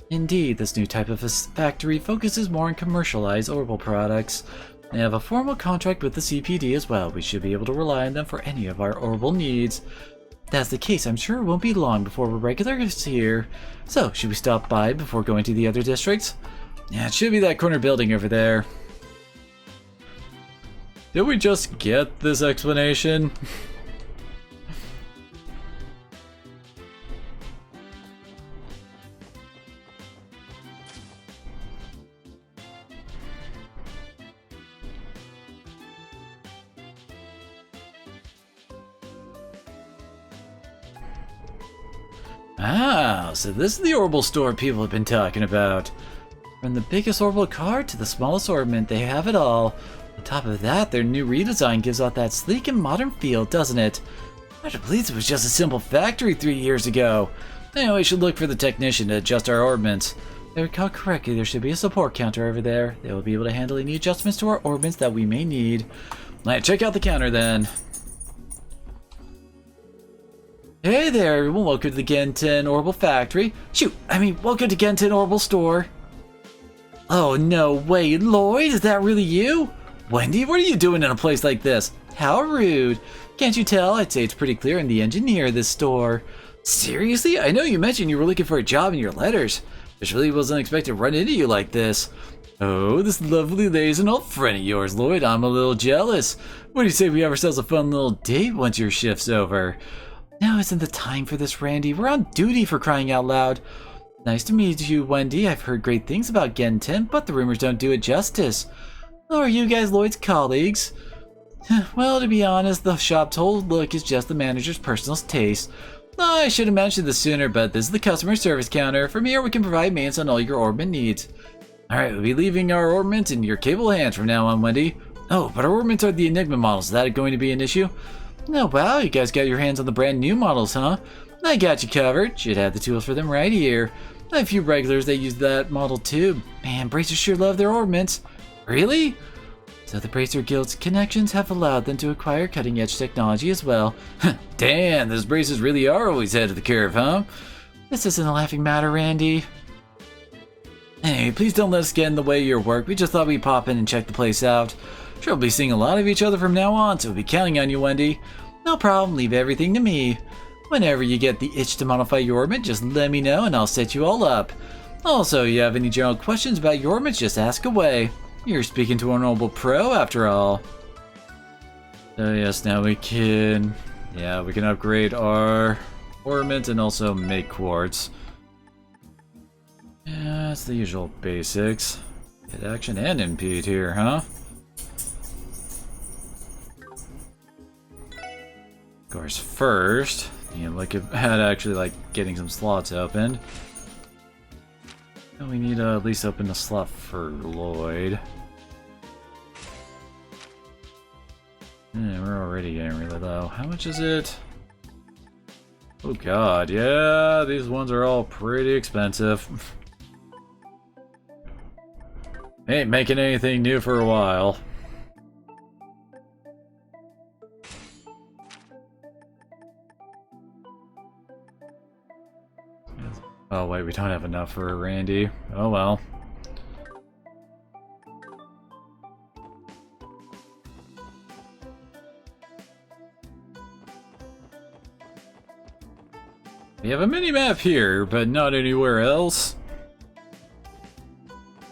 Indeed, this new type of factory focuses more on commercialized orbital products. They have a formal contract with the CPD as well. We should be able to rely on them for any of our orbital needs. If that's the case, I'm sure it won't be long before we're regulars here. So, should we stop by before going to the other districts? Yeah, it should be that corner building over there. Did we just get this explanation? Ah, so this is the orbital store people have been talking about. From the biggest orbital card to the smallest ornament, they have it all. On top of that, their new redesign gives off that sleek and modern feel, doesn't it? Hard to believe it was just a simple factory 3 years ago. Anyway, we should look for the technician to adjust our orbits. If I recall correctly, there should be a support counter over there. They will be able to handle any adjustments to our orbits that we may need. Let's check out the counter then. Hey there everyone, welcome to the Gen 10 Orbital Factory. Welcome to Gen 10 Orbital Store. Oh no way, Lloyd, is that really you? Wendy, what are you doing in a place like this? How rude. Can't you tell? I'd say it's pretty clear I'm the engineer of this store. Seriously? I know you mentioned you were looking for a job in your letters. Just really wasn't expecting to run into you like this. Oh, this lovely lady's an old friend of yours, Lloyd. I'm a little jealous. What do you say we have ourselves a fun little date once your shift's over? Now isn't the time for this, Randy. We're on duty for crying out loud. Nice to meet you, Wendy. I've heard great things about Gen 10, but the rumors don't do it justice. Oh, are you guys Lloyd's colleagues? Well, to be honest, the shop's whole look is just the manager's personal taste. I should have mentioned this sooner, but this is the customer service counter. From here, we can provide maintenance on all your ornament needs. Alright, we'll be leaving our ornaments in your capable hands from now on, Wendy. Oh, but our ornaments are the Enigma models. Is that going to be an issue? Oh wow, you guys got your hands on the brand new models, huh? I got you covered. Should have the tools for them right here. I have a few regulars that use that model too. Man, Bracers sure love their ornaments. Really? So the Bracer Guild's connections have allowed them to acquire cutting-edge technology as well. Damn, those Bracers really are always ahead of the curve, huh? This isn't a laughing matter, Randy. Hey, please don't let us get in the way of your work. We just thought we'd pop in and check the place out. Sure, we'll be seeing a lot of each other from now on, so we'll be counting on you, Wendy. No problem, leave everything to me. Whenever you get the itch to modify your orbit, just let me know and I'll set you all up. Also, you have any general questions about your image, just ask away. You're speaking to a noble pro, after all. So yes, now we can... Yeah, we can upgrade our ornament and also make quartz. Yeah, it's the usual basics. Hit action and impede here, huh? Of course, first, you know, look at actually like getting some slots opened. And we need to at least open a slot for Lloyd. Yeah, we're already getting really low. How much is it? Oh god, yeah, these ones are all pretty expensive. Ain't making anything new for a while. Oh wait, we don't have enough for Randy. Oh well. We have a mini-map here, but not anywhere else.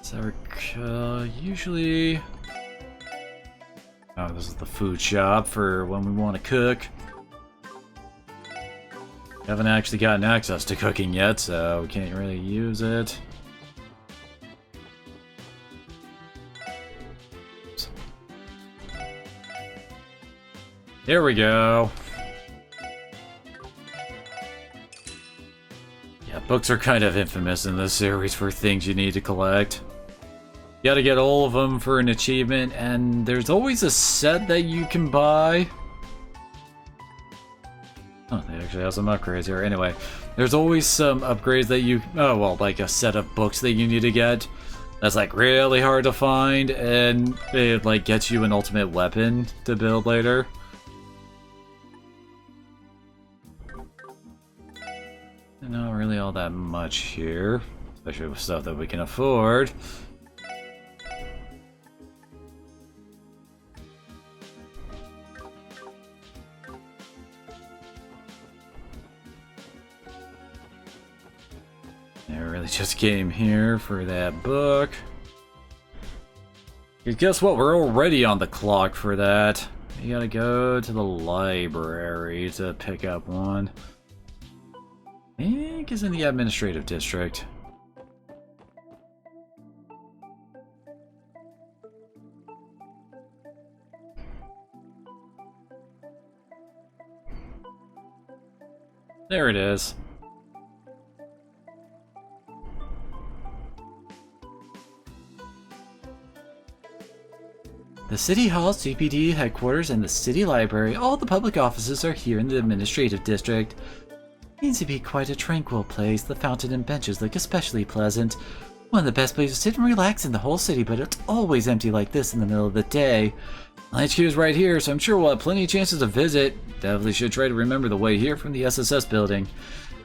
So usually... Oh, this is the food shop for when we want to cook. Haven't actually gotten access to cooking yet, so we can't really use it. Here we go. Yeah, books are kind of infamous in this series for things you need to collect. You gotta get all of them for an achievement, and there's always a set that you can buy. Oh, they actually have some upgrades here. Anyway, there's always some upgrades that you... Oh, well, like a set of books that you need to get. That's, like, really hard to find, and it, like, gets you an ultimate weapon to build later. Not really all that much here, especially with stuff that we can afford. I really just came here for that book. Because guess what? We're already on the clock for that. You gotta go to the library to pick up one. I think it's in the administrative district. There it is. The City Hall, CPD headquarters, and the City Library, all the public offices are here in the administrative district. Seems to be quite a tranquil place. The fountain and benches look especially pleasant. One of the best places to sit and relax in the whole city, but it's always empty like this in the middle of the day. HQ is right here, so I'm sure we'll have plenty of chances to visit. Definitely should try to remember the way here from the SSS building.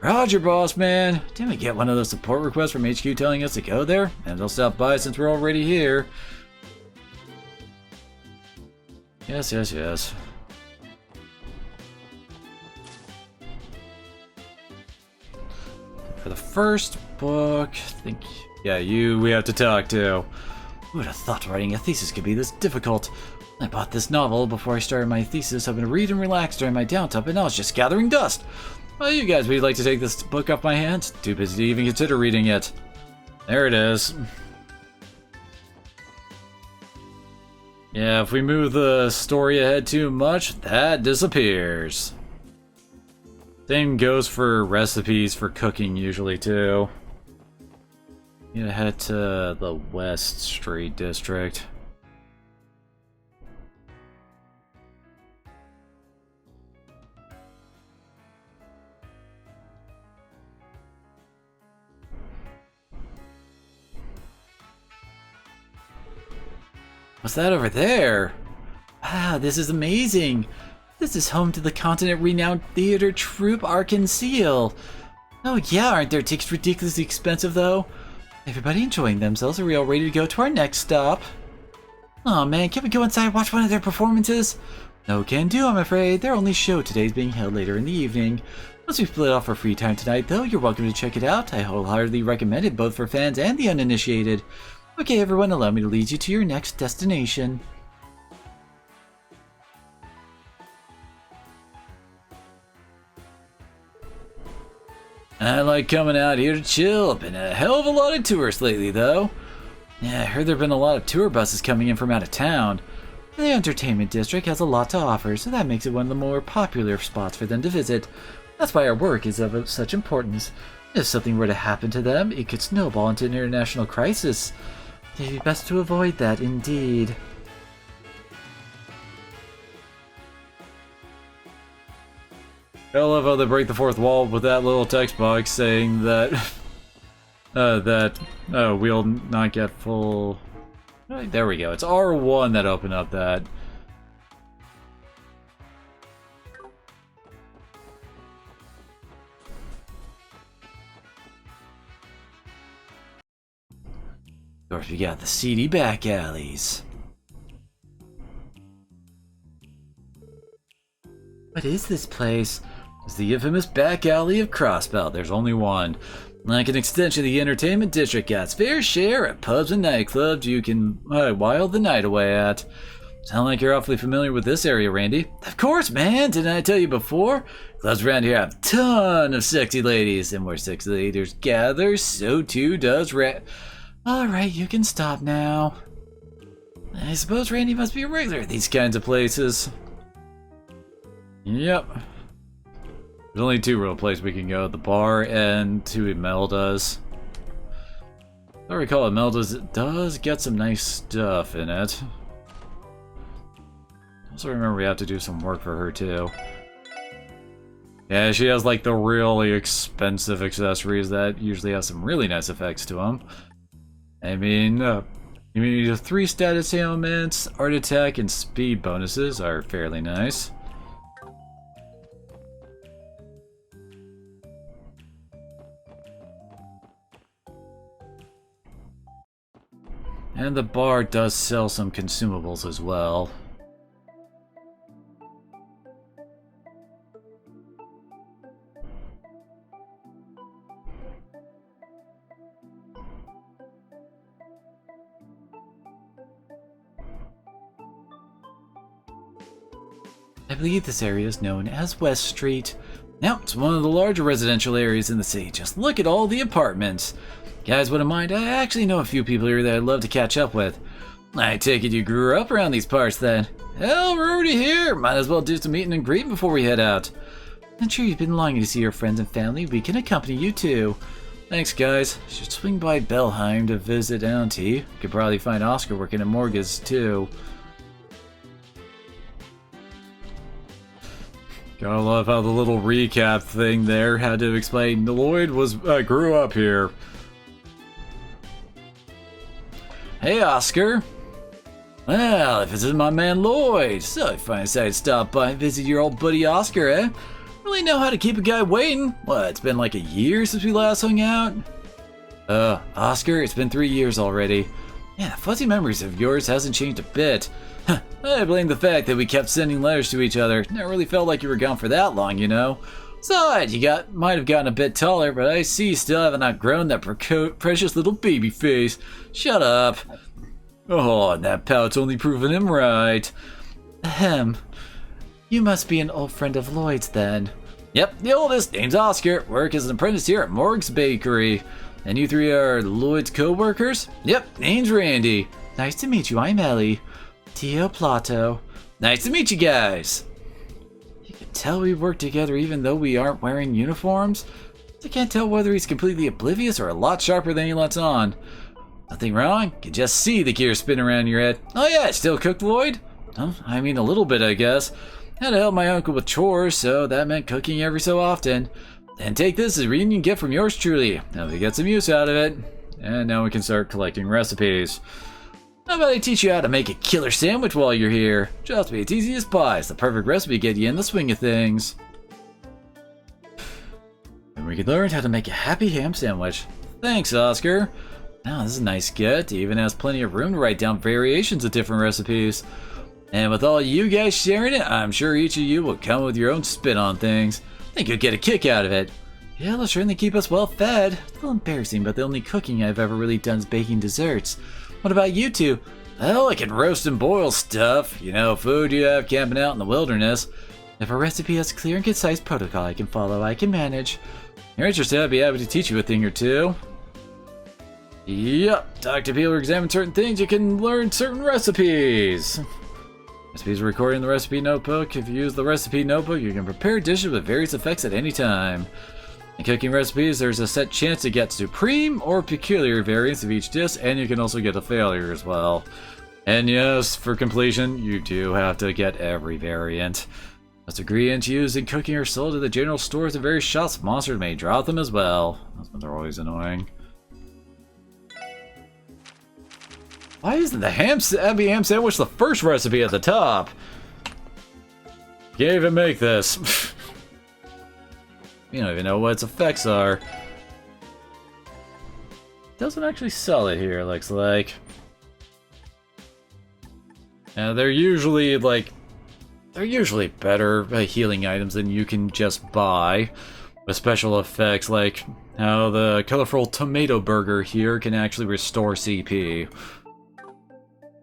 Roger, boss man. Didn't we get one of those support requests from HQ telling us to go there? And they'll stop by since we're already here. Yes, yes, yes. For the first book, I think, yeah, we have to talk to. Who would have thought writing a thesis could be this difficult? I bought this novel before I started my thesis, hoping to read and relax during my downtime, but now it's just gathering dust. Well, you guys, would you like to take this book off my hands? Too busy to even consider reading it. There it is. Yeah, if we move the story ahead too much, that disappears. Same goes for recipes for cooking usually too. You gotta head to the West Street District. What's that over there? Wow, this is amazing. This is home to the continent-renowned theater troupe Arkansas. Oh yeah, aren't their tickets ridiculously expensive though? Everybody enjoying themselves? Are we all ready to go to our next stop? Aw man, can we go inside and watch one of their performances? No can do, I'm afraid. Their only show today is being held later in the evening. Once we split off for free time tonight, though, you're welcome to check it out. I wholeheartedly recommend it, both for fans and the uninitiated. Okay, everyone, allow me to lead you to your next destination. I like coming out here to chill. Been a hell of a lot of tourists lately, though. Yeah, I heard there've been a lot of tour buses coming in from out of town. The entertainment district has a lot to offer, so that makes it one of the more popular spots for them to visit. That's why our work is of such importance. If something were to happen to them, it could snowball into an international crisis. It'd be best to avoid that, indeed. I love how they break the fourth wall with that little text box saying that we'll not get full. Right, there we go. It's R1 that opened up that. Of course, we got the seedy back alleys. What is this place? It's the infamous back alley of Crossbelt. There's only one. Like an extension of the entertainment district, got its fair share of pubs and nightclubs you can while the night away at. Sound like you're awfully familiar with this area, Randy. Of course, man. Didn't I tell you before? Clubs around here have a ton of sexy ladies, and where sexy ladies gather, so too does Alright, you can stop now. I suppose Randy must be a regular at these kinds of places. Yep. There's only two real places we can go, the bar and to Imelda's. If I recall, Imelda's does get some nice stuff in it. Also remember we have to do some work for her too. Yeah, she has like the really expensive accessories that usually have some really nice effects to them. I mean, the 3 status ailments, art attack, and speed bonuses are fairly nice. And the bar does sell some consumables as well. I believe this area is known as West Street. Now, it's one of the larger residential areas in the city. Just look at all the apartments. Guys wouldn't mind, I actually know a few people here that I'd love to catch up with. I take it you grew up around these parts then. Hell, we're already here. Might as well do some meeting and greeting before we head out. I'm sure you've been longing to see your friends and family. We can accompany you too. Thanks, guys. Should swing by Belheim to visit Auntie. Could probably find Oscar working at Morgus too. Gotta love how the little recap thing there had to explain Lloyd grew up here. Hey, Oscar. Well, if this is my man Lloyd, so I finally decided to stop by and visit your old buddy Oscar, eh? Really know how to keep a guy waiting. What, it's been like a year since we last hung out? Oscar, it's been 3 years already. Yeah, fuzzy memories of yours hasn't changed a bit. I blame the fact that we kept sending letters to each other. Never really felt like you were gone for that long, you know? Besides, you might have gotten a bit taller, but I see you still haven't outgrown that precious little baby face. Shut up. Oh, and that pout's only proven him right. Ahem. You must be an old friend of Lloyd's then. Yep, the oldest. Name's Oscar. Work as an apprentice here at Morg's Bakery. And you three are Lloyd's co-workers? Yep, name's Randy. Nice to meet you. I'm Ellie. Tio Plato. Nice to meet you guys. You can tell we work together even though we aren't wearing uniforms. I can't tell whether he's completely oblivious or a lot sharper than he lets on. Nothing wrong? Can just see the gears spin around your head. Oh yeah, still cook, Lloyd? I mean a little bit, I guess. Had to help my uncle with chores, so that meant cooking every so often. And take this as a reunion gift from yours truly. Now we get some use out of it. And now we can start collecting recipes. How about I teach you how to make a killer sandwich while you're here? Trust me, it's easy as pie. It's the perfect recipe to get you in the swing of things. And we can learn how to make a happy ham sandwich. Thanks, Oscar. Now, this is a nice gift. It even has plenty of room to write down variations of different recipes. And with all you guys sharing it, I'm sure each of you will come with your own spin on things. think you'll get a kick out of it. Yeah, it'll certainly keep us well fed. It's a little embarrassing, but the only cooking I've ever really done is baking desserts. What about you two? Well, I can roast and boil stuff. You know, food you have camping out in the wilderness. If a recipe has a clear and concise protocol I can follow, I can manage. If you're interested, I'd be happy to teach you a thing or two. Yep, talk to people who examine certain things, you can learn certain recipes. Recipes are recorded in the recipe notebook. If you use the recipe notebook, you can prepare dishes with various effects at any time. In cooking recipes, there's a set chance to get supreme or peculiar variants of each dish, and you can also get a failure as well. And yes, for completion, you do have to get every variant. Most ingredients used in cooking are sold at the general stores and various shops. Monsters may drop them as well. They're always annoying. Why isn't the Abby ham sandwich the first recipe at the top? Can't even make this. You don't even know what its effects are. Doesn't actually sell it here, looks like. They're usually better healing items than you can just buy with special effects, like how the colorful tomato burger here can actually restore CP.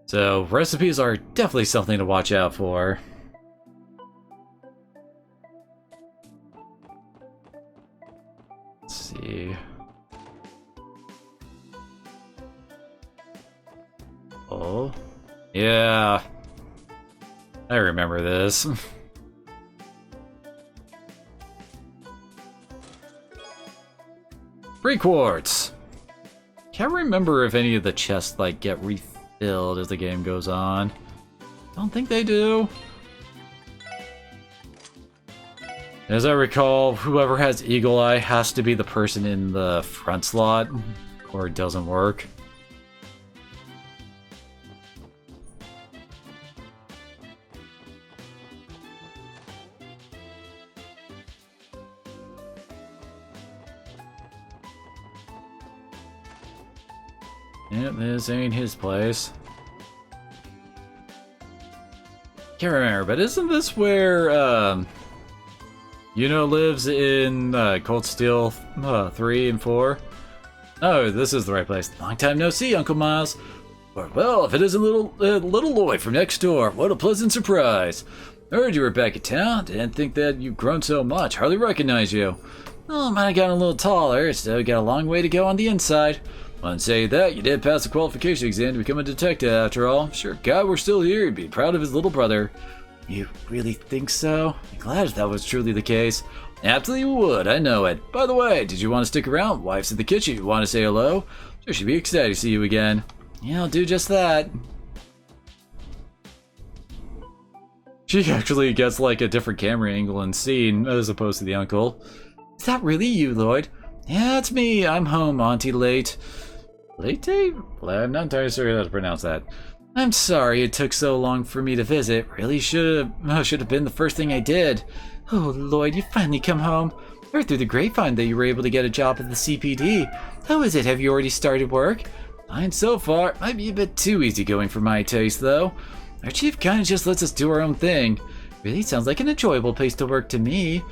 So recipes are definitely something to watch out for. Let's see. Oh, yeah. I remember this. 3 quarts. Can't remember if any of the chests like get refilled as the game goes on. Don't think they do. As I recall, whoever has Eagle Eye has to be the person in the front slot, or it doesn't work. Yep, this ain't his place. Can't remember, but isn't this where, Yuno lives in, Cold Steel 3 and 4? Oh, this is the right place. Long time no see, Uncle Miles. Well, if it isn't little Lloyd from next door, what a pleasant surprise. I heard you were back in town. Didn't think that you've grown so much. Hardly recognize you. Well, I might have gotten a little taller, still got a long way to go on the inside. Wouldn't say that, you did pass the qualification exam to become a detective after all. Sure, God, we're still here, he'd be proud of his little brother. You really think so? I'm glad if that was truly the case. Absolutely would, I know it. By the way, did you want to stick around? Wife's in the kitchen, you want to say hello? Sure, she'd be excited to see you again. Yeah, I'll do just that. She actually gets like a different camera angle and scene as opposed to the uncle. Is that really you, Lloyd? Yeah, it's me. I'm home, Auntie Late. Late? I'm not entirely sure how to pronounce that. I'm sorry it took so long for me to visit. Really should have been the first thing I did. Oh, Lloyd, you finally come home. I heard through the grapevine that you were able to get a job at the CPD. How is it? Have you already started work? Fine so far. Might be a bit too easygoing for my taste, though. Our chief kinda just lets us do our own thing. Really sounds like an enjoyable place to work to me.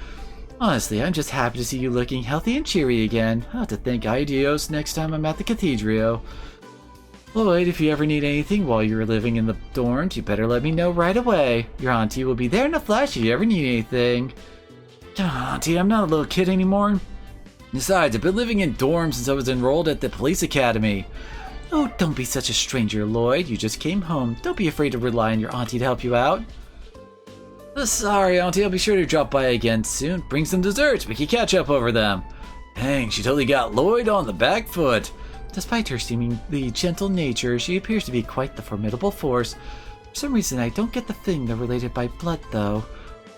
Honestly, I'm just happy to see you looking healthy and cheery again. I'll have to thank Idios next time I'm at the Cathedral. Lloyd, if you ever need anything while you're living in the dorms, you better let me know right away. Your auntie will be there in a flash if you ever need anything. Auntie, I'm not a little kid anymore. Besides, I've been living in dorms since I was enrolled at the police academy. Oh, don't be such a stranger, Lloyd. You just came home. Don't be afraid to rely on your auntie to help you out. Sorry, Auntie, I'll be sure to drop by again soon. Bring some desserts, we can catch up over them. Dang, she totally got Lloyd on the back foot. Despite her seemingly gentle nature, she appears to be quite the formidable force. For some reason, I don't get the feeling they're related by blood, though.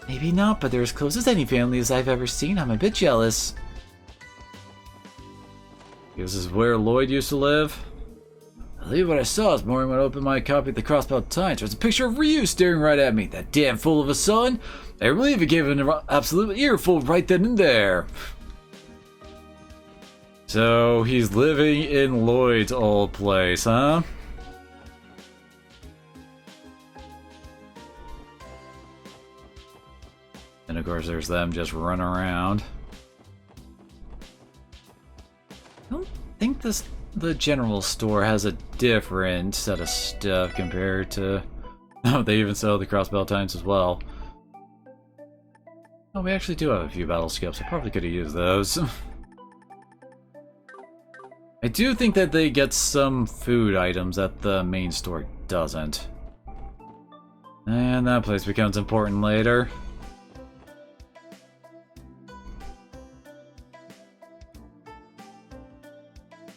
Maybe not, but they're as close as any family as I've ever seen. I'm a bit jealous. This is where Lloyd used to live? I believe what I saw this morning when I opened my copy of the Crossbelt Times was a picture of Ryu staring right at me. That damn fool of a son. I believe it gave him an absolute earful right then and there. So he's living in Lloyd's old place, huh? And of course, there's them just running around. I don't think the general store has a different set of stuff compared to... Oh, they even sell the crossbow tines as well. Oh, we actually do have a few battle skips. I probably could have used those. I do think that they get some food items that the main store doesn't. And that place becomes important later.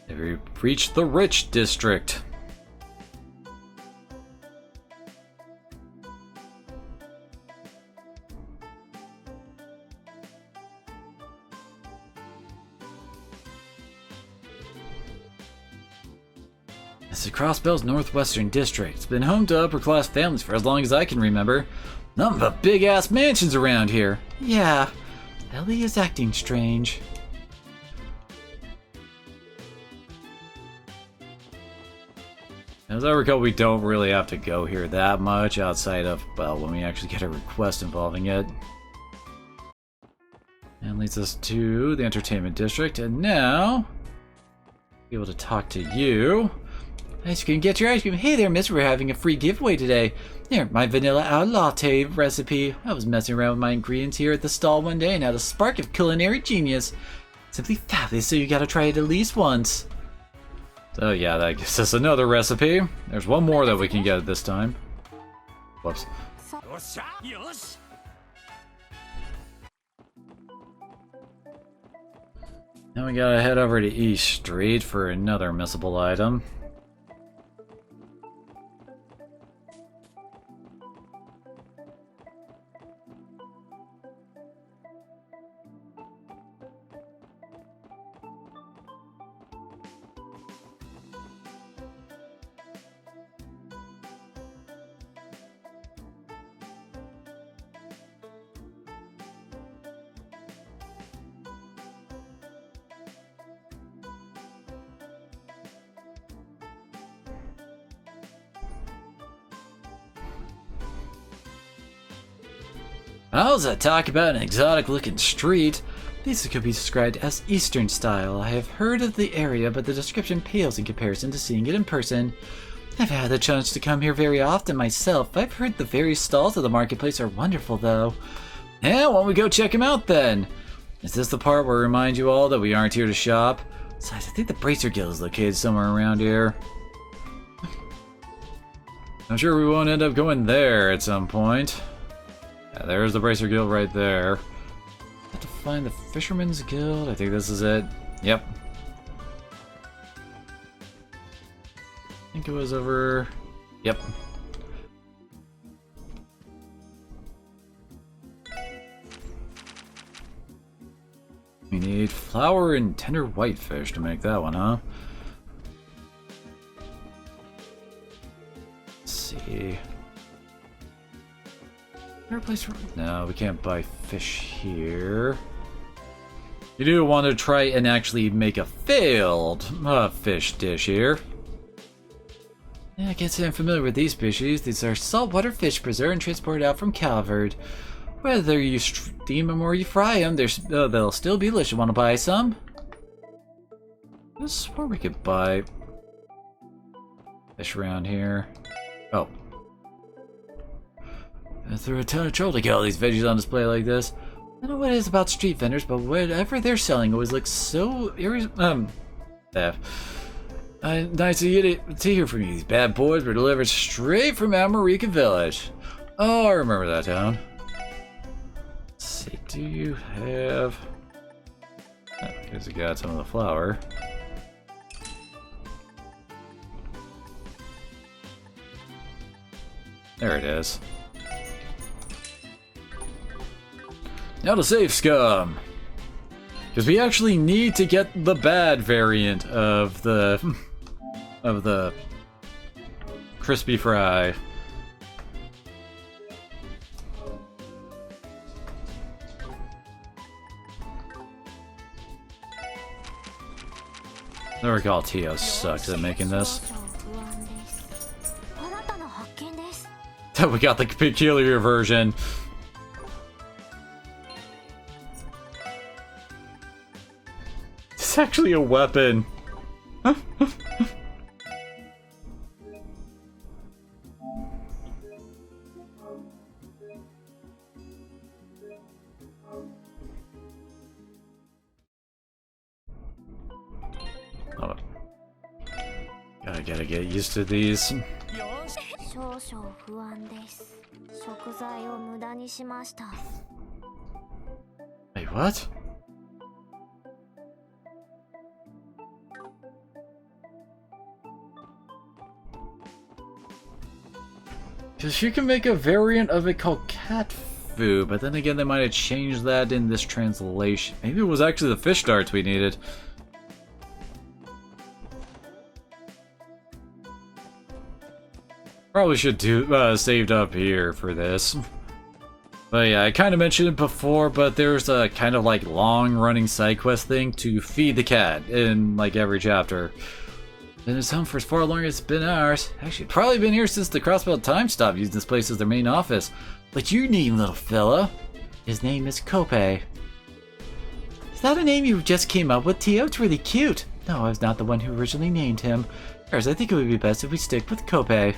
We've reached the rich district. This is Crossbell's northwestern district. It's been home to upper-class families for as long as I can remember. Nothing but big-ass mansions around here. Yeah, Ellie is acting strange. As I recall, we don't really have to go here that much outside of, well, when we actually get a request involving it. And leads us to the entertainment district, and now be able to talk to you. Ice cream, get your ice cream. Hey there, miss, we're having a free giveaway today. Here, my vanilla out latte recipe. I was messing around with my ingredients here at the stall one day and had a spark of culinary genius. Simply fabulous, so you gotta try it at least once. So yeah, that gives us another recipe. There's one more that we can get at this time. Whoops. Now we gotta head over to East Street for another missable item. How's that talk about an exotic looking street? This could be described as Eastern style. I have heard of the area, but the description pales in comparison to seeing it in person. I've had the chance to come here very often myself. I've heard the various stalls of the marketplace are wonderful though. Yeah, why don't we go check them out then? Is this the part where I remind you all that we aren't here to shop? Besides, I think the Bracer Guild is located somewhere around here. I'm sure we won't end up going there at some point. Yeah, there's the Bracer Guild right there. Have to find the Fisherman's Guild. I think this is it. Yep. I think it was over... Yep. We need flour and tender whitefish to make that one, huh? Let's see... Is there a place where... No, we can't buy fish here. You do want to try and actually make a failed fish dish here. Yeah, I can't say I'm familiar with these species. These are saltwater fish preserved and transported out from Calvert. Whether you steam them or you fry them, they'll still be delicious. Want to buy some? I swore we could buy fish around here. Oh. Through a ton of trouble to get all these veggies on display like this. I don't know what it is about street vendors, but whatever they're selling always looks so nice to hear from you. These bad boys were delivered straight from Amarika Village. Oh, I remember that town. Let's see, do you have... Oh, because you got some of the flour. There it is. Now to save scum! Because we actually need to get the bad variant of the crispy fry. I recall Tio sucks at making this. We got the peculiar version. It's actually a weapon. Oh. Gotta get used to these. 少々不安です。食材を無駄にしました。 Wait, what? Because you can make a variant of it called cat food, but then again they might have changed that in this translation. Maybe it was actually the fish darts we needed. Probably should do saved up here for this. But yeah, I kind of mentioned it before, but there's a kind of like long-running side quest thing to feed the cat in like every chapter. Been its home for as far longer as it's been ours. Actually, it's probably been here since the Crossbelt Time stopped using this place as their main office. But you need little fella. His name is Kope. Is that a name you just came up with, Tio? It's really cute. No, I was not the one who originally named him. First, I think it would be best if we stick with Kope.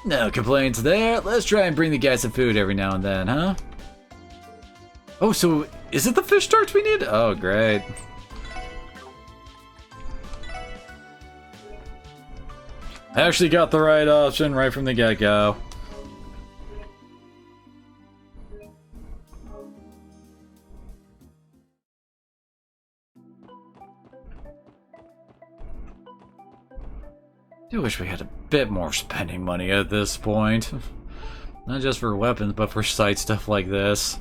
No complaints there. Let's try and bring the guy some food every now and then, huh? Oh, so is it the fish darts we need? Oh, great. I actually got the right option right from the get-go. I wish we had a bit more spending money at this point. Not just for weapons, but for side stuff like this.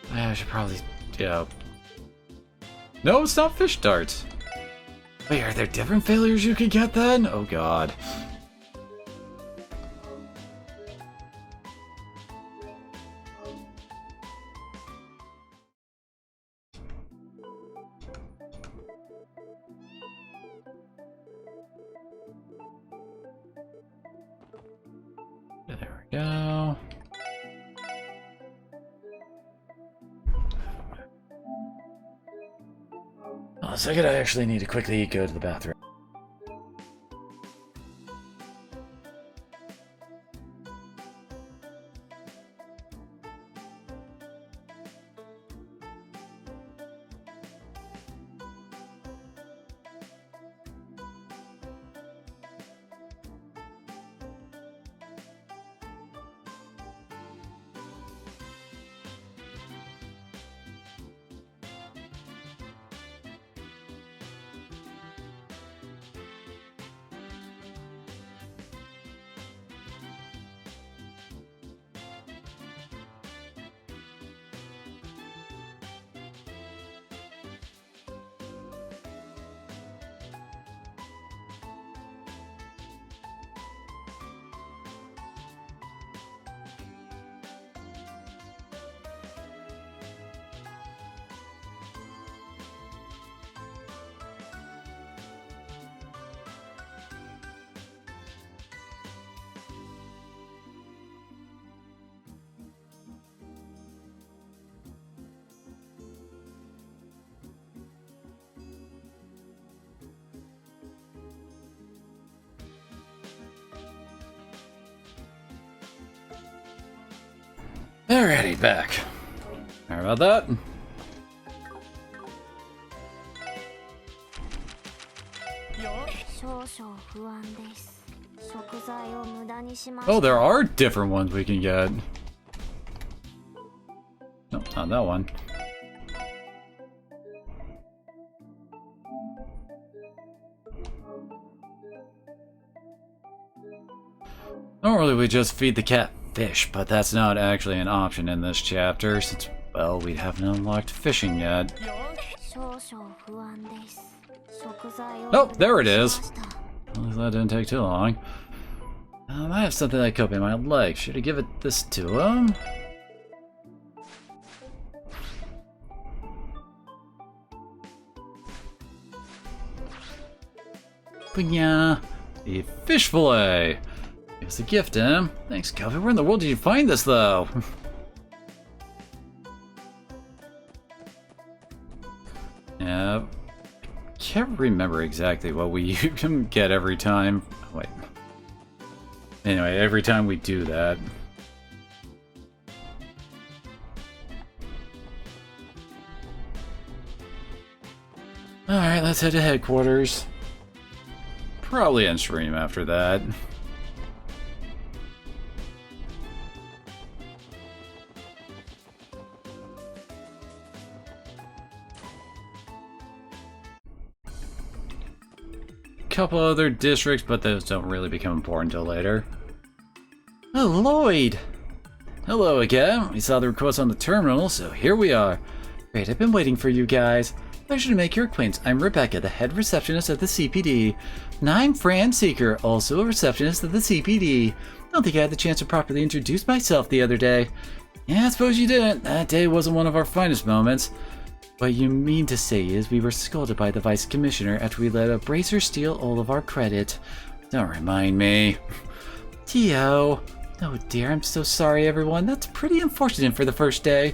I should probably, yeah. No, it's not fish darts. Wait, are there different failures you can get then? Oh god. There we go. Oh, a second, I actually need to quickly go to the bathroom. Alrighty, back. Sorry about that. Oh, there are different ones we can get. No, not that one. Normally we just feed the cat fish, but that's not actually an option in this chapter since, well, we haven't unlocked fishing yet. Oh, there it is. Well, that didn't take too long. I have something that Kobe might like. Should I give this to him? But yeah, a fish fillet. It's a gift, Em. Thanks, Kobe. Where in the world did you find this, though? Yeah, I can't remember exactly what we get every time. Wait. Anyway, every time we do that. Alright, let's head to headquarters. Probably end stream after that. Couple other districts, but those don't really become important until later. Oh, Lloyd! Hello again. We saw the request on the terminal, so here we are. Great, I've been waiting for you guys. Pleasure to make your acquaintance. I'm Rebecca, the head receptionist at the CPD. And I'm Fran Seeker, also a receptionist at the CPD. Don't think I had the chance to properly introduce myself the other day. Yeah, I suppose you didn't. That day wasn't one of our finest moments. What you mean to say is we were scolded by the Vice Commissioner after we let a bracer steal all of our credit. Don't remind me. Tio. Oh dear, I'm so sorry everyone. That's pretty unfortunate for the first day.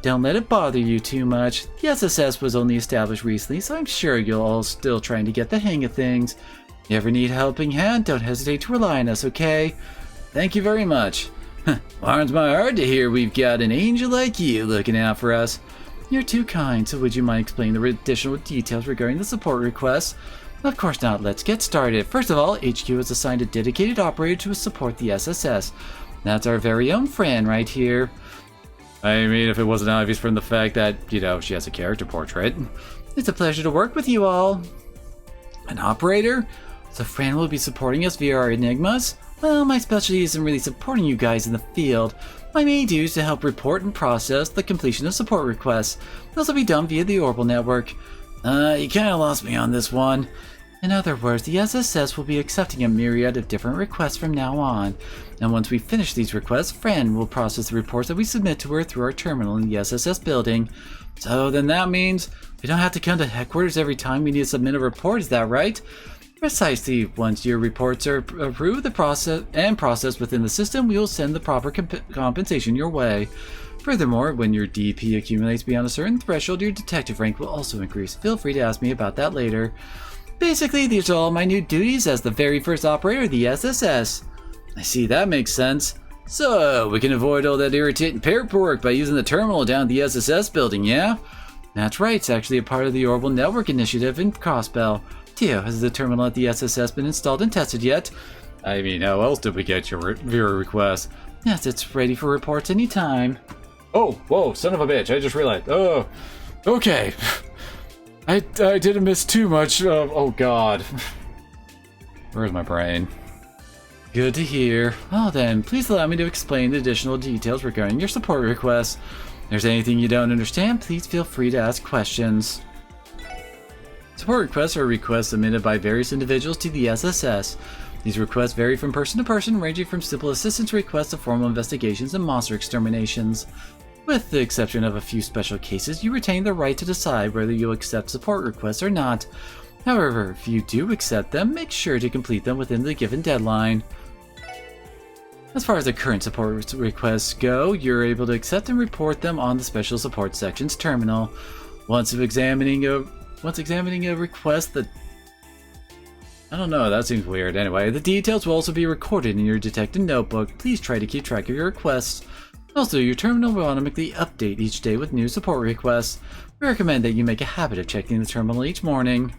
Don't let it bother you too much. The SSS was only established recently, so I'm sure you're all still trying to get the hang of things. If you ever need a helping hand, don't hesitate to rely on us, okay? Thank you very much. Warms my heart to hear we've got an angel like you looking out for us. You're too kind, so would you mind explaining the additional details regarding the support request? Of course not, let's get started. First of all, HQ has assigned a dedicated operator to support the SSS. That's our very own Fran right here. I mean, if it wasn't obvious from the fact that, you know, she has a character portrait. It's a pleasure to work with you all. An operator? So Fran will be supporting us via our enigmas? Well, my specialty isn't really supporting you guys in the field. My main duty is to help report and process the completion of support requests. Those will be done via the Orbital Network. You kinda lost me on this one. In other words, the SSS will be accepting a myriad of different requests from now on. And once we finish these requests, Fran will process the reports that we submit to her through our terminal in the SSS building. So then that means we don't have to come to headquarters every time we need to submit a report, is that right? Precisely. Once your reports are approved the processed within the system, we will send the proper compensation your way. Furthermore, when your DP accumulates beyond a certain threshold, your detective rank will also increase. Feel free to ask me about that later. Basically, these are all my new duties as the very first operator of the SSS. I see, that makes sense. So, we can avoid all that irritating paperwork by using the terminal down at the SSS building, yeah? That's right, it's actually a part of the Orbital Network initiative in Crossbell. Tio, has the terminal at the SSS been installed and tested yet? I mean, how else did we get your viewer request? Yes, it's ready for reports anytime. Oh, whoa, son of a bitch, I just realized. Oh, okay. I didn't miss too much. Oh god. Where's my brain? Good to hear. Well then, please allow me to explain the additional details regarding your support requests. If there's anything you don't understand, please feel free to ask questions. Support requests are requests submitted by various individuals to the SSS. These requests vary from person to person, ranging from simple assistance requests to formal investigations and monster exterminations. With the exception of a few special cases, you retain the right to decide whether you'll accept support requests or not. However, if you do accept them, make sure to complete them within the given deadline. As far as the current support requests go, you're able to accept and report them on the Special Support Section's terminal. Once examining a request that... I don't know, that seems weird. Anyway, the details will also be recorded in your detective notebook. Please try to keep track of your requests. Also, your terminal will automatically update each day with new support requests. We recommend that you make a habit of checking the terminal each morning.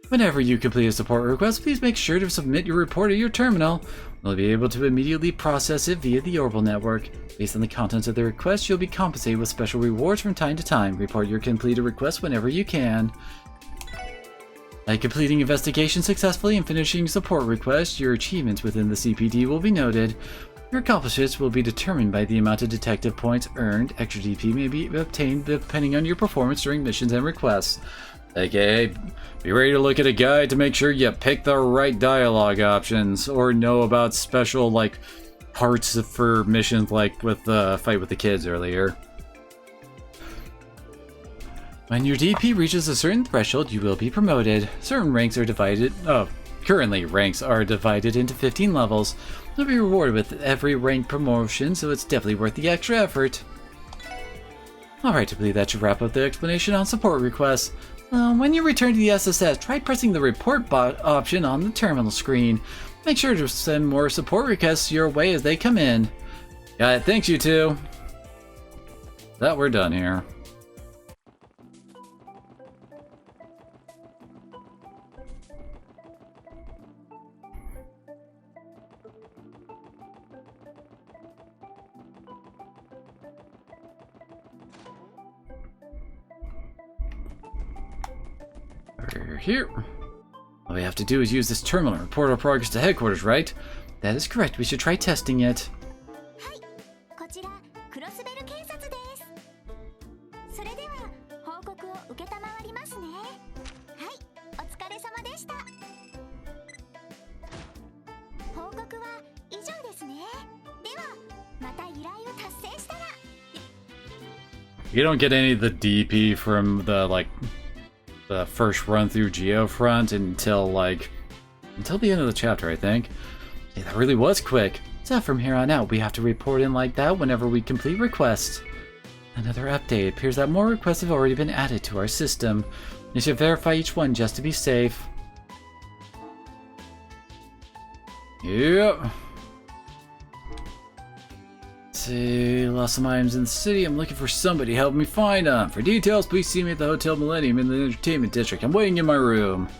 Whenever you complete a support request, please make sure to submit your report at your terminal. We'll be able to immediately process it via the Orbital Network. Based on the contents of the request, you'll be compensated with special rewards from time to time. Report your completed request whenever you can. By completing investigations successfully and finishing support requests, your achievements within the CPD will be noted. Your accomplishments will be determined by the amount of detective points earned. Extra DP may be obtained depending on your performance during missions and requests. Okay, be ready to look at a guide to make sure you pick the right dialogue options, or know about special, like, parts for missions, like with the fight with the kids earlier. When your DP reaches a certain threshold, you will be promoted. Certain ranks are divided. Currently, ranks are divided into 15 levels. You'll be rewarded with every rank promotion, so it's definitely worth the extra effort. Alright, I believe that should wrap up the explanation on support requests. When you return to the SSS, try pressing the report bot option on the terminal screen. Make sure to send more support requests your way as they come in. Got it, thanks you two. That we're done here. We're here. All we have to do is use this terminal and report our progress to headquarters, right? That is correct. We should try testing it. こちらクロスベル警察です。それでは報告を承りますね。はい、お疲れ様でした。報告は以上ですね。ではまた依頼を達成したら。You don't get any of the DP from the the first run through Geofront until the end of the chapter, I think. Yeah, that really was quick. So from here on out, we have to report in like that whenever we complete requests. Another update. It appears that more requests have already been added to our system. You should verify each one just to be safe. Yep. See, lost some items in the city. I'm looking for somebody to help me find them. For details, please see me at the Hotel Millennium in the Entertainment District. I'm waiting in my room.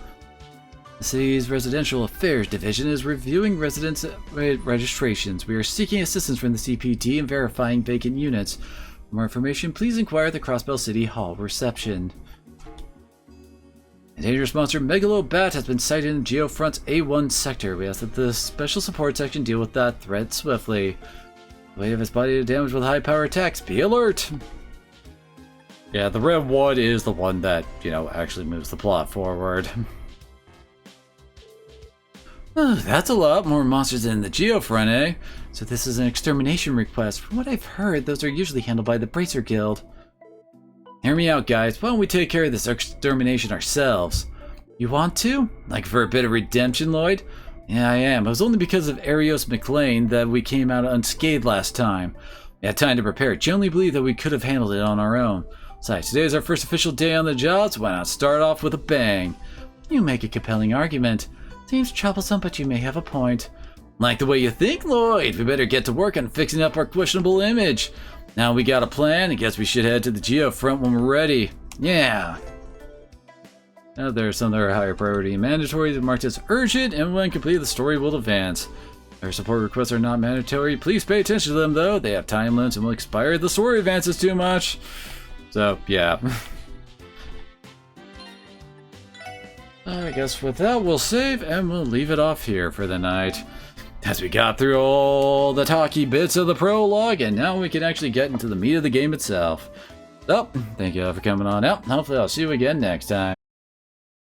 The city's Residential Affairs Division is reviewing residents' registrations. We are seeking assistance from the CPT in verifying vacant units. For more information, please inquire at the Crossbell City Hall reception. A dangerous monster Megalobat has been sighted in Geofront's A1 sector. We ask that the Special Support Section deal with that threat swiftly. The weight of his body is damaged with high-power attacks. Be alert! Yeah, the red one is the one that, actually moves the plot forward. Oh, that's a lot more monsters than the Geofront, eh? So this is an extermination request. From what I've heard, those are usually handled by the Bracer Guild. Hear me out, guys. Why don't we take care of this extermination ourselves? You want to? Like for a bit of redemption, Lloyd? Yeah, I am. It was only because of Arios McLean that we came out unscathed last time. We had time to prepare. Generally believe that we could have handled it on our own. Besides, today is our first official day on the job, so why not start off with a bang? You make a compelling argument. Seems troublesome, but you may have a point. Like the way you think, Lloyd? We better get to work on fixing up our questionable image. Now we got a plan, I guess we should head to the Geofront when we're ready. Yeah. Now there are some that are higher priority and mandatory, marked as urgent, and when completed the story will advance. Our support requests are not mandatory. Please pay attention to them though. They have time limits and will expire if the story advances too much. So, yeah. I guess with that we'll save and we'll leave it off here for the night. As we got through all the talky bits of the prologue, and now we can actually get into the meat of the game itself. So, thank you all for coming on out. Hopefully I'll see you again next time.